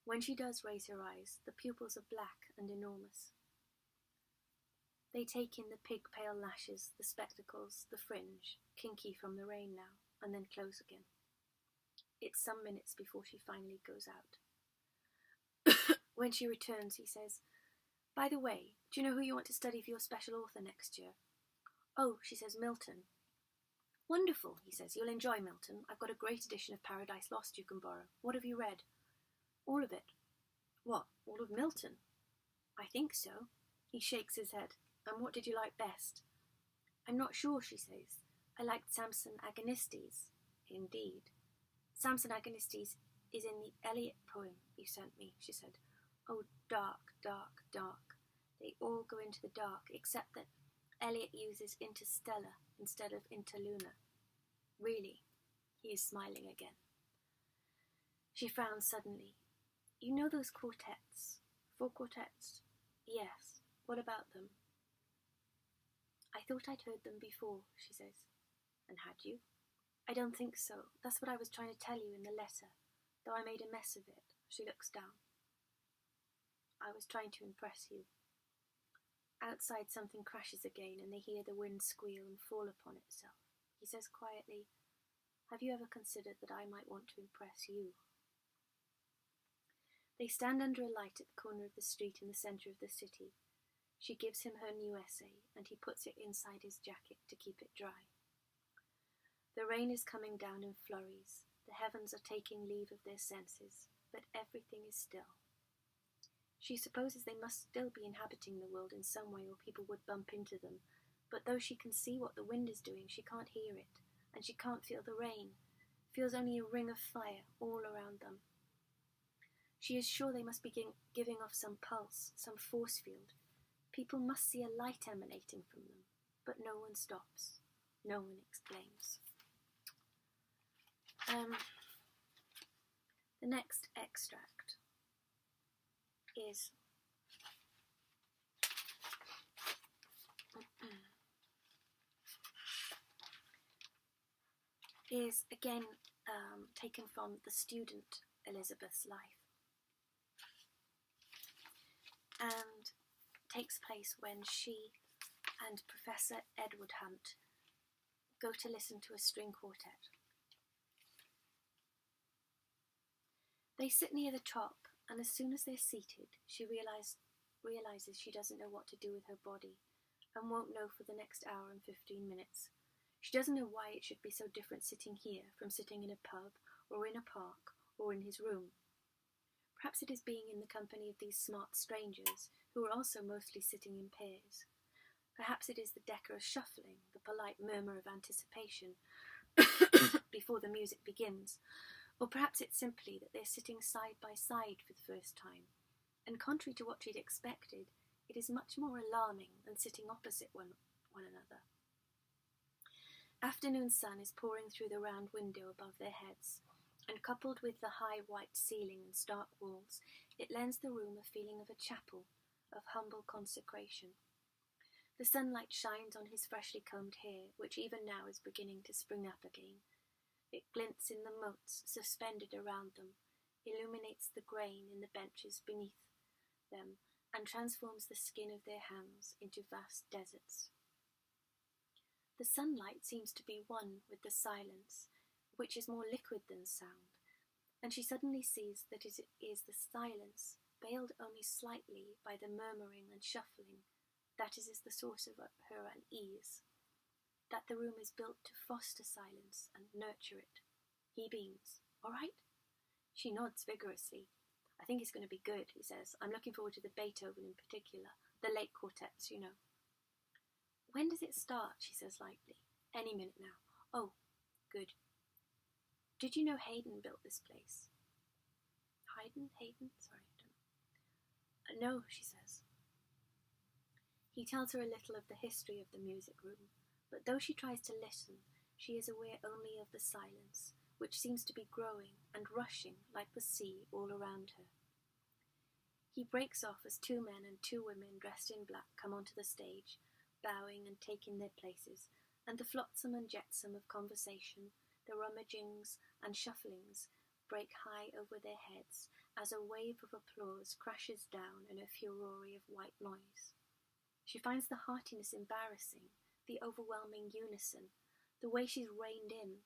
Speaker 1: When she does raise her eyes, the pupils are black and enormous. They take in the pig-pale lashes, the spectacles, the fringe, kinky from the rain now, and then close again. It's some minutes before she finally goes out. When she returns, he says, "By the way, do you know who you want to study for your special author next year?" "Oh," she says, "Milton." "Wonderful," he says. "You'll enjoy Milton. I've got a great edition of Paradise Lost you can borrow. What have you read?" "All of it." "What, all of Milton?" "I think so." He shakes his head. "And what did you like best?" "I'm not sure," she says. "I liked Samson Agonistes." "Indeed." "Samson Agonistes is in the Eliot poem you sent me, she said. Oh, dark, dark, dark. They all go into the dark, except that Eliot uses interstellar instead of interlunar. Really? He is smiling again. She frowned suddenly. You know those quartets? 4 quartets? Yes. What about them? I thought I'd heard them before, she says. And had you? I don't think so. That's what I was trying to tell you in the letter, though I made a mess of it. She looks down. I was trying to impress you. Outside something crashes again and they hear the wind squeal and fall upon itself. He says quietly, have you ever considered that I might want to impress you? They stand under a light at the corner of the street in the centre of the city. She gives him her new essay and he puts it inside his jacket to keep it dry. The rain is coming down in flurries. The heavens are taking leave of their senses, but everything is still. She supposes they must still be inhabiting the world in some way or people would bump into them, but though she can see what the wind is doing, she can't hear it, and she can't feel the rain, feels only a ring of fire all around them. She is sure they must be giving off some pulse, some force field. People must see a light emanating from them, but no one stops, no one exclaims. The next extract is again taken from the student Elizabeth's life and takes place when she and Professor Edward Hunt go to listen to a string quartet. They sit near the top, and as soon as they're seated, she realizes she doesn't know what to do with her body, and won't know for the next hour and 15 minutes. She doesn't know why it should be so different sitting here from sitting in a pub, or in a park, or in his room. Perhaps it is being in the company of these smart strangers, who are also mostly sitting in pairs. Perhaps it is the decorous shuffling, the polite murmur of anticipation before the music begins. Or perhaps it's simply that they're sitting side by side for the first time, and contrary to what she'd expected, it is much more alarming than sitting opposite one another. Afternoon sun is pouring through the round window above their heads, and coupled with the high white ceiling and stark walls, it lends the room a feeling of a chapel, of humble consecration. The sunlight shines on his freshly combed hair, which even now is beginning to spring up again. It glints in the motes suspended around them, illuminates the grain in the benches beneath them, and transforms the skin of their hands into vast deserts. The sunlight seems to be one with the silence, which is more liquid than sound, and she suddenly sees that it is the silence, veiled only slightly by the murmuring and shuffling, that is the source of her unease. That the room is built to foster silence and nurture it. He beams. All right? She nods vigorously. I think it's going to be good, he says. I'm looking forward to the Beethoven in particular. The late quartets, you know. When does it start? She says lightly. Any minute now. Oh, good. Did you know Haydn built this place? Haydn? Sorry, I don't know. No, she says. He tells her a little of the history of the music room. But though she tries to listen, she is aware only of the silence, which seems to be growing and rushing like the sea all around her. He breaks off as 2 men and 2 women dressed in black come onto the stage, bowing and taking their places, and the flotsam and jetsam of conversation, the rummagings and shufflings, break high over their heads as a wave of applause crashes down in a furore of white noise. She finds the heartiness embarrassing, the overwhelming unison, the way she's reined in,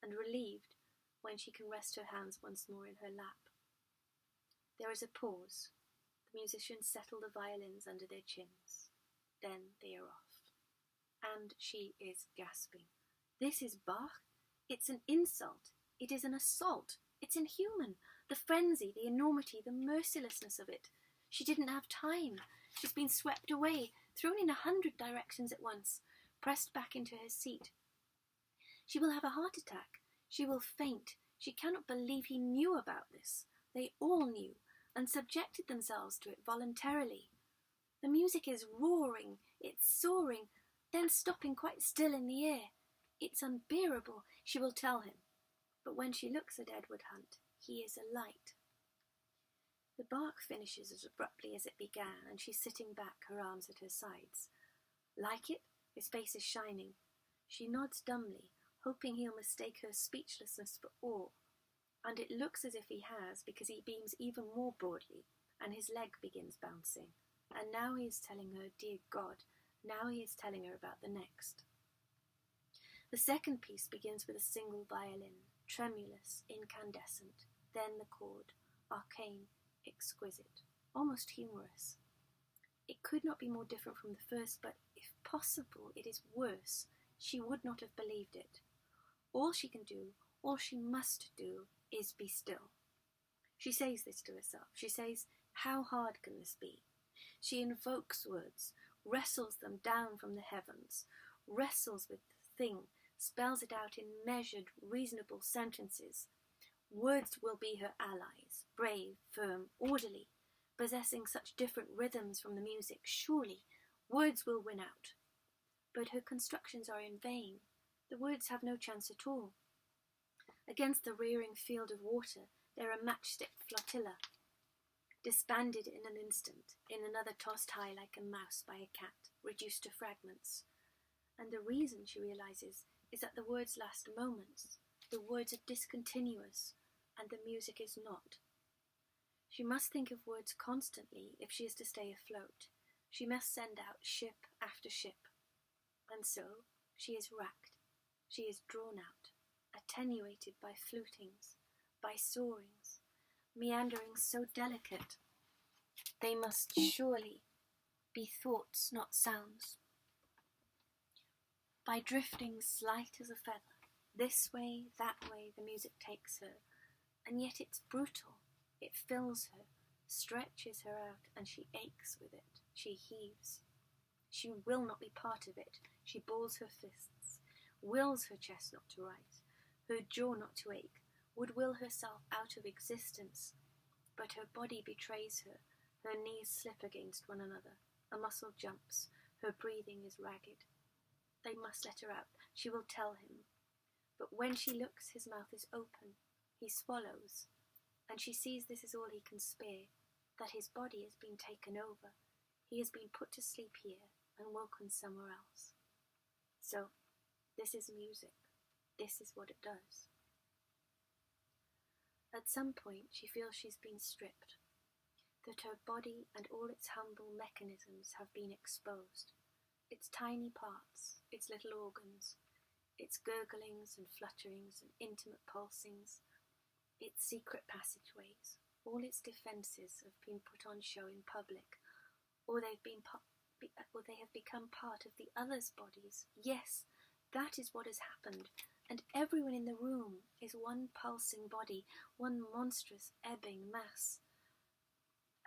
Speaker 1: and relieved when she can rest her hands once more in her lap. There is a pause. The musicians settle the violins under their chins. Then they are off. And she is gasping. This is Bach? It's an insult. It is an assault. It's inhuman. The frenzy, the enormity, the mercilessness of it. She didn't have time. She's been swept away, thrown in 100 directions at once, pressed back into her seat. She will have a heart attack. She will faint. She cannot believe he knew about this. They all knew, and subjected themselves to it voluntarily. The music is roaring, it's soaring, then stopping quite still in the air. It's unbearable, she will tell him. But when she looks at Edward Hunt, he is a light. The bark finishes as abruptly as it began, and she's sitting back, her arms at her sides. Like it? His face is shining. She nods dumbly, hoping he'll mistake her speechlessness for awe. And it looks as if he has, because he beams even more broadly, and his leg begins bouncing. And now he is telling her, dear God, now he is telling her about the next. The second piece begins with a single violin, tremulous, incandescent, then the chord, arcane, exquisite, almost humorous. It could not be more different from the first, but if possible, it is worse. She would not have believed it. All she can do, all she must do, is be still. She says this to herself. She says, how hard can this be? She invokes words, wrestles them down from the heavens, wrestles with the thing, spells it out in measured, reasonable sentences. Words will be her allies, brave, firm, orderly, possessing such different rhythms from the music. Surely, words will win out. But her constructions are in vain. The words have no chance at all. Against the rearing field of water, they're a matchstick flotilla, disbanded in an instant, in another tossed high like a mouse by a cat, reduced to fragments. And the reason, she realizes, is that the words last moments. The words are discontinuous, and the music is not. She must think of words constantly if she is to stay afloat. She must send out ship after ship. And so she is racked. She is drawn out, attenuated by flutings, by soarings, meanderings so delicate. They must surely be thoughts, not sounds. By drifting slight as a feather, this way, that way, the music takes her, and yet it's brutal. It fills her, stretches her out, and she aches with it. She heaves. She will not be part of it. She balls her fists, wills her chest not to rise, her jaw not to ache, would will herself out of existence. But her body betrays her. Her knees slip against one another. A muscle jumps. Her breathing is ragged. They must let her out. She will tell him. But when she looks, his mouth is open. He swallows. And she sees this is all he can spare, that his body has been taken over. He has been put to sleep here and woken somewhere else. So, this is music. This is what it does. At some point, she feels she's been stripped, that her body and all its humble mechanisms have been exposed. Its tiny parts, its little organs, its gurglings and flutterings and intimate pulsings, its secret passageways, all its defences have been put on show in public, or they have become part of the others' bodies. Yes, that is what has happened, and everyone in the room is one pulsing body, one monstrous ebbing mass.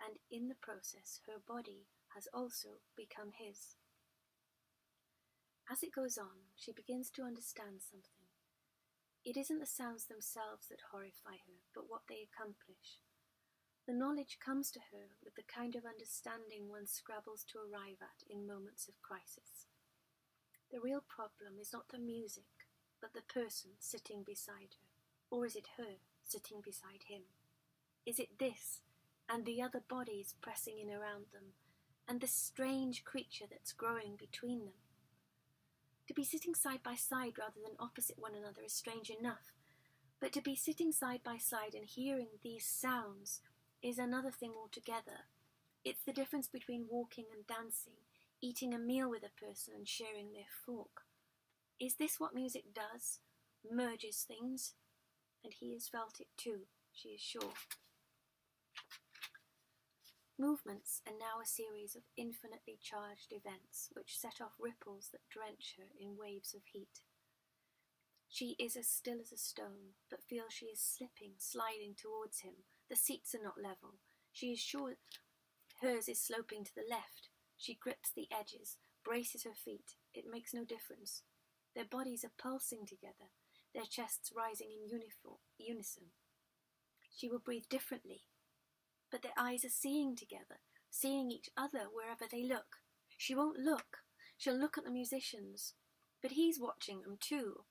Speaker 1: And in the process, her body has also become his. As it goes on, she begins to understand something. It isn't the sounds themselves that horrify her, but what they accomplish. The knowledge comes to her with the kind of understanding one scrabbles to arrive at in moments of crisis. The real problem is not the music, but the person sitting beside her. Or is it her sitting beside him? Is it this, and the other bodies pressing in around them, and the strange creature that's growing between them? To be sitting side by side rather than opposite one another is strange enough, but to be sitting side by side and hearing these sounds is another thing altogether. It's the difference between walking and dancing, eating a meal with a person and sharing their fork. Is this what music does? Merges things? And he has felt it too, she is sure. Movements are now a series of infinitely charged events which set off ripples that drench her in waves of heat. She is as still as a stone, but feels she is slipping, sliding towards him. The seats are not level. She is sure hers is sloping to the left. She grips the edges, braces her feet. It makes no difference. Their bodies are pulsing together. their chests rising in unison. She will breathe differently, but their eyes are seeing together, seeing each other wherever they look. She won't look. She'll look at the musicians, but he's watching them too.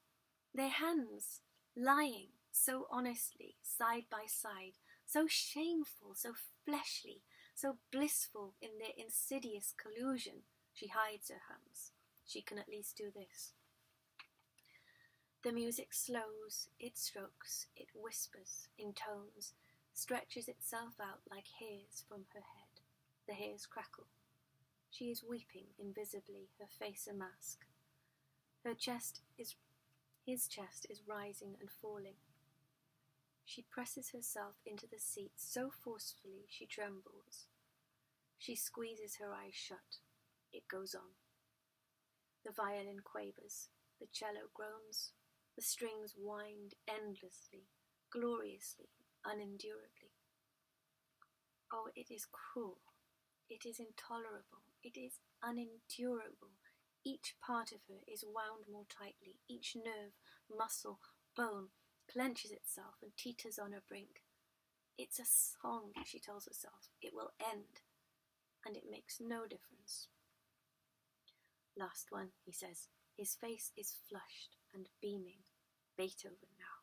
Speaker 1: Their hands lying so honestly, side by side, so shameful, so fleshly, so blissful in their insidious collusion. She hides her hands. She can at least do this. The music slows, it strokes, it whispers, intones, stretches itself out like hairs from her head. The hairs crackle. She is weeping invisibly, her face a mask. His chest is rising and falling. She presses herself into the seat so forcefully she trembles. She squeezes her eyes shut. It goes on. The violin quavers, the cello groans, the strings wind endlessly, gloriously, unendurably. Oh, it is cruel. It is intolerable. It is unendurable. Each part of her is wound more tightly. Each nerve, muscle, bone clenches itself and teeters on her brink. It's a song, she tells herself. It will end, and it makes no difference. Last one, he says. His face is flushed and beaming. Beethoven now.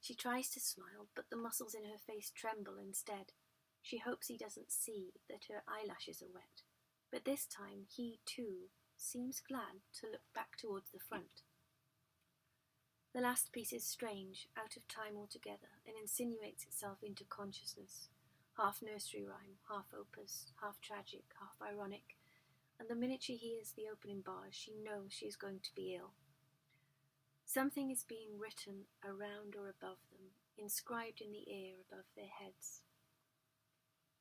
Speaker 1: She tries to smile, but the muscles in her face tremble instead. She hopes he doesn't see that her eyelashes are wet, but this time he, too, seems glad to look back towards the front. The last piece is strange, out of time altogether, and insinuates itself into consciousness, half nursery rhyme, half opus, half tragic, half ironic, and the minute she hears the opening bars, she knows she is going to be ill. Something is being written around or above them, inscribed in the air above their heads.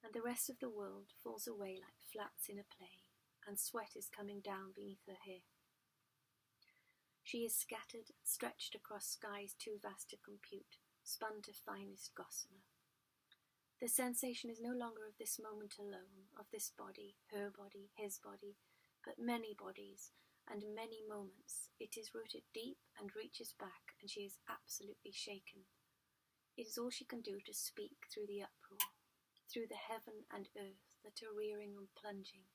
Speaker 1: And the rest of the world falls away like flats in a play, and sweat is coming down beneath her hair. She is scattered, stretched across skies too vast to compute, spun to finest gossamer. The sensation is no longer of this moment alone, of this body, her body, his body, but many bodies and many moments. It is rooted deep and reaches back, and she is absolutely shaken. It is all she can do to speak through the uproar, through the heaven and earth that are rearing and plunging,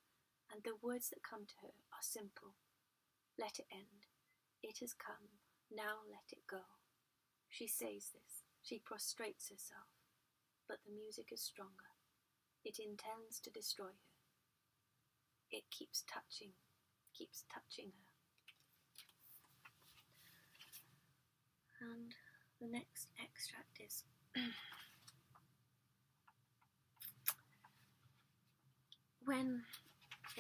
Speaker 1: and the words that come to her are simple. Let it end. It has come. Now let it go. She says this. She prostrates herself. But the music is stronger. It intends to destroy her. It keeps touching her. And the next extract is when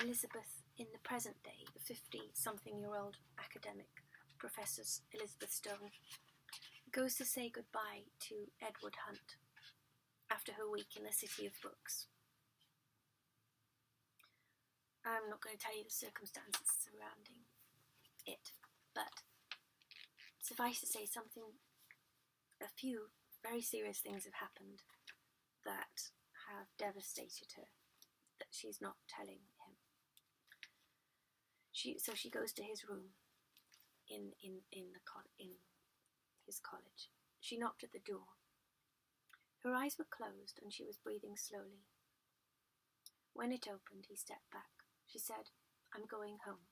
Speaker 1: Elizabeth, in the present day, the 50-something-year-old academic, Professor Elizabeth Stone, goes to say goodbye to Edward Hunt after her week in the City of Books. I'm not going to tell you the circumstances surrounding it, but suffice to say a few very serious things have happened that have devastated her, that she's not telling him. So she goes to his room in his college. She knocked at the door. Her eyes were closed and she was breathing slowly. When it opened, he stepped back. She said, "I'm going home."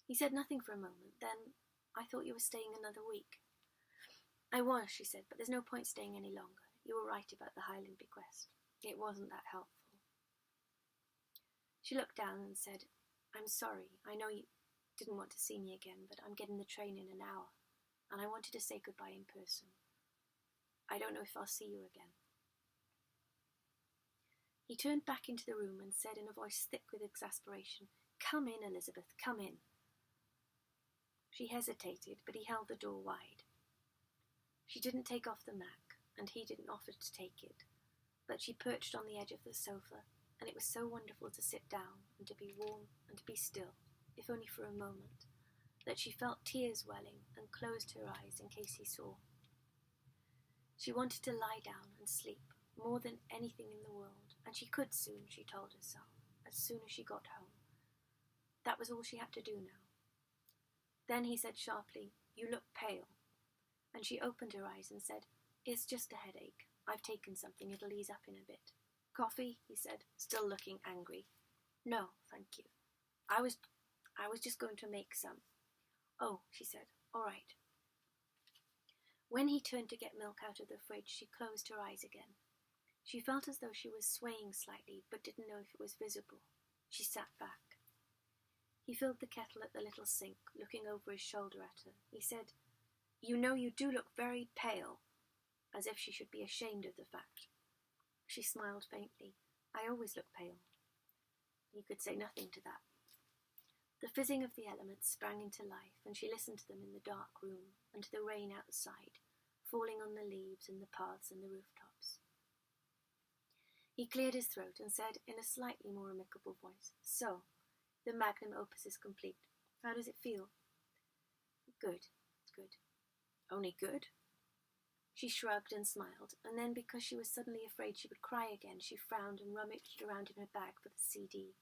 Speaker 1: He said nothing for a moment. Then, "I thought you were staying another week." "I was," she said, "but there's no point staying any longer. You were right about the Highland bequest. It wasn't that helpful." She looked down and said, "I'm sorry. I know you didn't want to see me again, but I'm getting the train in an hour, and I wanted to say goodbye in person. I don't know if I'll see you again." He turned back into the room and said in a voice thick with exasperation, "Come in, Elizabeth, come in." She hesitated, but he held the door wide. She didn't take off the mat, and he didn't offer to take it, but she perched on the edge of the sofa, and it was so wonderful to sit down and to be warm and to be still, if only for a moment, that she felt tears welling and closed her eyes in case he saw. She wanted to lie down and sleep more than anything in the world, and she could soon, she told herself, as soon as she got home. That was all she had to do now. Then he said sharply, "You look pale." And she opened her eyes and said, "It's just a headache. I've taken something. It'll ease up in a bit." "Coffee?" he said, still looking angry. "No, thank you. I was just going to make some." "Oh," she said, "all right." When he turned to get milk out of the fridge, she closed her eyes again. She felt as though she was swaying slightly, but didn't know if it was visible. She sat back. He filled the kettle at the little sink, looking over his shoulder at her. He said, "You know you do look very pale," as if she should be ashamed of the fact. She smiled faintly. "I always look pale." He could say nothing to that. The fizzing of the elements sprang into life, and she listened to them in the dark room, and to the rain outside, falling on the leaves and the paths and the rooftops. He cleared his throat and said in a slightly more amicable voice, "So, the magnum opus is complete. How does it feel?" "Good, good." "Only good?" She shrugged and smiled, and then, because she was suddenly afraid she would cry again, she frowned and rummaged around in her bag for the CD.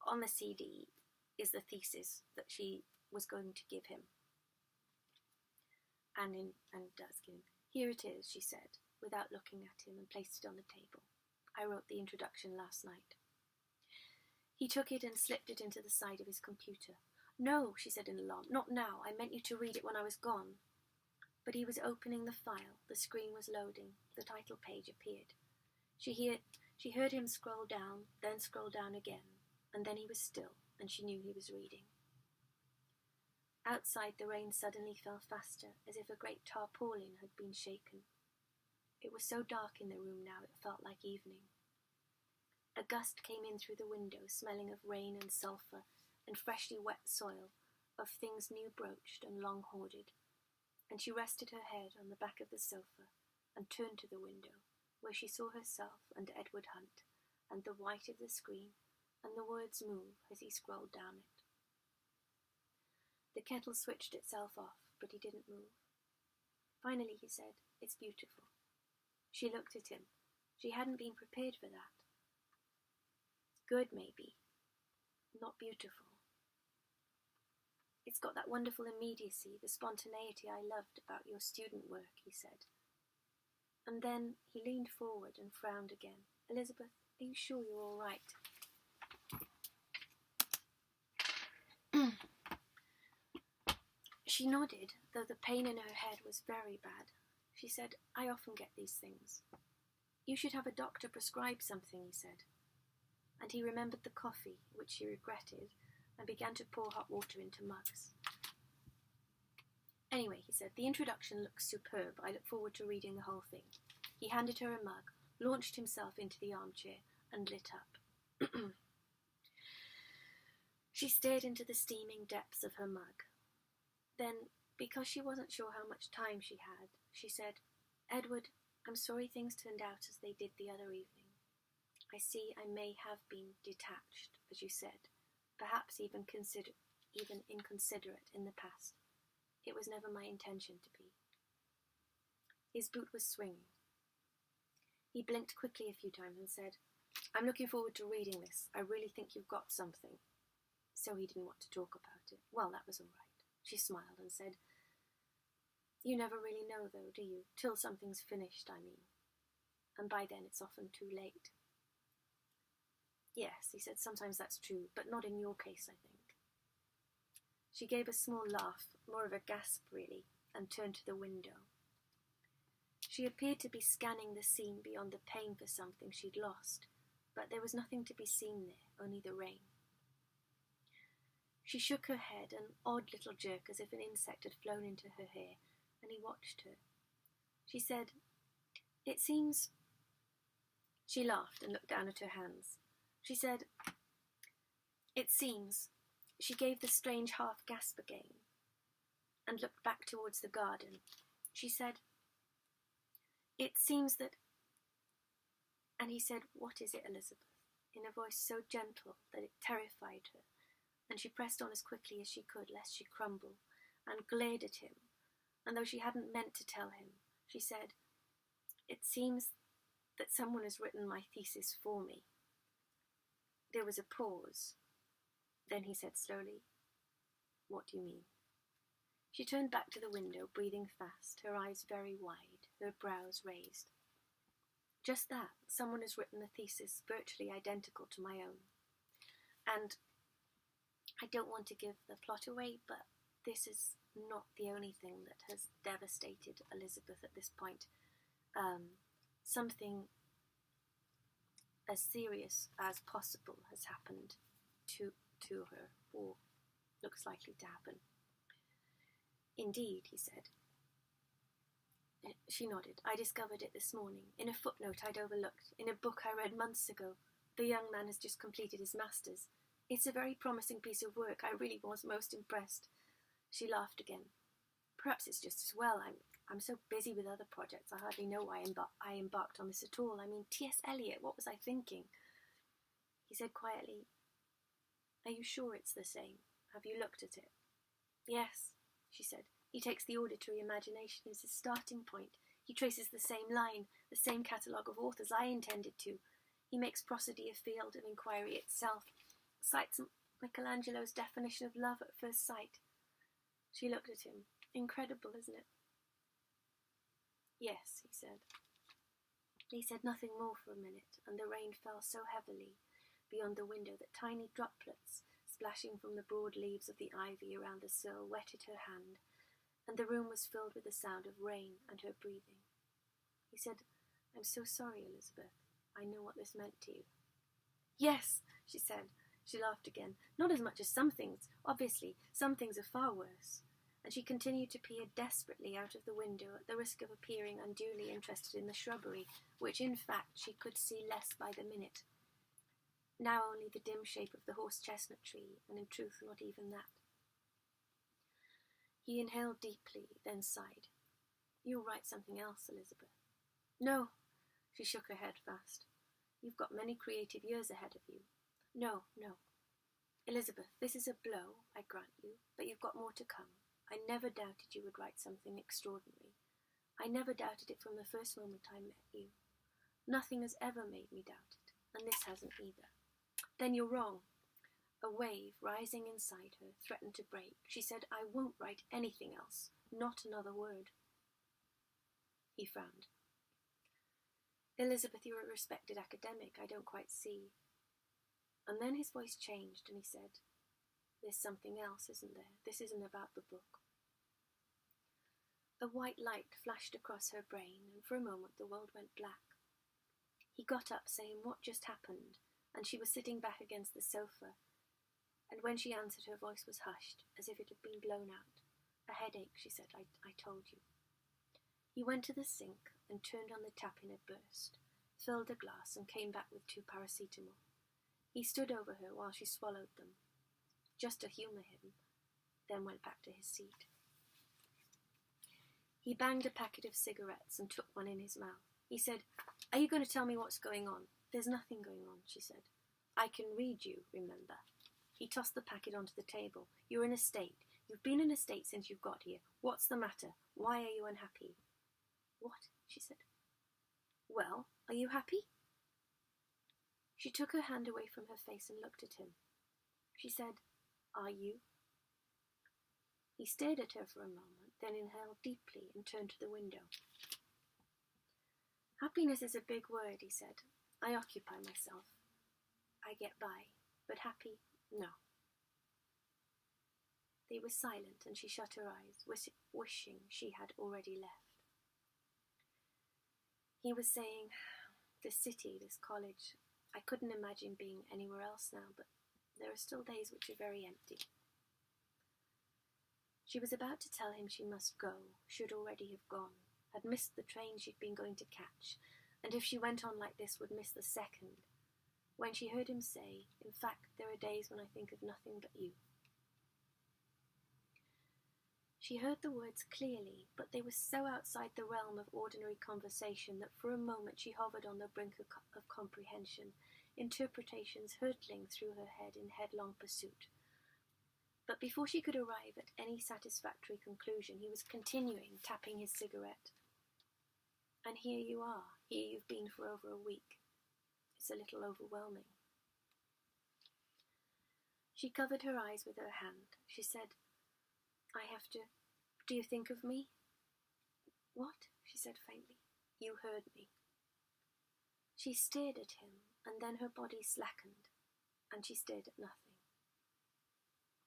Speaker 1: On the CD is the thesis that she was going to give him. And does give him. "Here it is," she said, without looking at him, and placed it on the table. "I wrote the introduction last night." He took it and slipped it into the side of his computer. "No," she said in alarm, "not now. I meant you to read it when I was gone." But he was opening the file. The screen was loading. The title page appeared. She heard him scroll down, then scroll down again, and then he was still, and she knew he was reading. Outside, the rain suddenly fell faster, as if a great tarpaulin had been shaken. It was so dark in the room now it felt like evening. A gust came in through the window, smelling of rain and sulphur and freshly wet soil, of things new broached and long hoarded, and she rested her head on the back of the sofa and turned to the window, where she saw herself and Edward Hunt, and the white of the screen, and the words move as he scrolled down it. The kettle switched itself off, but he didn't move. Finally he said, "It's beautiful." She looked at him. She hadn't been prepared for that. Good, maybe. Not beautiful. "It's got that wonderful immediacy, the spontaneity I loved about your student work," he said. And then he leaned forward and frowned again. "Elizabeth, are you sure you're all right?" She nodded, though the pain in her head was very bad. She said, "I often get these things." "You should have a doctor prescribe something," he said. And he remembered the coffee, which she regretted, and began to pour hot water into mugs. "Anyway," he said, "the introduction looks superb. I look forward to reading the whole thing." He handed her a mug, launched himself into the armchair, and lit up. She stared into the steaming depths of her mug. Then, because she wasn't sure how much time she had, she said, "Edward, I'm sorry things turned out as they did the other evening. I see I may have been detached, as you said, perhaps even inconsiderate in the past. It was never my intention to be." His boot was swinging. He blinked quickly a few times and said, "I'm looking forward to reading this. I really think you've got something." So he didn't want to talk about it. Well, that was all right. She smiled and said, "You never really know, though, do you? Till something's finished, I mean. And by then it's often too late." "Yes," he said, "sometimes that's true, but not in your case, I think." She gave a small laugh, more of a gasp, really, and turned to the window. She appeared to be scanning the scene beyond the pain for something she'd lost, but there was nothing to be seen there, only the rain. She shook her head, an odd little jerk as if an insect had flown into her hair, and he watched her. She said, "It seems—" She laughed and looked down at her hands. She said, "It seems—" She gave the strange half-gasp again, and looked back towards the garden. She said, "It seems that—" And he said, "What is it, Elizabeth?" in a voice so gentle that it terrified her, and she pressed on as quickly as she could, lest she crumble, and glared at him, and though she hadn't meant to tell him, she said, "It seems that someone has written my thesis for me." There was a pause. Then he said slowly, What do you mean? She turned back to the window, breathing fast, her eyes very wide, her brows raised. Just that, someone has written a thesis virtually identical to my own. And I don't want to give the plot away, but this is not the only thing that has devastated Elizabeth at this point. Something as serious as possible has happened to her, or looks likely to happen. Indeed, he said. She nodded. I discovered it this morning, in a footnote I'd overlooked, in a book I read months ago. The young man has just completed his master's. It's a very promising piece of work. I really was most impressed. She laughed again. Perhaps it's just as well. I'm so busy with other projects, I hardly know why I embarked on this at all. I mean, T.S. Eliot, what was I thinking? He said quietly, Are you sure it's the same? Have you looked at it? Yes, she said. He takes the auditory imagination as his starting point. He traces the same line, the same catalogue of authors I intended to. He makes prosody a field of inquiry itself, cites Michelangelo's definition of love at first sight. She looked at him. Incredible, isn't it? Yes, he said. He said nothing more for a minute, and the rain fell so heavily beyond the window that tiny droplets, splashing from the broad leaves of the ivy around the sill, wetted her hand, and the room was filled with the sound of rain and her breathing. He said, I'm so sorry, Elizabeth. I know what this meant to you. Yes, she said. She laughed again. Not as much as some things. Obviously, some things are far worse. And she continued to peer desperately out of the window at the risk of appearing unduly interested in the shrubbery, which in fact she could see less by the minute. Now only the dim shape of the horse-chestnut tree, and in truth not even that. He inhaled deeply, then sighed. You'll write something else, Elizabeth. No, she shook her head fast. You've got many creative years ahead of you. No. Elizabeth, this is a blow, I grant you, but you've got more to come. I never doubted you would write something extraordinary. I never doubted it from the first moment I met you. Nothing has ever made me doubt it, and this hasn't either. Then you're wrong. A wave, rising inside her, threatened to break. She said, I won't write anything else, not another word. He frowned. Elizabeth, you're a respected academic. I don't quite see. And then his voice changed, and he said, There's something else, isn't there? This isn't about the book. A white light flashed across her brain, and for a moment the world went black. He got up, saying, What just happened? And she was sitting back against the sofa, and when she answered, her voice was hushed, as if it had been blown out. A headache, she said, I told you. He went to the sink and turned on the tap in a burst, filled a glass, and came back with 2 paracetamol. He stood over her while she swallowed them, just to humour him, then went back to his seat. He banged a packet of cigarettes and took one in his mouth. He said, Are you going to tell me what's going on? There's nothing going on, she said. I can read you, remember. He tossed the packet onto the table. You're in a state. You've been in a state since you got here. What's the matter? Why are you unhappy? What? She said. Well, are you happy? She took her hand away from her face and looked at him. She said, Are you? He stared at her for a moment, then inhaled deeply and turned to the window. Happiness is a big word, he said. I occupy myself. I get by. But happy? No. They were silent, and she shut her eyes, wishing she had already left. He was saying, This city, this college, I couldn't imagine being anywhere else now, but there are still days which are very empty. She was about to tell him she must go, should already have gone, had missed the train she'd been going to catch, and if she went on like this would miss the second, when she heard him say, In fact, there are days when I think of nothing but you. She heard the words clearly, but they were so outside the realm of ordinary conversation that for a moment she hovered on the brink of comprehension, interpretations hurtling through her head in headlong pursuit. But before she could arrive at any satisfactory conclusion, he was continuing, tapping his cigarette. And here you are. Here you've been for over a week. It's a little overwhelming. She covered her eyes with her hand. She said, I have to... Do you think of me? What? She said faintly. You heard me. She stared at him, and then her body slackened, and she stared at nothing.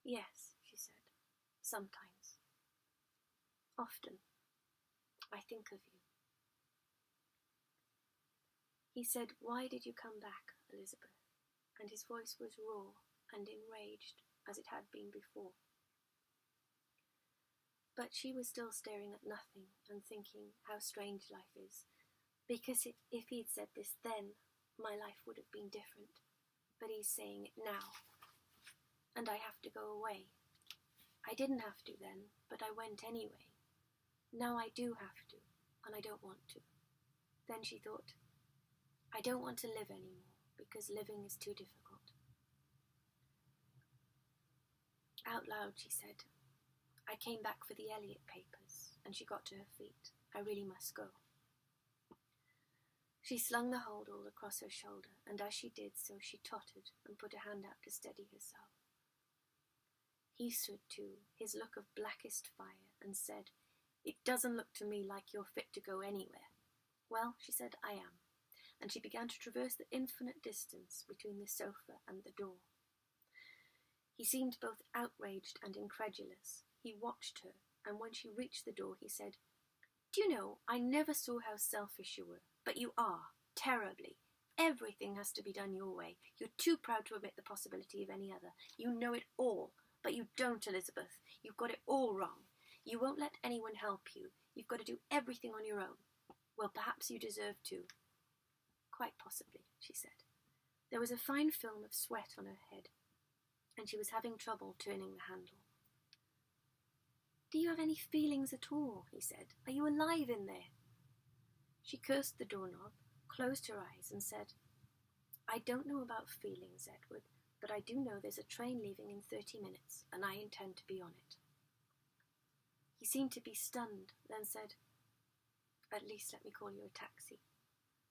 Speaker 1: Yes, she said. Sometimes. Often. I think of you. He said, Why did you come back, Elizabeth? And his voice was raw and enraged, as it had been before. But she was still staring at nothing and thinking how strange life is, because if he'd said this then, my life would have been different. But he's saying it now, and I have to go away. I didn't have to then, but I went anyway. Now I do have to, and I don't want to. Then she thought, I don't want to live anymore, because living is too difficult. Out loud she said, I came back for the Elliot papers, and she got to her feet. I really must go. She slung the holdall across her shoulder, and as she did so she tottered and put a hand out to steady herself. He stood too, his look of blackest fire, and said, It doesn't look to me like you're fit to go anywhere. Well, she said, I am, and she began to traverse the infinite distance between the sofa and the door. He seemed both outraged and incredulous. He watched her, and when she reached the door he said, Do you know, I never saw how selfish you were, but you are, terribly. Everything has to be done your way. You're too proud to admit the possibility of any other. You know it all, but you don't, Elizabeth. You've got it all wrong. You won't let anyone help you. You've got to do everything on your own. Well, perhaps you deserve to. Quite possibly, she said. There was a fine film of sweat on her head, and she was having trouble turning the handle. Do you have any feelings at all? He said. Are you alive in there? She cursed the doorknob, closed her eyes, and said, I don't know about feelings, Edward, but I do know there's a train leaving in 30 minutes, and I intend to be on it. He seemed to be stunned, then said, At least let me call you a taxi.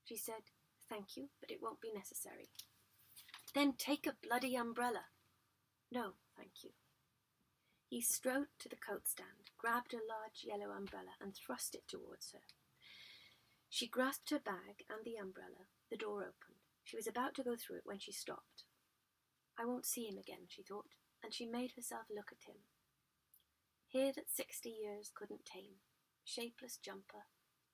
Speaker 1: She said, Thank you, but it won't be necessary. Then take a bloody umbrella. No, thank you. He strode to the coat stand, grabbed a large yellow umbrella, and thrust it towards her. She grasped her bag and the umbrella. The door opened. She was about to go through it when she stopped. I won't see him again, she thought, and she made herself look at him. Hair that 60 years couldn't tame, shapeless jumper,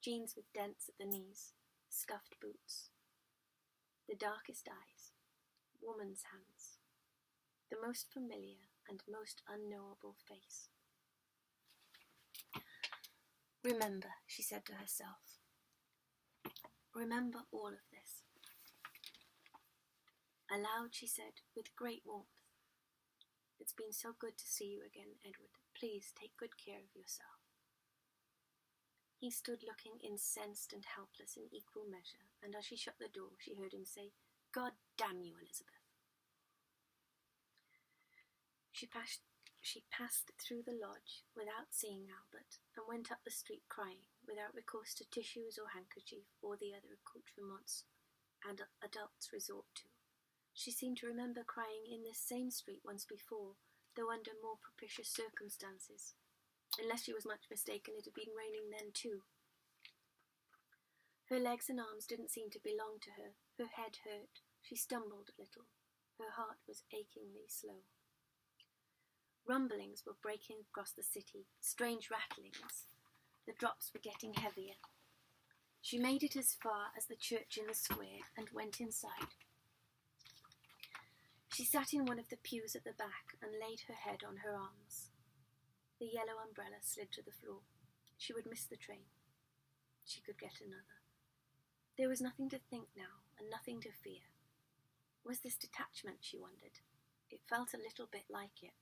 Speaker 1: jeans with dents at the knees, scuffed boots. The darkest eyes, woman's hands, the most familiar and most unknowable face. Remember, she said to herself. Remember all of this. Aloud she said, with great warmth, It's been so good to see you again, Edward. Please take good care of yourself. He stood looking incensed and helpless in equal measure, and as she shut the door, she heard him say, God damn you, Elizabeth. She passed through the lodge without seeing Albert, and went up the street crying, without recourse to tissues or handkerchief or the other accoutrements and adults resort to. She seemed to remember crying in this same street once before, though under more propitious circumstances. Unless she was much mistaken, it had been raining then too. Her legs and arms didn't seem to belong to her. Her head hurt. She stumbled a little. Her heart was achingly slow. Rumblings were breaking across the city, strange rattlings. The drops were getting heavier. She made it as far as the church in the square and went inside. She sat in one of the pews at the back and laid her head on her arms. The yellow umbrella slid to the floor. She would miss the train. She could get another. There was nothing to think now, and nothing to fear. Was this detachment, she wondered? It felt a little bit like it.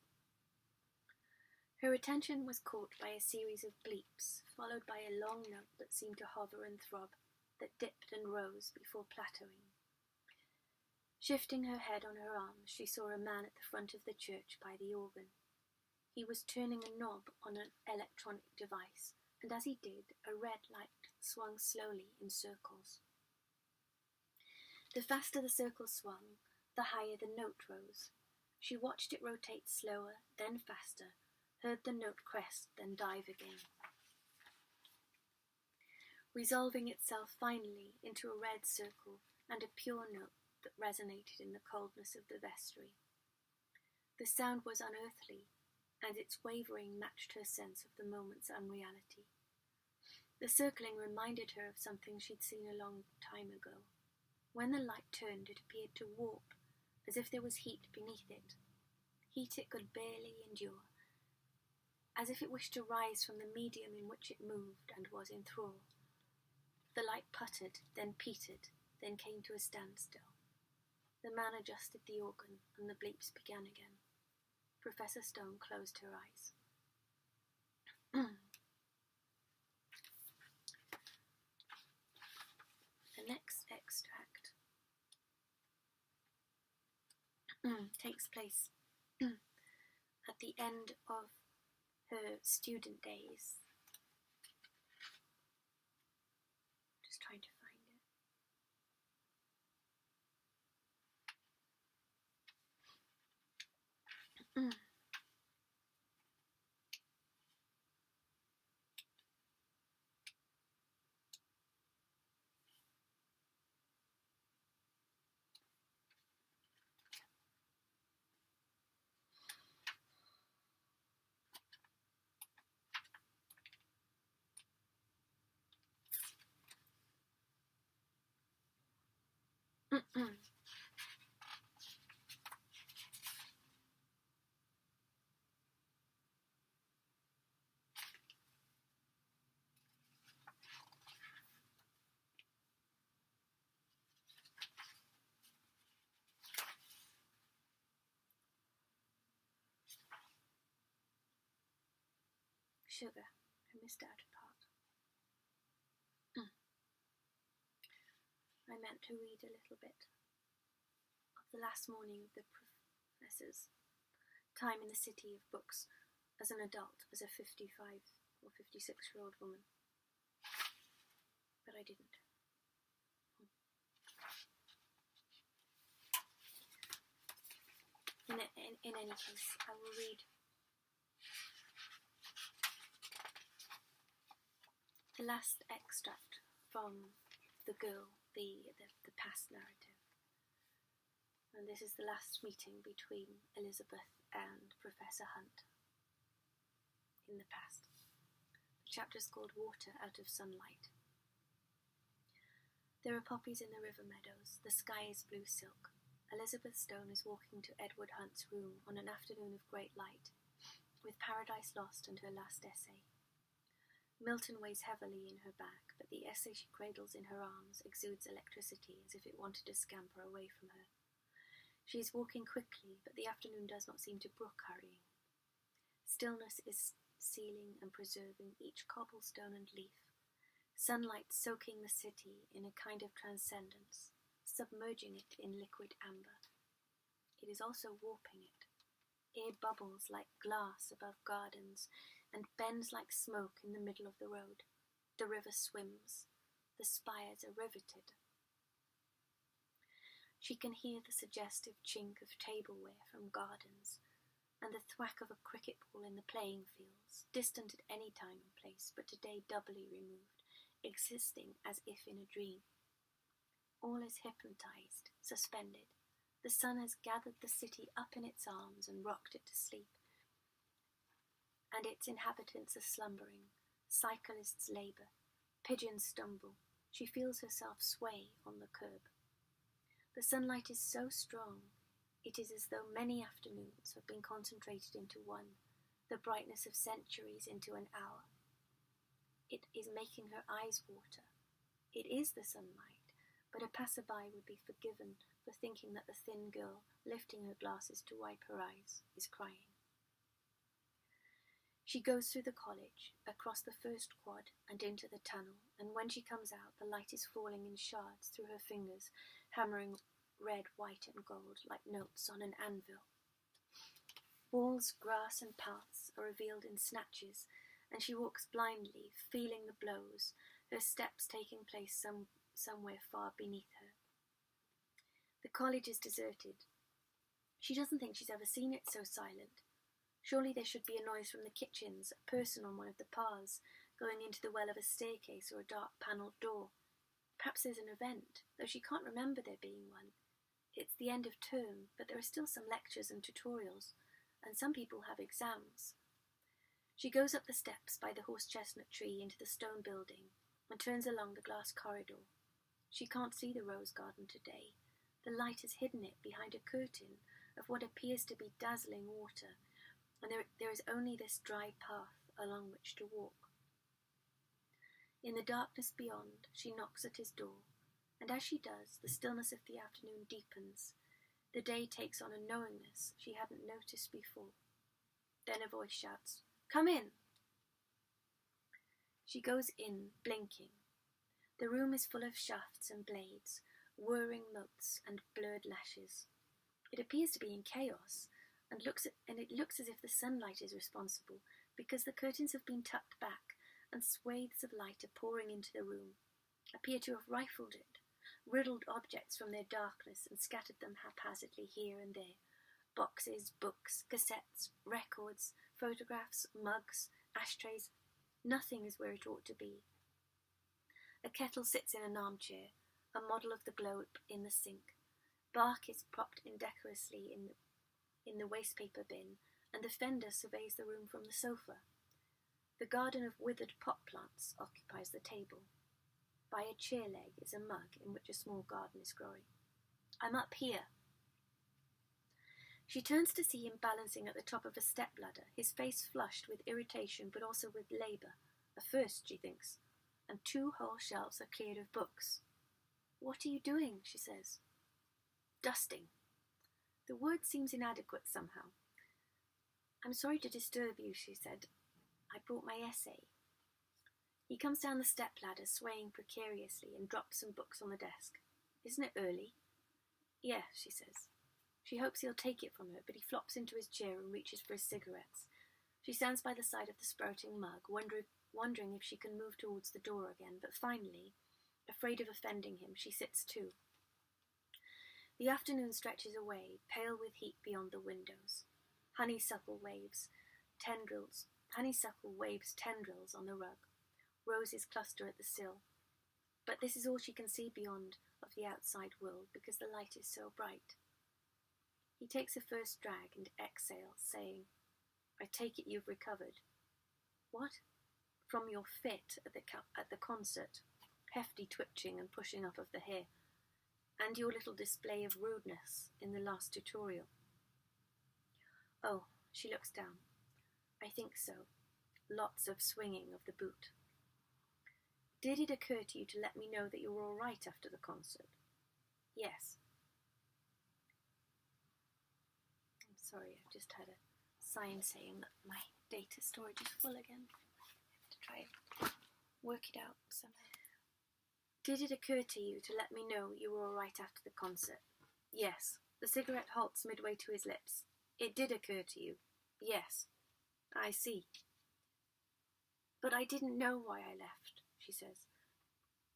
Speaker 1: Her attention was caught by a series of bleeps, followed by a long note that seemed to hover and throb, that dipped and rose before plateauing. Shifting her head on her arms, she saw a man at the front of the church by the organ. He was turning a knob on an electronic device, and as he did, a red light swung slowly in circles. The faster the circle swung, the higher the note rose. She watched it rotate slower, then faster, heard the note crest, then dive again, resolving itself finally into a red circle and a pure note that resonated in the coldness of the vestry. The sound was unearthly, and its wavering matched her sense of the moment's unreality. The circling reminded her of something she'd seen a long time ago. When the light turned, it appeared to warp, as if there was heat beneath it, heat it could barely endure, as if it wished to rise from the medium in which it moved and was in thrall. The light puttered, then petered, then came to a standstill. The man adjusted the organ, and the bleeps began again. Professor Stone closed her eyes. The next extract takes place at the end of her student days. Just trying to find it. Sugar. I missed out a part. I meant to read a little bit of the last morning of the professor's time in the city of books as an adult, as a 55 or 56-year-old woman. But I didn't. In any case, I will read the last extract from The Girl, the past narrative. And this is the last meeting between Elizabeth and Professor Hunt in the past. The chapter is called Water Out of Sunlight. There are poppies in the river meadows. The sky is blue silk. Elizabeth Stone is walking to Edward Hunt's room on an afternoon of great light, with Paradise Lost and her last essay. Milton weighs heavily in her back, but the essay she cradles in her arms exudes electricity as if it wanted to scamper away from her. She is walking quickly, but the afternoon does not seem to brook hurrying. Stillness is sealing and preserving each cobblestone and leaf, sunlight soaking the city in a kind of transcendence, submerging it in liquid amber. It is also warping it. Air bubbles like glass above gardens and bends like smoke in the middle of the road. The river swims. The spires are riveted. She can hear the suggestive chink of tableware from gardens, and the thwack of a cricket ball in the playing fields, distant at any time and place, but today doubly removed, existing as if in a dream. All is hypnotized, suspended. The sun has gathered the city up in its arms and rocked it to sleep, and its inhabitants are slumbering. Cyclists labour, pigeons stumble. She feels herself sway on the curb. The sunlight is so strong, it is as though many afternoons have been concentrated into one, the brightness of centuries into an hour. It is making her eyes water. It is the sunlight, but a passerby would be forgiven for thinking that the thin girl, lifting her glasses to wipe her eyes, is crying. She goes through the college, across the first quad and into the tunnel, and when she comes out, the light is falling in shards through her fingers, hammering red, white, and gold like notes on an anvil. Walls, grass, and paths are revealed in snatches, and she walks blindly, feeling the blows, her steps taking place somewhere far beneath her. The college is deserted. She doesn't think she's ever seen it so silent. Surely there should be a noise from the kitchens, a person on one of the paths, going into the well of a staircase or a dark panelled door. Perhaps there's an event, though she can't remember there being one. It's the end of term, but there are still some lectures and tutorials, and some people have exams. She goes up the steps by the horse-chestnut tree into the stone building and turns along the glass corridor. She can't see the rose garden today. The light has hidden it behind a curtain of what appears to be dazzling water, and there is only this dry path along which to walk. In the darkness beyond, she knocks at his door, and as she does, the stillness of the afternoon deepens. The day takes on a knowingness she hadn't noticed before. Then a voice shouts, "Come in!" She goes in, blinking. The room is full of shafts and blades, whirring motes and blurred lashes. It appears to be in chaos, and it looks as if the sunlight is responsible, because the curtains have been tucked back, and swathes of light are pouring into the room, appear to have rifled it, riddled objects from their darkness and scattered them haphazardly here and there. Boxes, books, cassettes, records, photographs, mugs, ashtrays. Nothing is where it ought to be. A kettle sits in an armchair, a model of the globe in the sink. Bark is propped indecorously in the wastepaper bin, and the fender surveys the room from the sofa. The garden of withered pot plants occupies the table. By a chair leg is a mug in which a small garden is growing. "I'm up here." She turns to see him balancing at the top of a step-ladder, his face flushed with irritation but also with labour. A first, she thinks, and 2 whole shelves are cleared of books. "What are you doing?" she says. "Dusting." The word seems inadequate somehow. "I'm sorry to disturb you," she said. "I brought my essay." He comes down the step-ladder, swaying precariously, and drops some books on the desk. "Isn't it early?" "Yeah," she says. She hopes he'll take it from her, but he flops into his chair and reaches for his cigarettes. She stands by the side of the sprouting mug, wondering if she can move towards the door again, but finally, afraid of offending him, she sits too. The afternoon stretches away, pale with heat beyond the windows. Honeysuckle waves tendrils on the rug. Roses cluster at the sill. But this is all she can see beyond of the outside world, because the light is so bright. He takes a first drag and exhales, saying, "I take it you've recovered." "What?" "From your fit at the concert, hefty twitching and pushing up of the hair, and your little display of rudeness in the last tutorial." "Oh," she looks down. "I think so. Lots of swinging of the boot." "Did it occur to you to let me know that you were all right after the concert?" "Yes." I'm sorry, I've just had a sign saying that my data storage is full again. I have to try and work it out somehow. "Did it occur to you to let me know you were all right after the concert?" "Yes." The cigarette halts midway to his lips. "It did occur to you?" "Yes." "I see." "But I didn't know why I left," she says.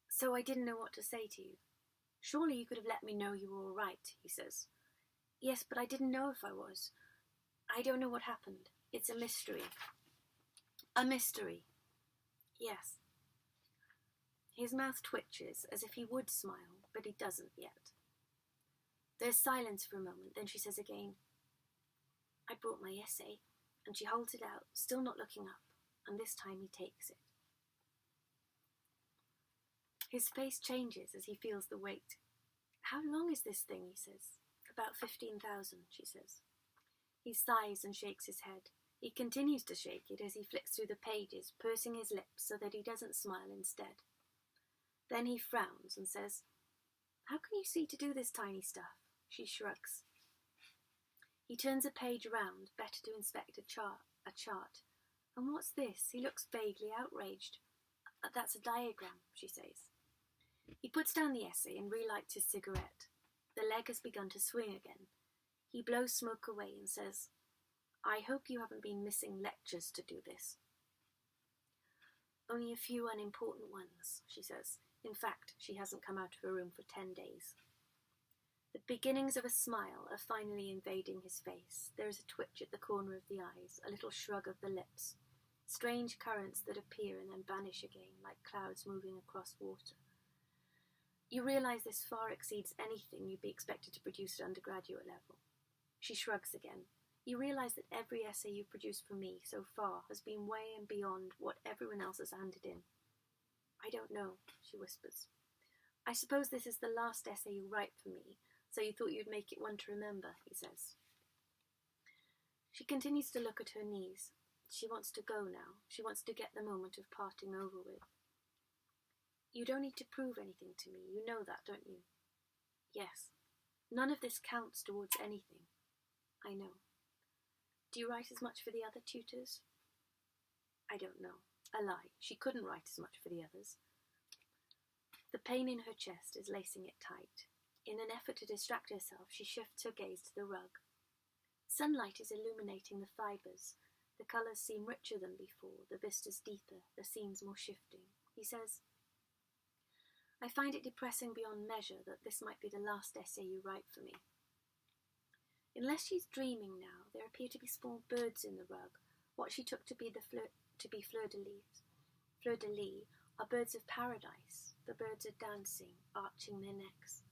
Speaker 1: "So I didn't know what to say to you." "Surely you could have let me know you were all right," he says. "Yes, but I didn't know if I was. I don't know what happened. It's a mystery." "A mystery?" "Yes." His mouth twitches, as if he would smile, but he doesn't yet. There's silence for a moment, then she says again, "I brought my essay," and she holds it out, still not looking up, and this time he takes it. His face changes as he feels the weight. "How long is this thing?" he says. "About 15,000, she says. He sighs and shakes his head. He continues to shake it as he flicks through the pages, pursing his lips so that he doesn't smile instead. Then he frowns and says, "How can you see to do this tiny stuff?" She shrugs. He turns a page round, better to inspect a chart. "And what's this?" He looks vaguely outraged. "That's a diagram," she says. He puts down the essay and relights his cigarette. The leg has begun to swing again. He blows smoke away and says, "I hope you haven't been missing lectures to do this." "Only a few unimportant ones," she says. In fact, she hasn't come out of her room for 10 days. The beginnings of a smile are finally invading his face. There is a twitch at the corner of the eyes, a little shrug of the lips, strange currents that appear and then vanish again, like clouds moving across water. You realise this far exceeds anything you'd be expected to produce at undergraduate level. She shrugs again. You realise that every essay you've produced for me so far has been way and beyond what everyone else has handed in. I don't know, she whispers. I suppose this is the last essay you write for me, so you thought you'd make it one to remember, he says. She continues to look at her knees. She wants to go now. She wants to get the moment of parting over with. You don't need to prove anything to me. You know that, don't you? Yes. None of this counts towards anything. I know. Do you write as much for the other tutors? I don't know. A lie. She couldn't write as much for the others. The pain in her chest is lacing it tight. In an effort to distract herself, she shifts her gaze to the rug. Sunlight is illuminating the fibres. The colours seem richer than before, the vistas deeper, the scenes more shifting. He says, I find it depressing beyond measure that this might be the last essay you write for me. Unless she's dreaming now, there appear to be small birds in the rug, what she took to be fleur-de-lis. Fleur-de-lis are birds of paradise. The birds are dancing, arching their necks.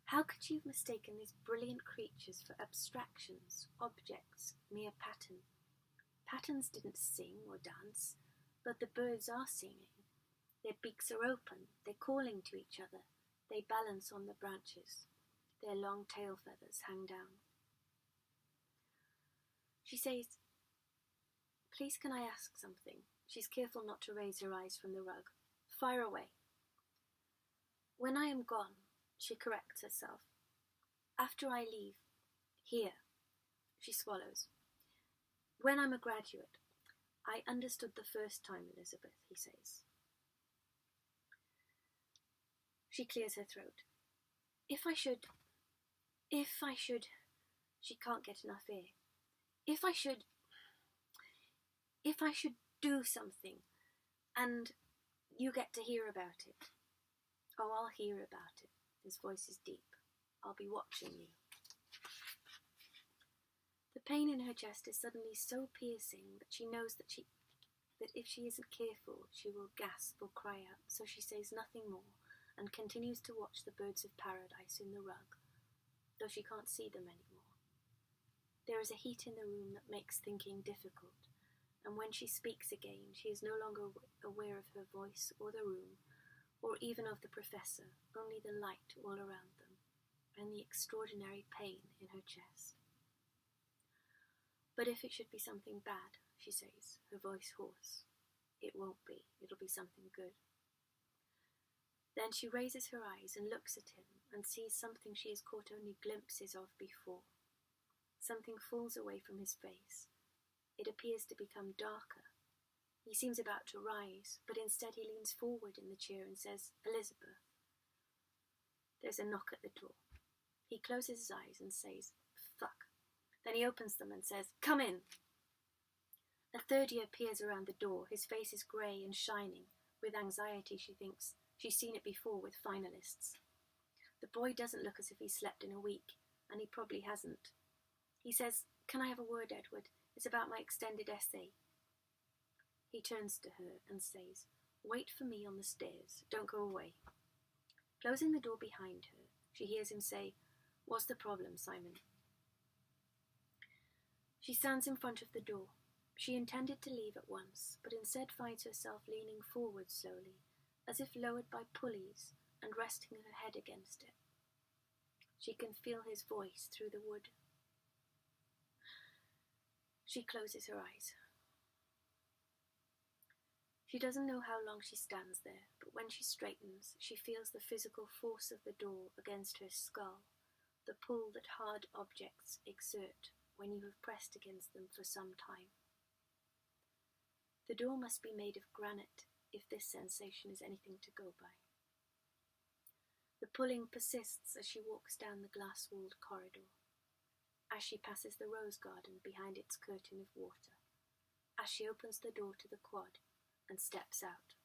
Speaker 1: How could you have mistaken these brilliant creatures for abstractions, objects, mere pattern? Patterns didn't sing or dance, but the birds are singing. Their beaks are open, they're calling to each other. They balance on the branches. Their long tail feathers hang down. She says, Please can I ask something? She's careful not to raise her eyes from the rug. Fire away. When I am gone, she corrects herself. After I leave, here, she swallows. When I'm a graduate, I understood the first time, Elizabeth, he says. She clears her throat. If I should, she can't get enough air. If I should do something, and you get to hear about it. Oh, I'll hear about it. His voice is deep. I'll be watching you. The pain in her chest is suddenly so piercing that she knows that if she isn't careful, she will gasp or cry out, so she says nothing more and continues to watch the birds of paradise in the rug, though she can't see them anymore. There is a heat in the room that makes thinking difficult, and when she speaks again, she is no longer aware of her voice or the room, or even of the professor, only the light all around them, and the extraordinary pain in her chest. But if it should be something bad, she says, her voice hoarse, it won't be, it'll be something good. Then she raises her eyes and looks at him and sees something she has caught only glimpses of before. Something falls away from his face. It appears to become darker. He seems about to rise, but instead he leans forward in the chair and says, Elizabeth. There's a knock at the door. He closes his eyes and says, fuck. Then he opens them and says, come in. A third year peers around the door. His face is grey and shining. With anxiety, she thinks she's seen it before with finalists. The boy doesn't look as if he slept in a week, and he probably hasn't. He says, can I have a word, Edward? It's about my extended essay. He turns to her and says, wait for me on the stairs. Don't go away. Closing the door behind her, she hears him say, what's the problem, Simon? She stands in front of the door. She intended to leave at once, but instead finds herself leaning forward slowly, as if lowered by pulleys, and resting her head against it. She can feel his voice through the wood. She closes her eyes. She doesn't know how long she stands there, but when she straightens, she feels the physical force of the door against her skull, the pull that hard objects exert when you have pressed against them for some time. The door must be made of granite, if this sensation is anything to go by. The pulling persists as she walks down the glass-walled corridor, as she passes the rose garden behind its curtain of water, as she opens the door to the quad and steps out.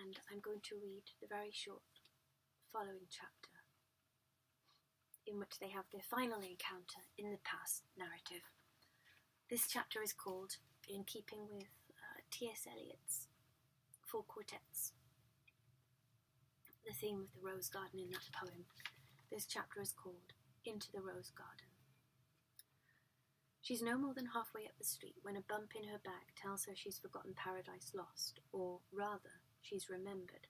Speaker 1: and I'm going to read the very short following chapter, in which they have their final encounter in the past narrative. This chapter is called, in keeping with T.S. Eliot's Four Quartets, the theme of the rose garden in that poem. This chapter is called Into the Rose Garden. She's no more than halfway up the street when a bump in her bag tells her she's forgotten Paradise Lost, or rather, she's remembered.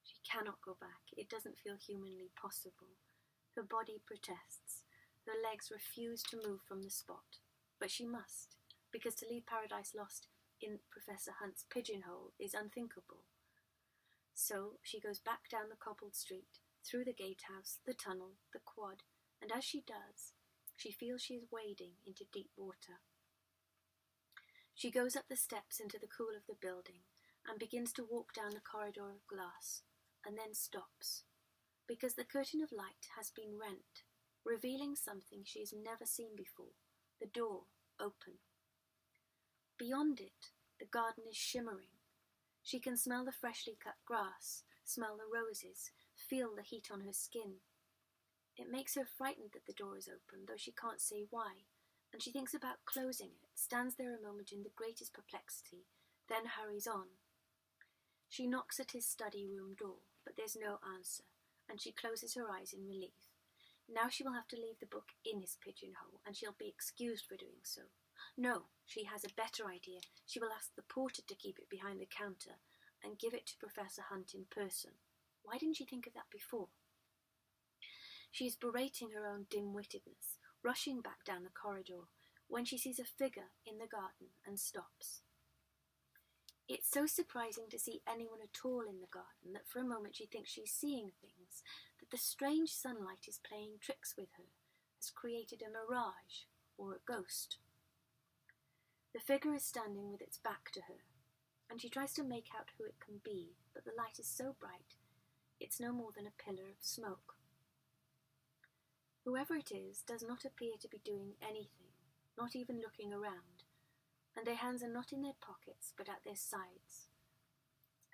Speaker 1: She cannot go back. It doesn't feel humanly possible. Her body protests. Her legs refuse to move from the spot. But she must, because to leave Paradise Lost in Professor Hunt's pigeonhole is unthinkable. So she goes back down the cobbled street, through the gatehouse, the tunnel, the quad, and as she does, she feels she is wading into deep water. She goes up the steps into the cool of the building and begins to walk down the corridor of glass, and then stops, because the curtain of light has been rent, revealing something she has never seen before, the door open. Beyond it, the garden is shimmering. She can smell the freshly cut grass, smell the roses, feel the heat on her skin. It makes her frightened that the door is open, though she can't say why, and she thinks about closing it, stands there a moment in the greatest perplexity, then hurries on. She knocks at his study room door, but there's no answer, and she closes her eyes in relief. Now she will have to leave the book in his pigeonhole, and she'll be excused for doing so. No, she has a better idea. She will ask the porter to keep it behind the counter and give it to Professor Hunt in person. Why didn't she think of that before? She is berating her own dim-wittedness, rushing back down the corridor, when she sees a figure in the garden and stops. It's so surprising to see anyone at all in the garden that for a moment she thinks she's seeing things, that the strange sunlight is playing tricks with her, has created a mirage or a ghost. The figure is standing with its back to her, and she tries to make out who it can be, but the light is so bright, it's no more than a pillar of smoke. Whoever it is does not appear to be doing anything, not even looking around, and their hands are not in their pockets but at their sides,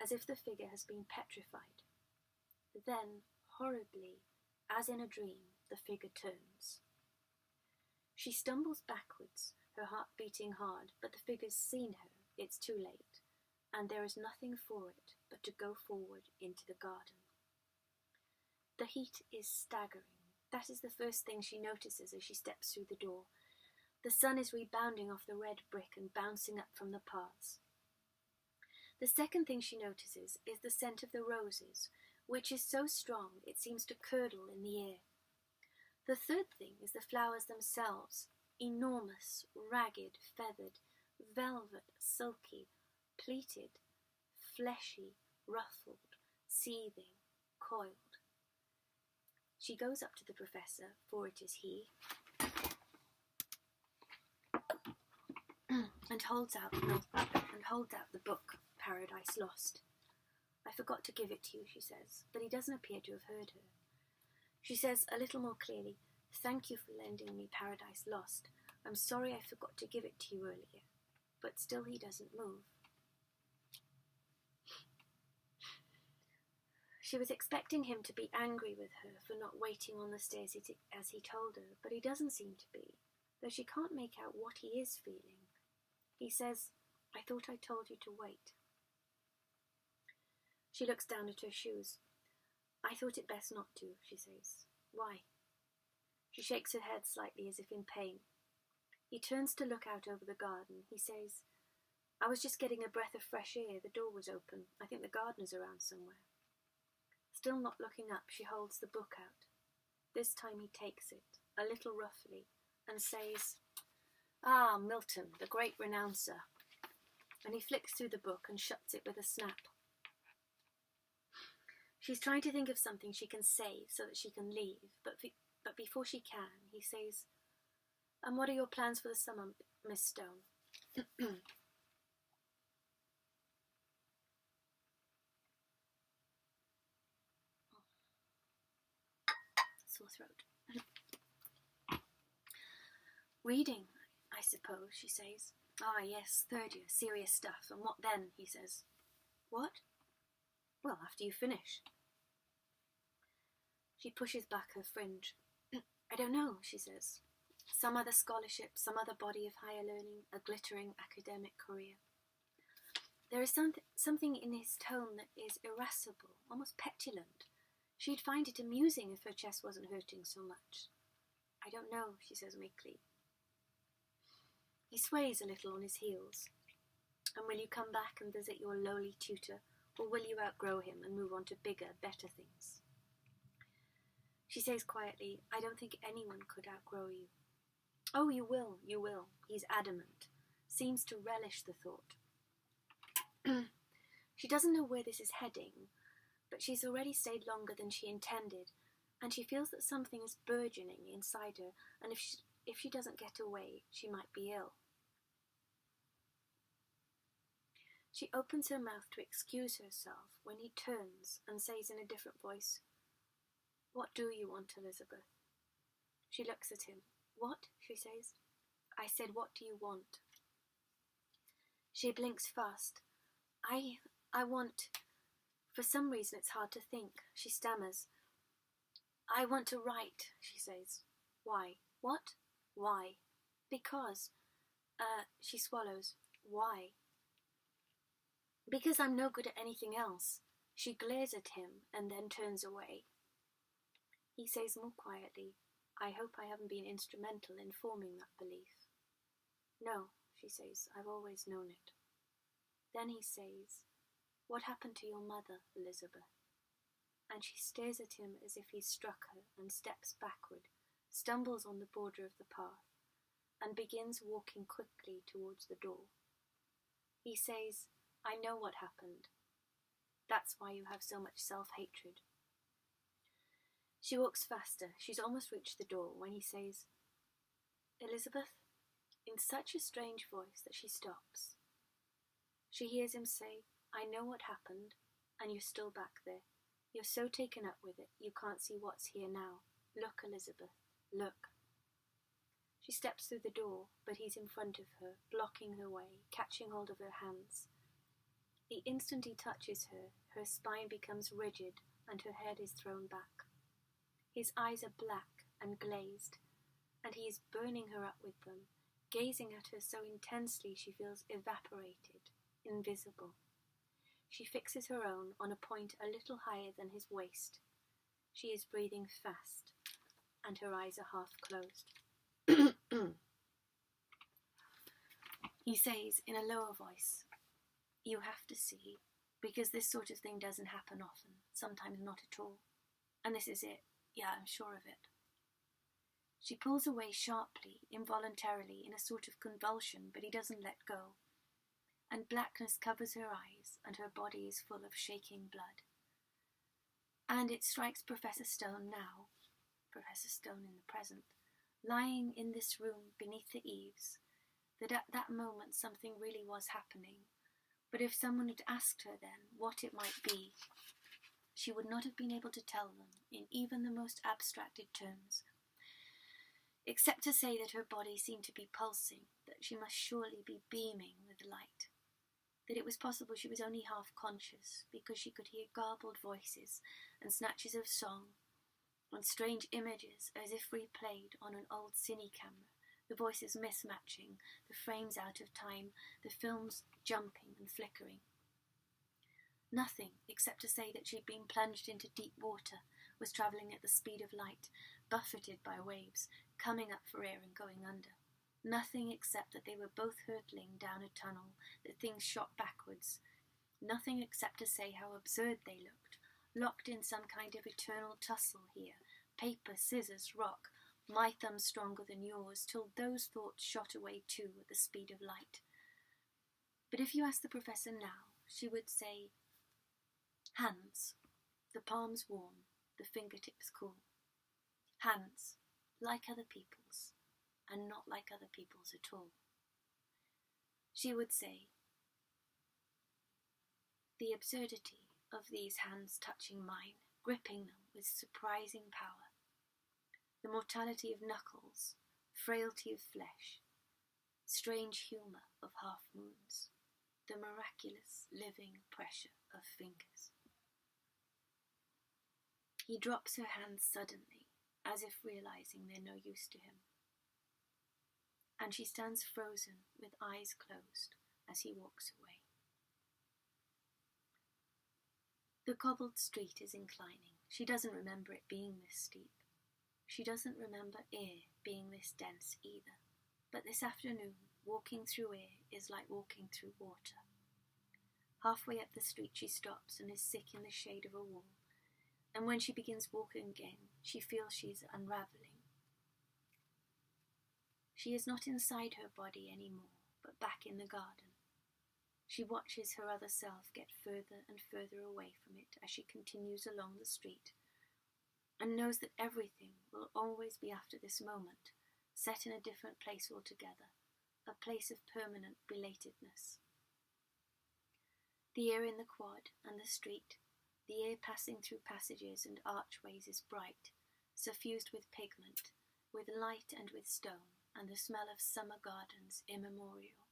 Speaker 1: as if the figure has been petrified. Then, horribly, as in a dream, the figure turns. She stumbles backwards, her heart beating hard, but the figure's seen her, it's too late, and there is nothing for it but to go forward into the garden. The heat is staggering. That is the first thing she notices as she steps through the door. The sun is rebounding off the red brick and bouncing up from the paths. The second thing she notices is the scent of the roses, which is so strong it seems to curdle in the air. The third thing is the flowers themselves, enormous, ragged, feathered, velvet, silky, pleated, fleshy, ruffled, seething, coiled. She goes up to the professor, for it is he, and holds out the book, Paradise Lost. I forgot to give it to you, she says, but he doesn't appear to have heard her. She says a little more clearly, "Thank you for lending me Paradise Lost. I'm sorry I forgot to give it to you earlier." But still he doesn't move. She was expecting him to be angry with her for not waiting on the stairs as he told her, but he doesn't seem to be, though she can't make out what he is feeling. He says, "I thought I told you to wait." She looks down at her shoes. "I thought it best not to," she says. "Why?" She shakes her head slightly as if in pain. He turns to look out over the garden. He says, "I was just getting a breath of fresh air. The door was open. I think the gardener's around somewhere." Still not looking up, she holds the book out. This time he takes it, a little roughly, and says, "Ah, Milton, the great renouncer." And he flicks through the book and shuts it with a snap. She's trying to think of something she can say so that she can leave, but before she can, he says, "And what are your plans for the summer, Miss Stone?" Sore throat. "Reading, I suppose," she says. "Ah, yes, third year, serious stuff. And what then?" he says. "What?" Well, after you finish. She pushes back her fringe. I don't know, she says. Some other scholarship, some other body of higher learning, a glittering academic career. There is something in his tone that is irascible, almost petulant. She'd find it amusing if her chest wasn't hurting so much. I don't know, she says meekly. He sways a little on his heels. And will you come back and visit your lowly tutor, or will you outgrow him and move on to bigger, better things? She says quietly, I don't think anyone could outgrow you. Oh, you will, you will. He's adamant. Seems to relish the thought. She doesn't know where this is heading, but she's already stayed longer than she intended, and she feels that something is burgeoning inside her, and if she doesn't get away, she might be ill. She opens her mouth to excuse herself when he turns and says in a different voice, What do you want, Elizabeth? She looks at him. What? She says. I said, what do you want? She blinks fast. I want... For some reason it's hard to think. She stammers. I want to write, she says. Why? What? Why? Because. She swallows. Why? Because I'm no good at anything else. She glares at him and then turns away. He says more quietly, I hope I haven't been instrumental in forming that belief. No, she says, I've always known it. Then he says, What happened to your mother, Elizabeth? And she stares at him as if he's struck her and steps backward, stumbles on the border of the path, and begins walking quickly towards the door. He says, I know what happened. That's why you have so much self-hatred. She walks faster. She's almost reached the door when he says, Elizabeth, in such a strange voice that she stops. She hears him say, I know what happened, and you're still back there. You're so taken up with it, you can't see what's here now. Look, Elizabeth, look. She steps through the door, but he's in front of her, blocking her way, catching hold of her hands. The instant he touches her, her spine becomes rigid, and her head is thrown back. His eyes are black and glazed, and he is burning her up with them, gazing at her so intensely she feels evaporated, invisible. She fixes her own on a point a little higher than his waist. She is breathing fast, and her eyes are half closed. He says in a lower voice, You have to see, because this sort of thing doesn't happen often, sometimes not at all. And this is it. Yeah, I'm sure of it. She pulls away sharply, involuntarily, in a sort of convulsion, but he doesn't let go. And blackness covers her eyes, and her body is full of shaking blood. And it strikes Professor Stone now, Professor Stone in the present, lying in this room beneath the eaves, that at that moment something really was happening. But if someone had asked her then what it might be, she would not have been able to tell them in even the most abstracted terms, except to say that her body seemed to be pulsing, that she must surely be beaming with light, that it was possible she was only half conscious because she could hear garbled voices and snatches of song and strange images as if replayed on an old cine camera, the voices mismatching, the frames out of time, the films jumping and flickering. Nothing, except to say that she'd been plunged into deep water, was travelling at the speed of light, buffeted by waves, coming up for air and going under. Nothing except that they were both hurtling down a tunnel, that things shot backwards. Nothing except to say how absurd they looked, locked in some kind of eternal tussle here, paper, scissors, rock, my thumb stronger than yours, till those thoughts shot away too at the speed of light. But if you asked the professor now, she would say, Hands, the palms warm, the fingertips cool. Hands, like other people's, and not like other people's at all. She would say, the absurdity of these hands touching mine, gripping them with surprising power. The mortality of knuckles, frailty of flesh, strange humour of half-moons, the miraculous living pressure of fingers. He drops her hands suddenly, as if realizing they're no use to him. And she stands frozen, with eyes closed, as he walks away. The cobbled street is inclining. She doesn't remember it being this steep. She doesn't remember air being this dense either. But this afternoon, walking through air is like walking through water. Halfway up the street she stops and is sick in the shade of a wall. And when she begins walking again, she feels she's unravelling. She is not inside her body anymore, but back in the garden. She watches her other self get further and further away from it as she continues along the street, and knows that everything will always be after this moment, set in a different place altogether, a place of permanent belatedness. The air in the quad and the street, the air passing through passages and archways is bright, suffused with pigment, with light and with stone, and the smell of summer gardens immemorial.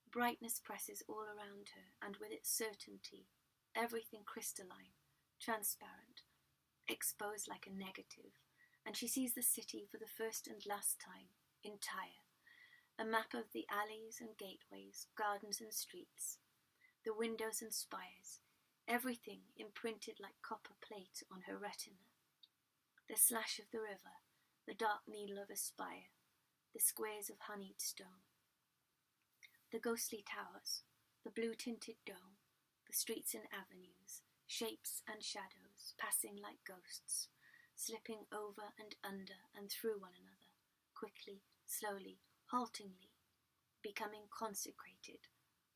Speaker 1: Brightness presses all around her, and with its certainty, everything crystalline, transparent, exposed like a negative, and she sees the city for the first and last time, entire, a map of the alleys and gateways, gardens and streets, the windows and spires, everything imprinted like copper plate on her retina. The slash of the river, the dark needle of a spire, the squares of honeyed stone, the ghostly towers, the blue-tinted dome, the streets and avenues, shapes and shadows, passing like ghosts, slipping over and under and through one another, quickly, slowly, haltingly, becoming consecrated,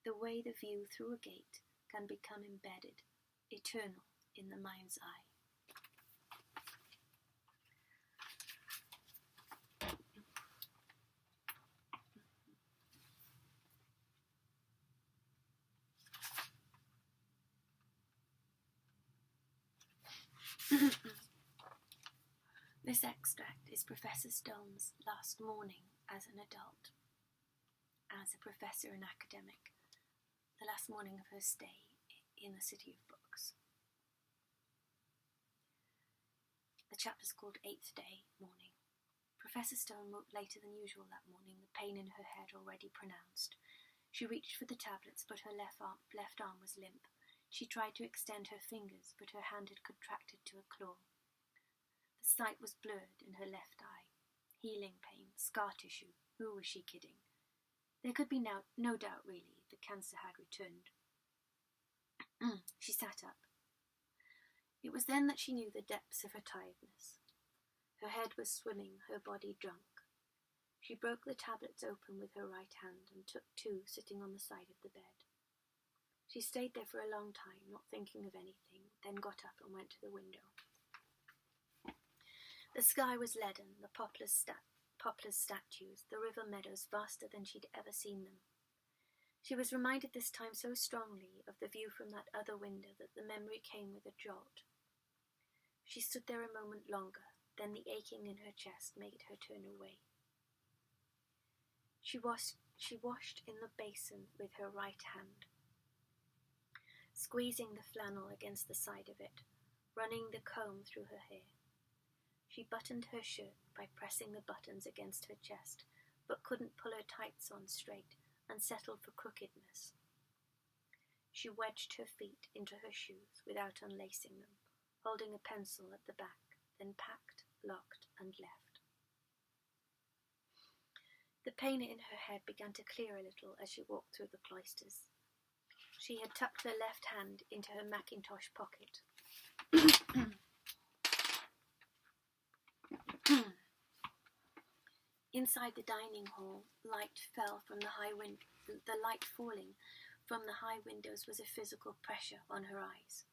Speaker 1: the way the view through a gate can become embedded, eternal in the mind's eye. This extract is Professor Stone's last morning as an adult, as a professor and academic, the last morning of her stay in the City of Books. The chapter's called Eighth Day Morning. Professor Stone woke later than usual that morning, the pain in her head already pronounced. She reached for the tablets, but her left arm was limp. She tried to extend her fingers, but her hand had contracted to a claw. The sight was blurred in her left eye. Healing pain, scar tissue. Who was she kidding? There could be no doubt, really, the cancer had returned. She sat up. It was then that she knew the depths of her tiredness. Her head was swimming, her body drunk. She broke the tablets open with her right hand and took two sitting on the side of the bed. She stayed there for a long time, not thinking of anything, then got up and went to the window. The sky was leaden, the poplars statues, the river meadows vaster than she'd ever seen them. She was reminded this time so strongly of the view from that other window that the memory came with a jolt. She stood there a moment longer, then the aching in her chest made her turn away. She washed in the basin with her right hand, squeezing the flannel against the side of it, running the comb through her hair. She buttoned her shirt by pressing the buttons against her chest, but couldn't pull her tights on straight and settled for crookedness. She wedged her feet into her shoes without unlacing them, holding a pencil at the back, then packed, locked, and left. The pain in her head began to clear a little as she walked through the cloisters. She had tucked her left hand into her mackintosh pocket. Inside the dining hall, the light falling from the high windows was a physical pressure on her eyes.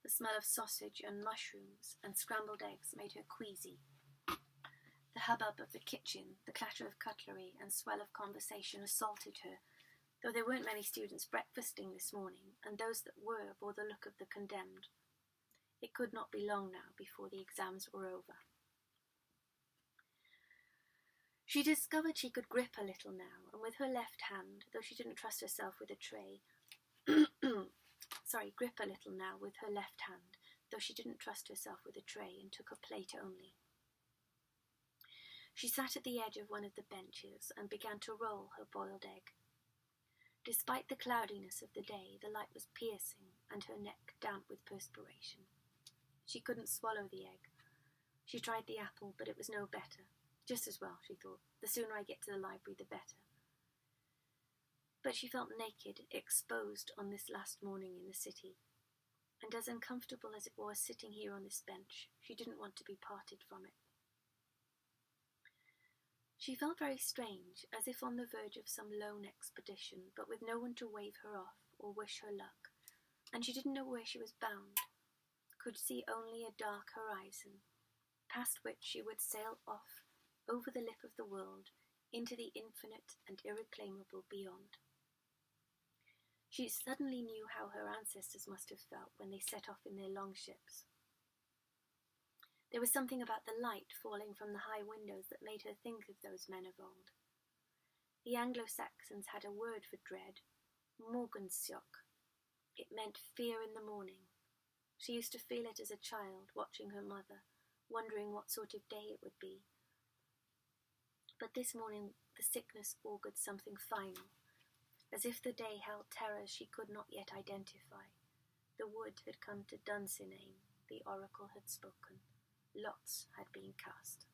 Speaker 1: The smell of sausage and mushrooms and scrambled eggs made her queasy. The hubbub of the kitchen, the clatter of cutlery and swell of conversation assaulted her, though there weren't many students breakfasting this morning, and those that were bore the look of the condemned. It could not be long now before the exams were over. She discovered she could grip a little now, and with her left hand, though she didn't trust herself with a tray, grip a little now with her left hand, though she didn't trust herself with a tray and took a plate only. She sat at the edge of one of the benches and began to roll her boiled egg. Despite the cloudiness of the day, the light was piercing and her neck damp with perspiration. She couldn't swallow the egg. She tried the apple, but it was no better. Just as well, she thought. The sooner I get to the library, the better. But she felt naked, exposed on this last morning in the city, and as uncomfortable as it was sitting here on this bench, she didn't want to be parted from it. She felt very strange, as if on the verge of some lone expedition, but with no one to wave her off or wish her luck, and she didn't know where she was bound, could see only a dark horizon, past which she would sail off over the lip of the world into the infinite and irreclaimable beyond. She suddenly knew how her ancestors must have felt when they set off in their longships. There was something about the light falling from the high windows that made her think of those men of old. The Anglo-Saxons had a word for dread, morgensjok. It meant fear in the morning. She used to feel it as a child, watching her mother, wondering what sort of day it would be. But this morning the sickness augured something final, as if the day held terrors she could not yet identify. The wood had come to Dunsinane, the oracle had spoken. Lots had been cast.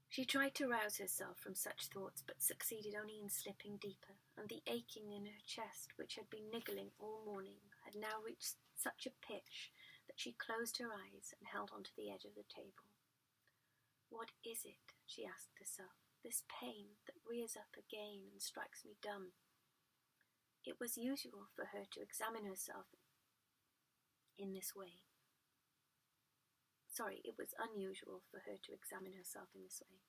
Speaker 1: She tried to rouse herself from such thoughts, but succeeded only in slipping deeper, and the aching in her chest, which had been niggling all morning, had now reached such a pitch that she closed her eyes and held on to the edge of the table. What is it, she asked herself, this pain that rears up again and strikes me dumb? It was usual for her to examine herself in this way. It was unusual for her to examine herself in this way.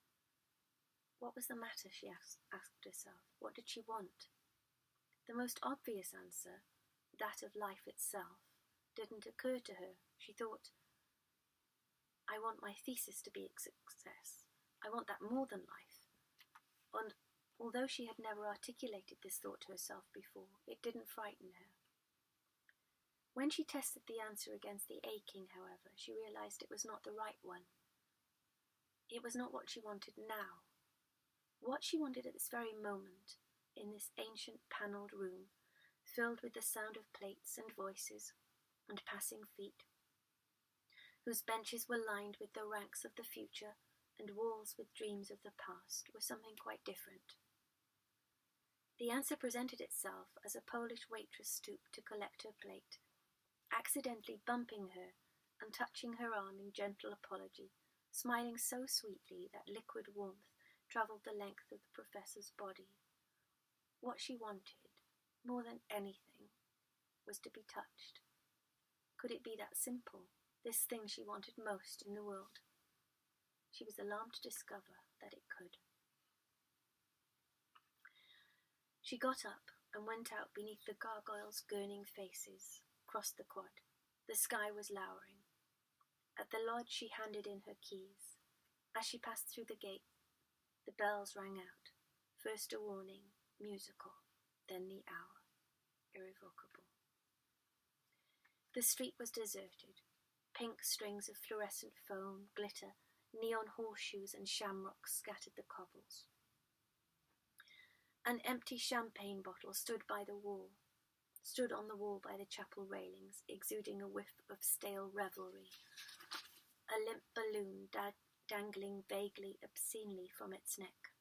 Speaker 1: What was the matter, she asked herself. What did she want? The most obvious answer, that of life itself, didn't occur to her. She thought, I want my thesis to be a success. I want that more than life. And although she had never articulated this thought to herself before, it didn't frighten her. When she tested the answer against the aching, however, she realized it was not the right one. It was not what she wanted now. What she wanted at this very moment, in this ancient panelled room, filled with the sound of plates and voices and passing feet, whose benches were lined with the ranks of the future and walls with dreams of the past, was something quite different. The answer presented itself as a Polish waitress stooped to collect her plate, accidentally bumping her and touching her arm in gentle apology, smiling so sweetly that liquid warmth travelled the length of the professor's body. What she wanted, more than anything, was to be touched. Could it be that simple, this thing she wanted most in the world? She was alarmed to discover that it could. She got up and went out beneath the gargoyles' gurning faces, crossed the quad. The sky was lowering. At the lodge she handed in her keys. As she passed through the gate, the bells rang out. First a warning, musical, then the hour, irrevocable. The street was deserted. Pink strings of fluorescent foam, glitter, neon horseshoes and shamrocks scattered the cobbles. An empty champagne bottle stood on the wall by the chapel railings, exuding a whiff of stale revelry. A limp balloon dangling vaguely, obscenely from its neck.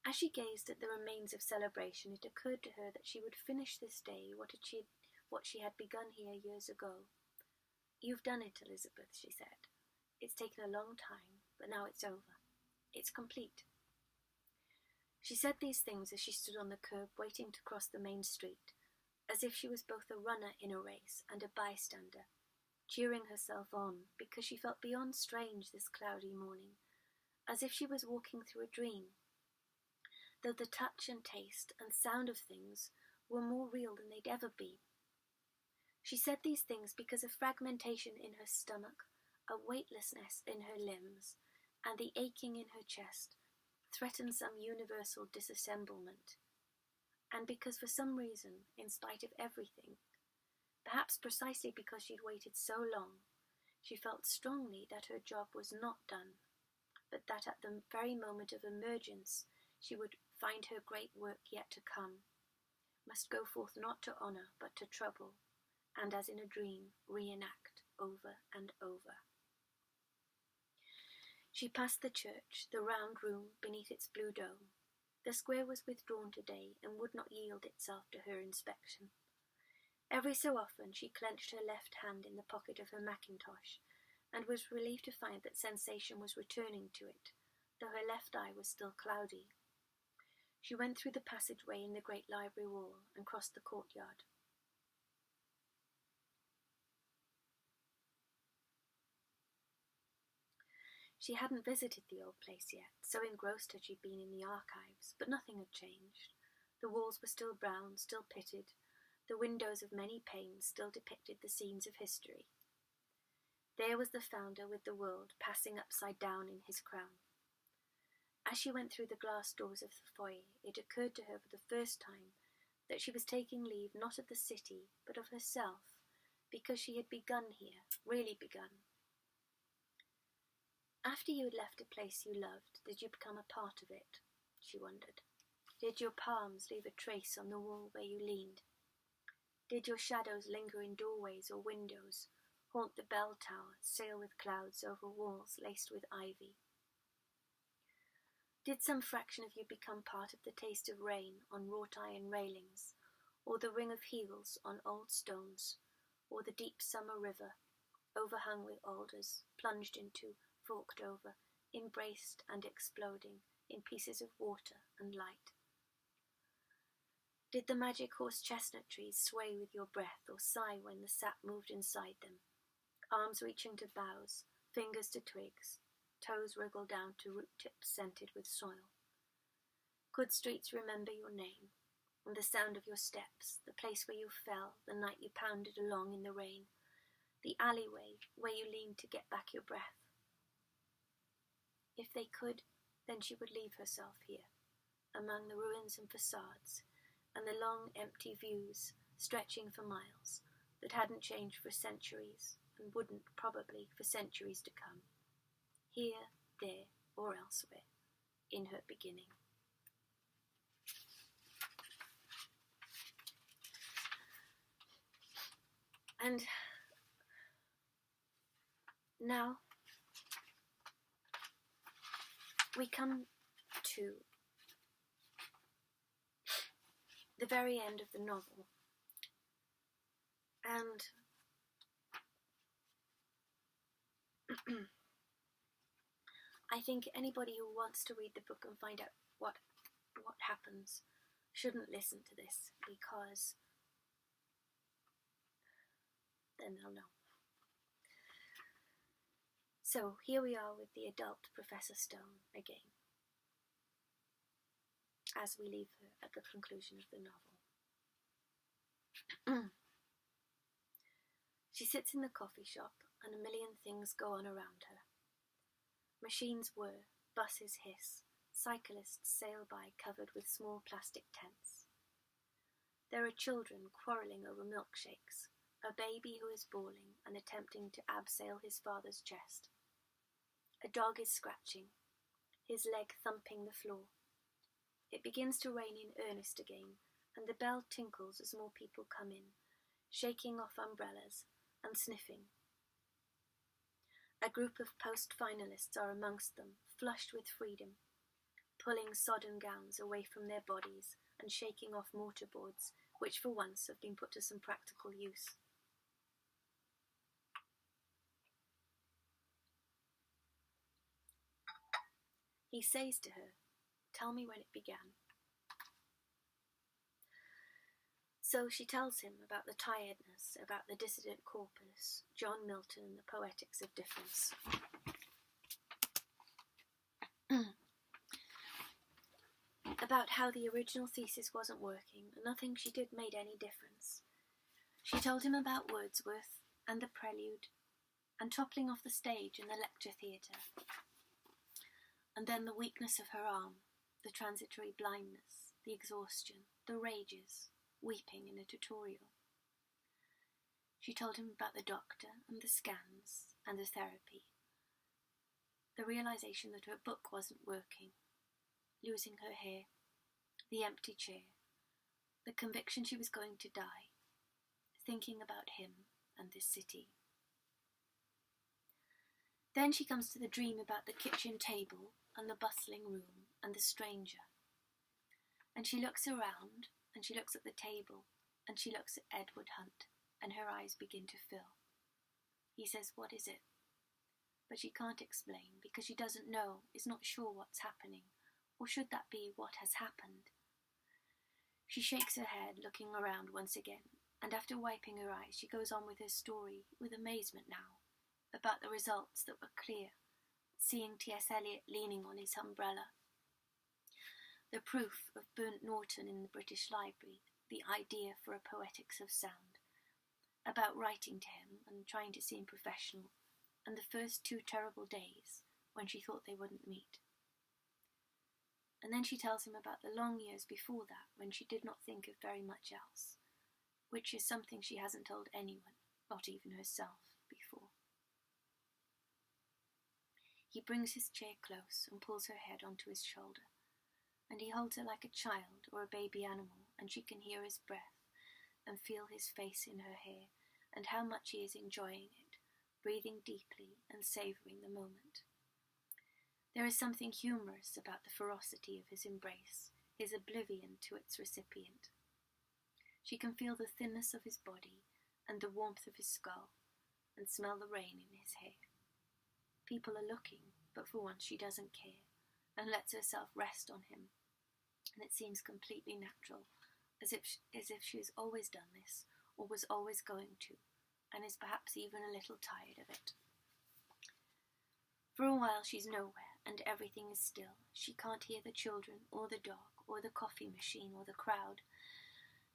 Speaker 1: As she gazed at the remains of celebration, it occurred to her that she would finish this day what she had begun here years ago. You've done it, Elizabeth, she said. It's taken a long time, but now it's over. It's complete. She said these things as she stood on the curb waiting to cross the main street, as if she was both a runner in a race and a bystander, cheering herself on because she felt beyond strange this cloudy morning, as if she was walking through a dream, though the touch and taste and sound of things were more real than they'd ever been. She said these things because a fragmentation in her stomach, a weightlessness in her limbs, and the aching in her chest threatened some universal disassemblement, and because for some reason, in spite of everything, Perhaps precisely because she'd waited so long, she felt strongly that her job was not done, but that at the very moment of emergence she would find her great work yet to come, must go forth not to honour but to trouble, and as in a dream reenact over and over. She passed the church, the round room beneath its blue dome. The square was withdrawn today and would not yield itself to her inspection. Every so often she clenched her left hand in the pocket of her mackintosh, and was relieved to find that sensation was returning to it, though her left eye was still cloudy. She went through the passageway in the great library wall and crossed the courtyard. She hadn't visited the old place yet, so engrossed had she been in the archives, but nothing had changed. The walls were still brown, still pitted. The windows of many panes still depicted the scenes of history. There was the founder with the world passing upside down in his crown. As she went through the glass doors of the foyer, it occurred to her for the first time that she was taking leave not of the city, but of herself, because she had begun here, really begun. After you had left a place you loved, did you become a part of it? She wondered. Did your palms leave a trace on the wall where you leaned? Did your shadows linger in doorways or windows, haunt the bell tower, sail with clouds over walls laced with ivy? Did some fraction of you become part of the taste of rain on wrought iron railings, or the ring of heels on old stones, or the deep summer river, overhung with alders, plunged into, forked over, embraced and exploding in pieces of water and light? Did the magic horse chestnut trees sway with your breath or sigh when the sap moved inside them, arms reaching to boughs, fingers to twigs, toes wriggle down to root tips scented with soil? Could streets remember your name, and the sound of your steps, the place where you fell the night you pounded along in the rain, the alleyway where you leaned to get back your breath? If they could, then she would leave herself here, among the ruins and facades, and the long empty views stretching for miles that hadn't changed for centuries and wouldn't probably for centuries to come, here, there, or elsewhere, in her beginning. And now we come to the very end of the novel, and I think anybody who wants to read the book and find out what happens shouldn't listen to this, because then they'll know. So here we are with the adult Professor Stone again, as we leave her at the conclusion of the novel. She sits in the coffee shop, and a million things go on around her. Machines whir, buses hiss, cyclists sail by covered with small plastic tents. There are children quarrelling over milkshakes, a baby who is bawling and attempting to abseil his father's chest. A dog is scratching, his leg thumping the floor. It begins to rain in earnest again, and the bell tinkles as more people come in, shaking off umbrellas and sniffing. A group of post-finalists are amongst them, flushed with freedom, pulling sodden gowns away from their bodies and shaking off mortarboards, which for once have been put to some practical use. He says to her, "Tell me when it began." So she tells him about the tiredness, about the dissident corpus, John Milton and the poetics of difference. About how the original thesis wasn't working, and nothing she did made any difference. She told him about Wordsworth and the prelude, and toppling off the stage in the lecture theatre. And then the weakness of her arm, the transitory blindness, the exhaustion, the rages, weeping in a tutorial. She told him about the doctor and the scans and the therapy. The realization that her book wasn't working, losing her hair, the empty chair, the conviction she was going to die, thinking about him and this city. Then she comes to the dream about the kitchen table and the bustling room and the stranger. And she looks around, and she looks at the table, and she looks at Edward Hunt, and her eyes begin to fill. He says, "What is it?" But she can't explain, because she doesn't know, is not sure what's happening, or should that be what has happened? She shakes her head, looking around once again, and after wiping her eyes, she goes on with her story, with amazement now, about the results that were clear, seeing T.S. Eliot leaning on his umbrella, the proof of Burnt Norton in the British Library, the idea for a Poetics of Sound, about writing to him and trying to seem professional, and the first 2 terrible days when she thought they wouldn't meet. And then she tells him about the long years before that when she did not think of very much else, which is something she hasn't told anyone, not even herself, before. He brings his chair close and pulls her head onto his shoulder, and he holds her like a child or a baby animal, and she can hear his breath and feel his face in her hair, and how much he is enjoying it, breathing deeply and savouring the moment. There is something humorous about the ferocity of his embrace, his oblivion to its recipient. She can feel the thinness of his body and the warmth of his skull, and smell the rain in his hair. People are looking, but for once she doesn't care, and lets herself rest on him, and it seems completely natural, as if she has always done this, or was always going to, and is perhaps even a little tired of it. For a while she's nowhere, and everything is still. She can't hear the children, or the dog, or the coffee machine, or the crowd,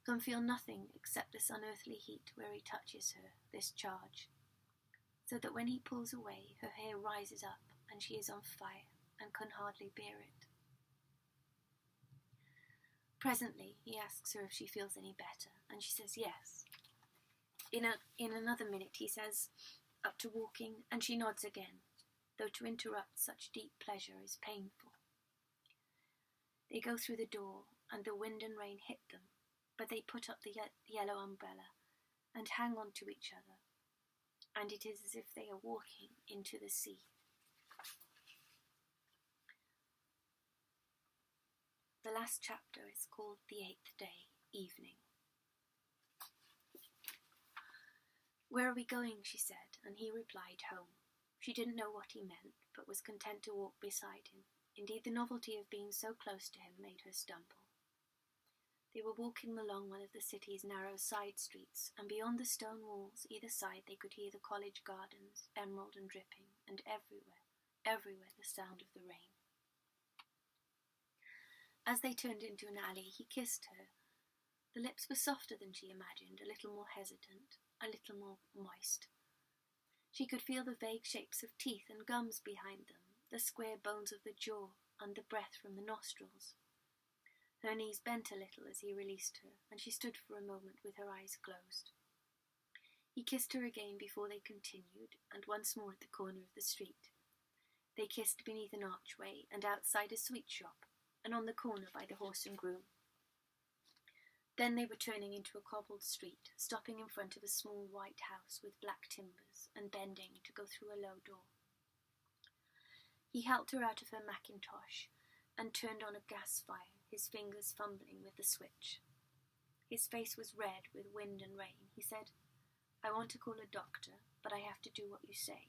Speaker 1: can feel nothing except this unearthly heat where he touches her, this charge, so that when he pulls away, her hair rises up, and she is on fire, and can hardly bear it. Presently, he asks her if she feels any better, and she says yes. In another minute, he says, "Up to walking," and she nods again, though to interrupt such deep pleasure is painful. They go through the door, and the wind and rain hit them, but they put up the yellow umbrella and hang on to each other, and it is as if they are walking into the sea. The last chapter is called The 8th Day, Evening. "Where are we going?" she said, and he replied, "Home." She didn't know what he meant, but was content to walk beside him. Indeed, the novelty of being so close to him made her stumble. They were walking along one of the city's narrow side streets, and beyond the stone walls either side they could hear the college gardens, emerald and dripping, and everywhere the sound of the rain. As they turned into an alley, he kissed her. The lips were softer than she imagined, a little more hesitant, a little more moist. She could feel the vague shapes of teeth and gums behind them, the square bones of the jaw, and the breath from the nostrils. Her knees bent a little as he released her, and she stood for a moment with her eyes closed. He kissed her again before they continued, and once more at the corner of the street. They kissed beneath an archway, and outside a sweet shop, and on the corner by the Horse and Groom. Then they were turning into a cobbled street, stopping in front of a small white house with black timbers, and bending to go through a low door. He helped her out of her mackintosh, and turned on a gas fire, his fingers fumbling with the switch. His face was red with wind and rain. He said, "I want to call a doctor, but I have to do what you say.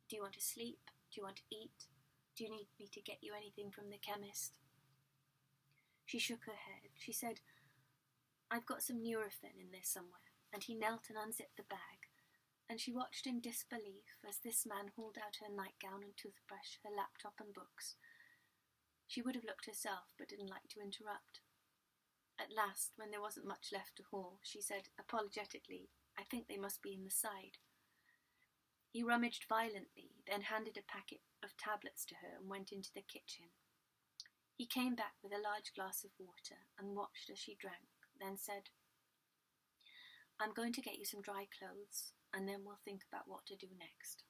Speaker 1: Do you want to sleep? Do you want to eat? Do you need me to get you anything from the chemist?" She shook her head. She said, "I've got some Nurofen in there somewhere," and he knelt and unzipped the bag, and she watched in disbelief as this man hauled out her nightgown and toothbrush, her laptop and books. She would have looked herself, but didn't like to interrupt. At last, when there wasn't much left to haul, she said, apologetically, "I think they must be in the side." He rummaged violently, then handed a packet of tablets to her and went into the kitchen. He came back with a large glass of water and watched as she drank, then said, I'm going to get you some dry clothes, and then we'll think about what to do next.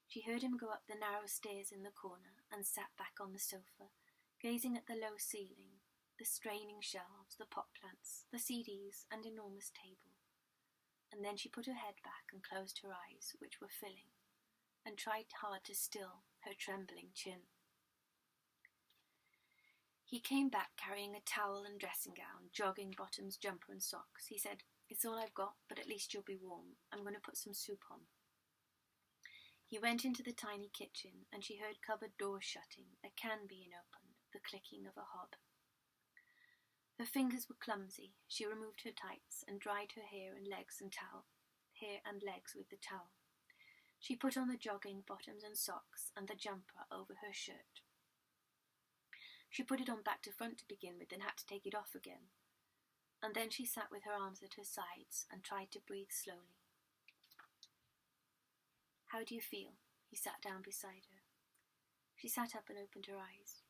Speaker 1: She heard him go up the narrow stairs in the corner and sat back on the sofa, gazing at the low ceiling, the straining shelves, the pot plants, the CDs, and enormous table. And then she put her head back and closed her eyes, which were filling, and tried hard to still her trembling chin. He came back carrying a towel and dressing gown, jogging bottoms, jumper and socks. He said, "It's all I've got, but at least you'll be warm. I'm going to put some soup on." He went into the tiny kitchen, and she heard cupboard doors shutting, a can being opened, the clicking of a hob. Her fingers were clumsy. She removed her tights and dried her hair and legs with the towel. She put on the jogging bottoms and socks and the jumper over her shirt. She put it on back to front to begin with, then had to take it off again. And then she sat with her arms at her sides and tried to breathe slowly. "How do you feel?" He sat down beside her. She sat up and opened her eyes.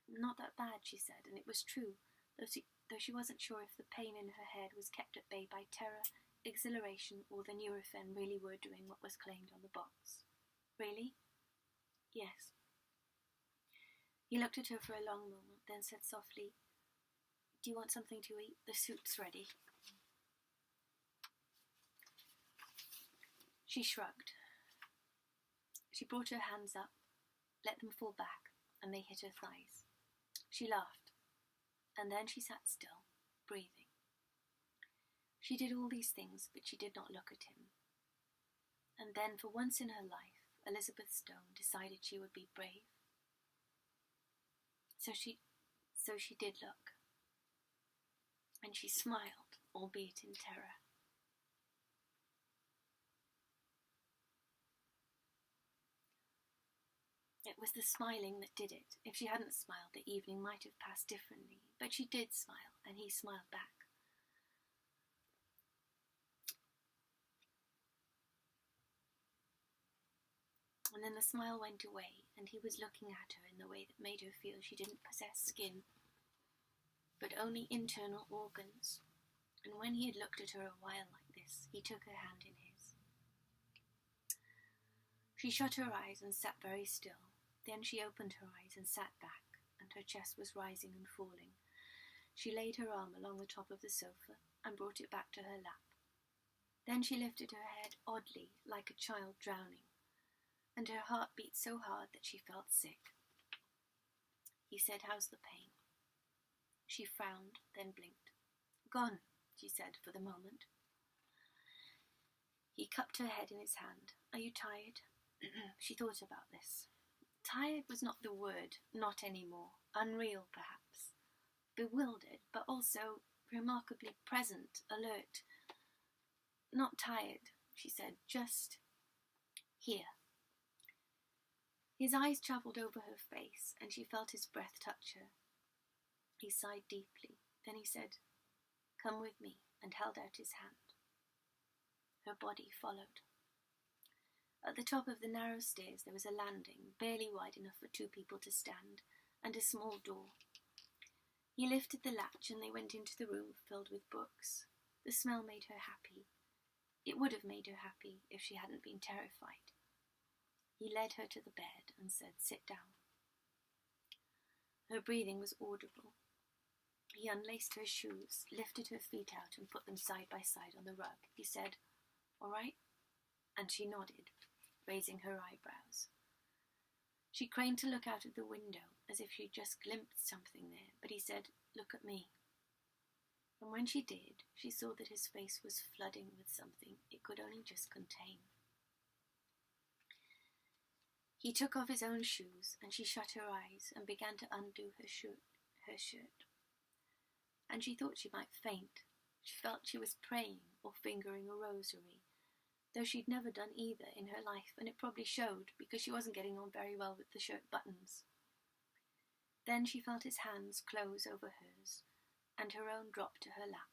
Speaker 1: "Not that bad," she said, and it was true, though she wasn't sure if the pain in her head was kept at bay by terror, exhilaration, or the Nurofen really were doing what was claimed on the box. "Really?" "Yes." He looked at her for a long moment, then said softly, "Do you want something to eat? The soup's ready." She shrugged. She brought her hands up, let them fall back, and they hit her thighs. She laughed, and then she sat still, breathing. She did all these things, but she did not look at him. And then, for once in her life, Elizabeth Stone decided she would be brave. So she did look, and she smiled, albeit in terror. It was the smiling that did it. If she hadn't smiled, the evening might have passed differently, but she did smile, and he smiled back. And then the smile went away, and he was looking at her in the way that made her feel she didn't possess skin, but only internal organs. And when he had looked at her a while like this, he took her hand in his. She shut her eyes and sat very still. Then she opened her eyes and sat back, and her chest was rising and falling. She laid her arm along the top of the sofa and brought it back to her lap. Then she lifted her head oddly, like a child drowning, and her heart beat so hard that she felt sick. He said, "How's the pain?" She frowned, then blinked. "Gone," she said for the moment. He cupped her head in his hand. "Are you tired?" She thought about this. Tired was not the word, not anymore. Unreal, perhaps. Bewildered, but also remarkably present, alert. "Not tired," she said, "just here." His eyes travelled over her face, and she felt his breath touch her. He sighed deeply. Then he said, "Come with me," and held out his hand. Her body followed. At the top of the narrow stairs there was a landing, barely wide enough for two people to stand, and a small door. He lifted the latch, and they went into the room filled with books. The smell made her happy. It would have made her happy if she hadn't been terrified. He led her to the bed and said, "Sit down." Her breathing was audible. He unlaced her shoes, lifted her feet out and put them side by side on the rug. He said, "All right?" And she nodded, raising her eyebrows. She craned to look out of the window, as if she'd just glimpsed something there, but he said, "Look at me." And when she did, she saw that his face was flooding with something it could only just contain. He took off his own shoes, and she shut her eyes and began to undo her shirt. And she thought she might faint. She felt she was praying or fingering a rosary, though she'd never done either in her life, and it probably showed because she wasn't getting on very well with the shirt buttons. Then she felt his hands close over hers, and her own drop to her lap.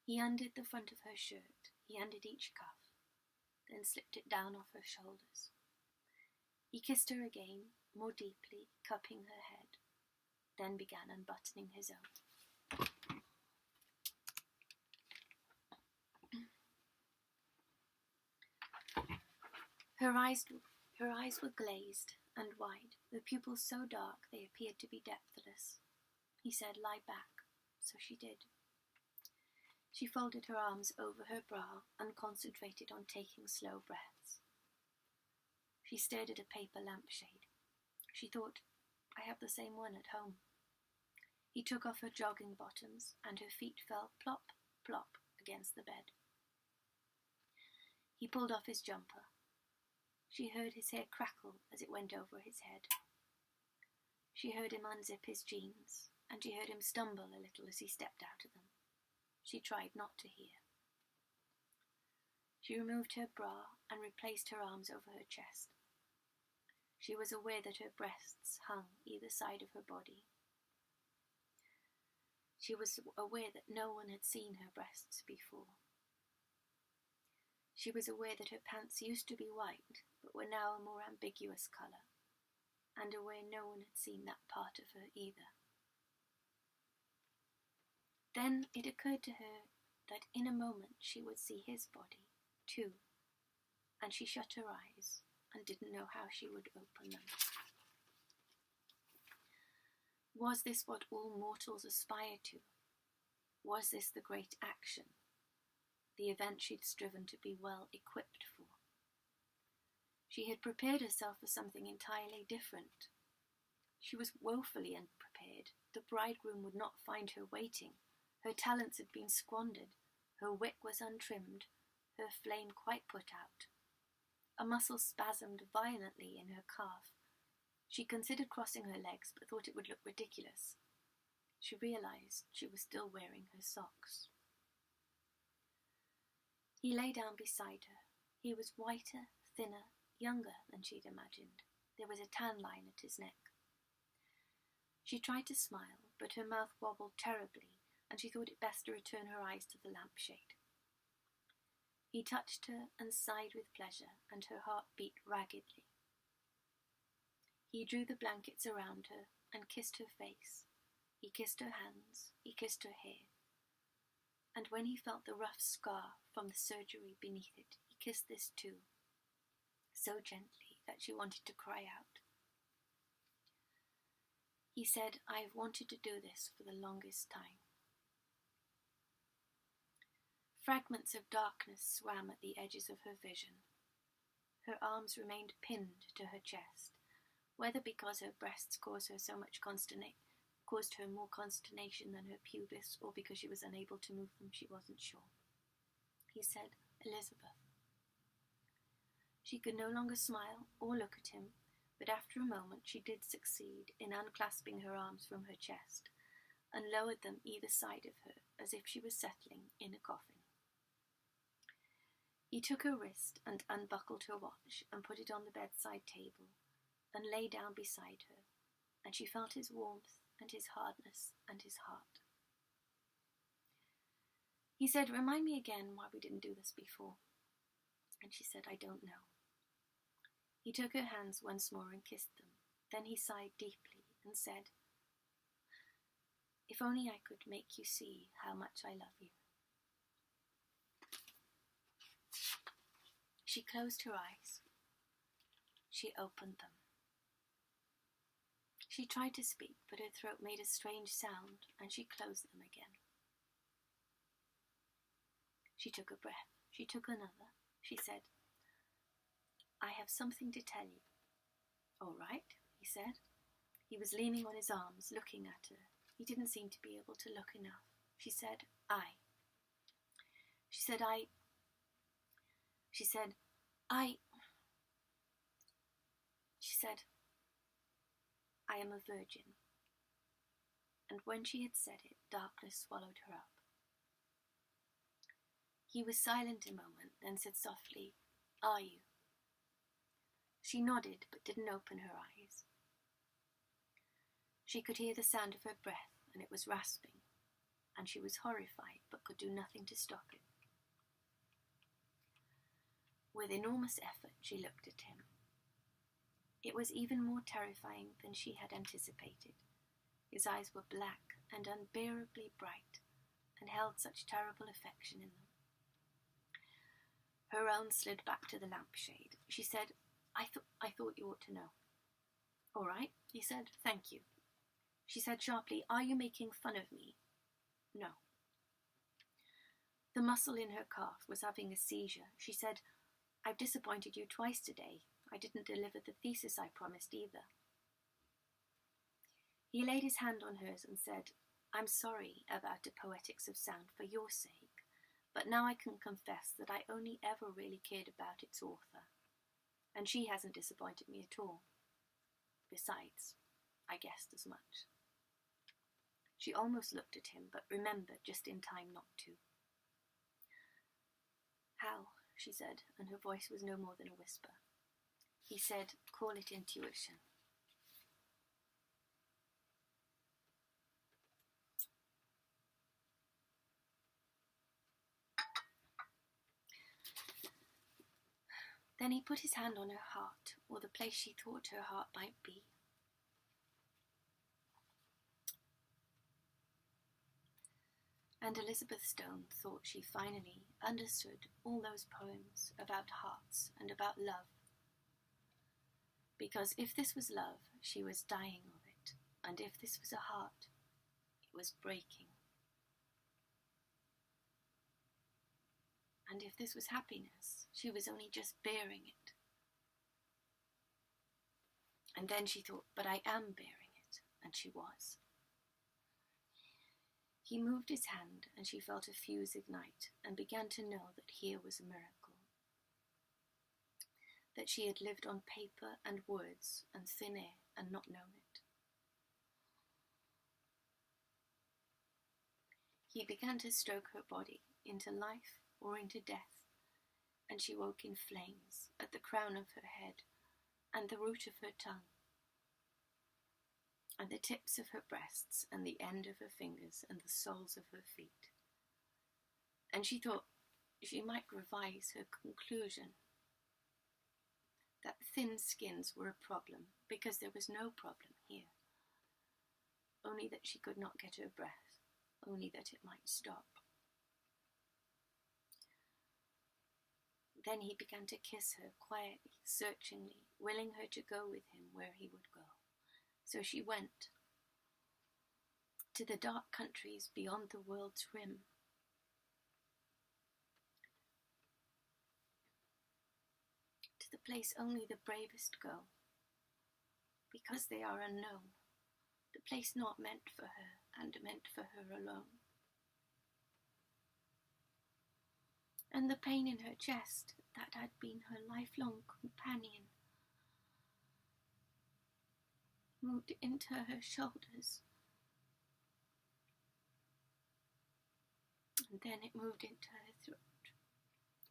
Speaker 1: He undid the front of her shirt. He undid each cuff, then slipped it down off her shoulders. He kissed her again, more deeply, cupping her head, then began unbuttoning his own. Her eyes were glazed and wide, the pupils so dark they appeared to be depthless. He said, "Lie back," so she did. She folded her arms over her brow and concentrated on taking slow breaths. She stared at a paper lampshade. She thought, "I have the same one at home." He took off her jogging bottoms, and her feet fell plop, plop against the bed. He pulled off his jumper. She heard his hair crackle as it went over his head. She heard him unzip his jeans, and she heard him stumble a little as he stepped out of them. She tried not to hear. She removed her bra and replaced her arms over her chest. She was aware that her breasts hung either side of her body. She was aware that no one had seen her breasts before. She was aware that her pants used to be white, but were now a more ambiguous colour, and aware no one had seen that part of her either. Then it occurred to her that in a moment she would see his body, too, and she shut her eyes and didn't know how she would open them. Was this what all mortals aspire to? Was this the great action, the event she'd striven to be well equipped for? She had prepared herself for something entirely different. She was woefully unprepared. The bridegroom would not find her waiting. Her talents had been squandered. Her wick was untrimmed, her flame quite put out. A muscle spasmed violently in her calf. She considered crossing her legs, but thought it would look ridiculous. She realized she was still wearing her socks. He lay down beside her. He was whiter, thinner, younger than she'd imagined. There was a tan line at his neck. She tried to smile, but her mouth wobbled terribly, and she thought it best to return her eyes to the lampshade. He touched her and sighed with pleasure, and her heart beat raggedly. He drew the blankets around her and kissed her face. He kissed her hands, he kissed her hair, and when he felt the rough scar from the surgery beneath it, he kissed this too, so gently that she wanted to cry out. He said, "I have wanted to do this for the longest time." Fragments of darkness swam at the edges of her vision. Her arms remained pinned to her chest, whether because her breasts caused her more consternation than her pubis, or because she was unable to move them, she wasn't sure. He said, "Elizabeth." She could no longer smile or look at him, but after a moment she did succeed in unclasping her arms from her chest and lowered them either side of her as if she was settling in a coffin. He took her wrist and unbuckled her watch and put it on the bedside table and lay down beside her, and she felt his warmth and his hardness and his heart. He said, "Remind me again why we didn't do this before." And she said, "I don't know." He took her hands once more and kissed them. Then he sighed deeply and said, "If only I could make you see how much I love you." She closed her eyes. She opened them. She tried to speak, but her throat made a strange sound, and she closed them again. She took a breath. She took another. She said, "I have something to tell you." "All right," he said. He was leaning on his arms, looking at her. He didn't seem to be able to look enough. She said, "I." She said, "I." She said, "I." She said, "I am a virgin." And when she had said it, darkness swallowed her up. He was silent a moment, then said softly, "Are you?" She nodded, but didn't open her eyes. She could hear the sound of her breath, and it was rasping, and she was horrified, but could do nothing to stop it. With enormous effort, she looked at him. It was even more terrifying than she had anticipated. His eyes were black and unbearably bright, and held such terrible affection in them. Her own slid back to the lampshade. She said, I thought you ought to know. All right, he said, thank you. She said sharply, are you making fun of me? No. The muscle in her calf was having a seizure. She said, I've disappointed you twice today. I didn't deliver the thesis I promised either. He laid his hand on hers and said, I'm sorry about the poetics of sound for your sake, but now I can confess that I only ever really cared about its author, and she hasn't disappointed me at all. Besides, I guessed as much. She almost looked at him, but remembered just in time not to. How, she said, and her voice was no more than a whisper. He said, call it intuition. Then he put his hand on her heart, or the place she thought her heart might be. And Elizabeth Stone thought she finally understood all those poems about hearts and about love. Because if this was love, she was dying of it, and if this was a heart, it was breaking. And if this was happiness, she was only just bearing it. And then she thought, but I am bearing it, and she was. He moved his hand, and she felt a fuse ignite, and began to know that here was a miracle. That she had lived on paper and words and thin air and not known it. He began to stroke her body into life or into death, and she woke in flames at the crown of her head and the root of her tongue, and the tips of her breasts and the end of her fingers and the soles of her feet. And she thought she might revise her conclusion that thin skins were a problem, because there was no problem here, only that she could not get her breath, only that it might stop. Then he began to kiss her quietly, searchingly, willing her to go with him where he would go. So she went to the dark countries beyond the world's rim, to the place only the bravest go, because they are unknown, the place not meant for her and meant for her alone. And the pain in her chest that had been her lifelong companion moved into her shoulders, and then it moved into her throat,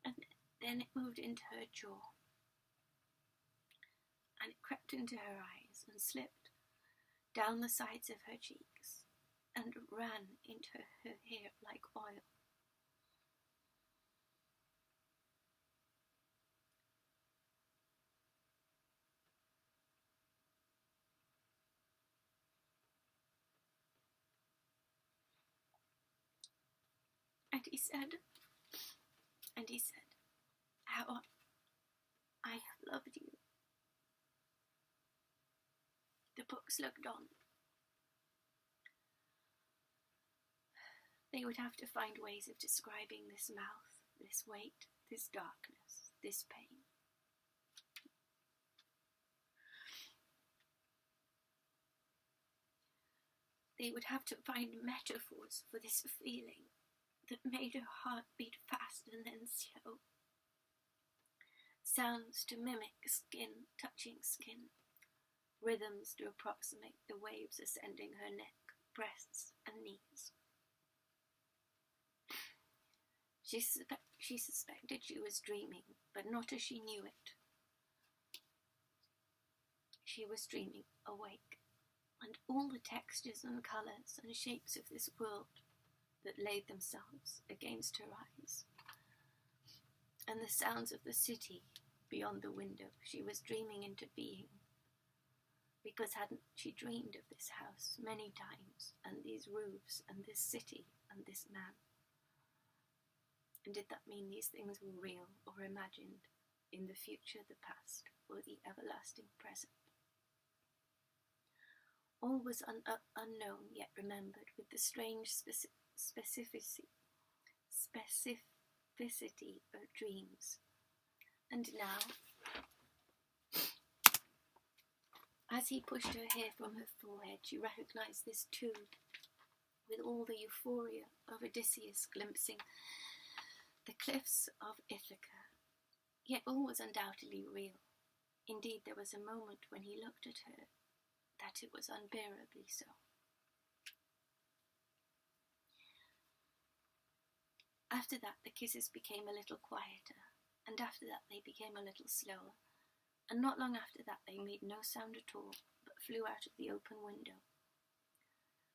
Speaker 1: and then it moved into her jaw, and it crept into her eyes and slipped down the sides of her cheeks and ran into her hair like oil. And he said, how I have loved you. The books looked on. They would have to find ways of describing this mouth, this weight, this darkness, this pain. They would have to find metaphors for this feeling that made her heart beat fast and then slow. Sounds to mimic skin touching skin. Rhythms to approximate the waves ascending her neck, breasts, and knees. She suspected she was dreaming, but not as she knew it. She was dreaming awake, and all the textures and colours and shapes of this world that laid themselves against her eyes, and the sounds of the city beyond the window she was dreaming into being, because hadn't she dreamed of this house many times, and these roofs, and this city, and this man? And did that mean these things were real or imagined, in the future, the past, or the everlasting present? All was unknown yet remembered with the strange specificity of dreams. And now, as he pushed her hair from her forehead, she recognized this too, with all the euphoria of Odysseus glimpsing the cliffs of Ithaca. Yet all was undoubtedly real. Indeed, there was a moment when he looked at her that it was unbearably so. After that, the kisses became a little quieter, and after that they became a little slower, and not long after that they made no sound at all, but flew out of the open window,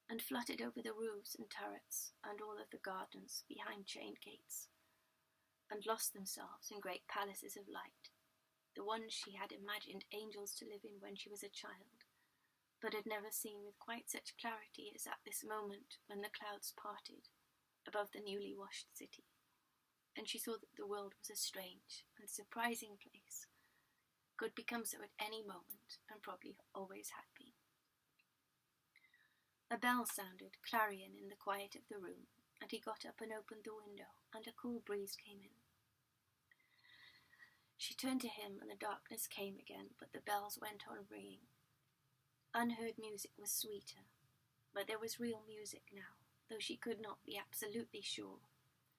Speaker 1: and fluttered over the roofs and turrets, and all of the gardens behind chained gates, and lost themselves in great palaces of light, the ones she had imagined angels to live in when she was a child, but had never seen with quite such clarity as at this moment when the clouds parted above the newly washed city, and she saw that the world was a strange and surprising place, could become so at any moment, and probably always had been. A bell sounded clarion in the quiet of the room, and he got up and opened the window, and a cool breeze came in. She turned to him, and the darkness came again, but the bells went on ringing. Unheard music was sweeter, but there was real music now, though she could not be absolutely sure.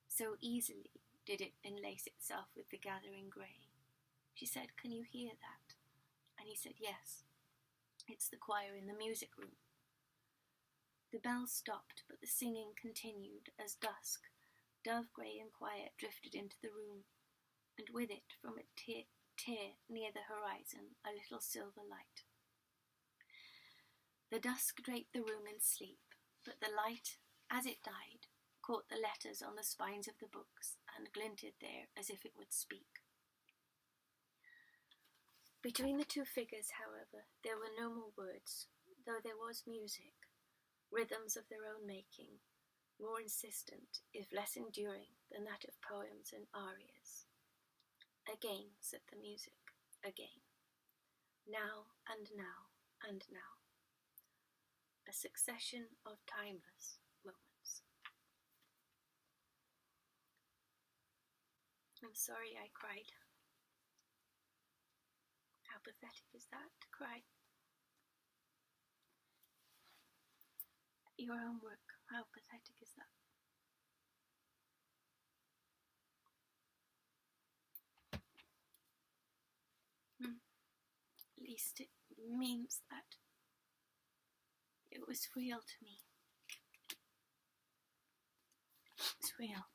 Speaker 1: So easily did it enlace itself with the gathering grey. She said, "Can you hear that?" And he said, "Yes. It's the choir in the music room." The bells stopped, but the singing continued as dusk, dove-grey and quiet, drifted into the room, and with it, from a tear near the horizon, a little silver light. The dusk draped the room in sleep, but the light, as it died, caught the letters on the spines of the books, and glinted there as if it would speak. Between the two figures, however, there were no more words, though there was music, rhythms of their own making, more insistent, if less enduring, than that of poems and arias. "Again," said the music, "again. Now and now and now. A succession of timeless moments." I'm sorry I cried. How pathetic is that, to cry? Your own work, how pathetic is that? At least it means that it was real to me. It's real.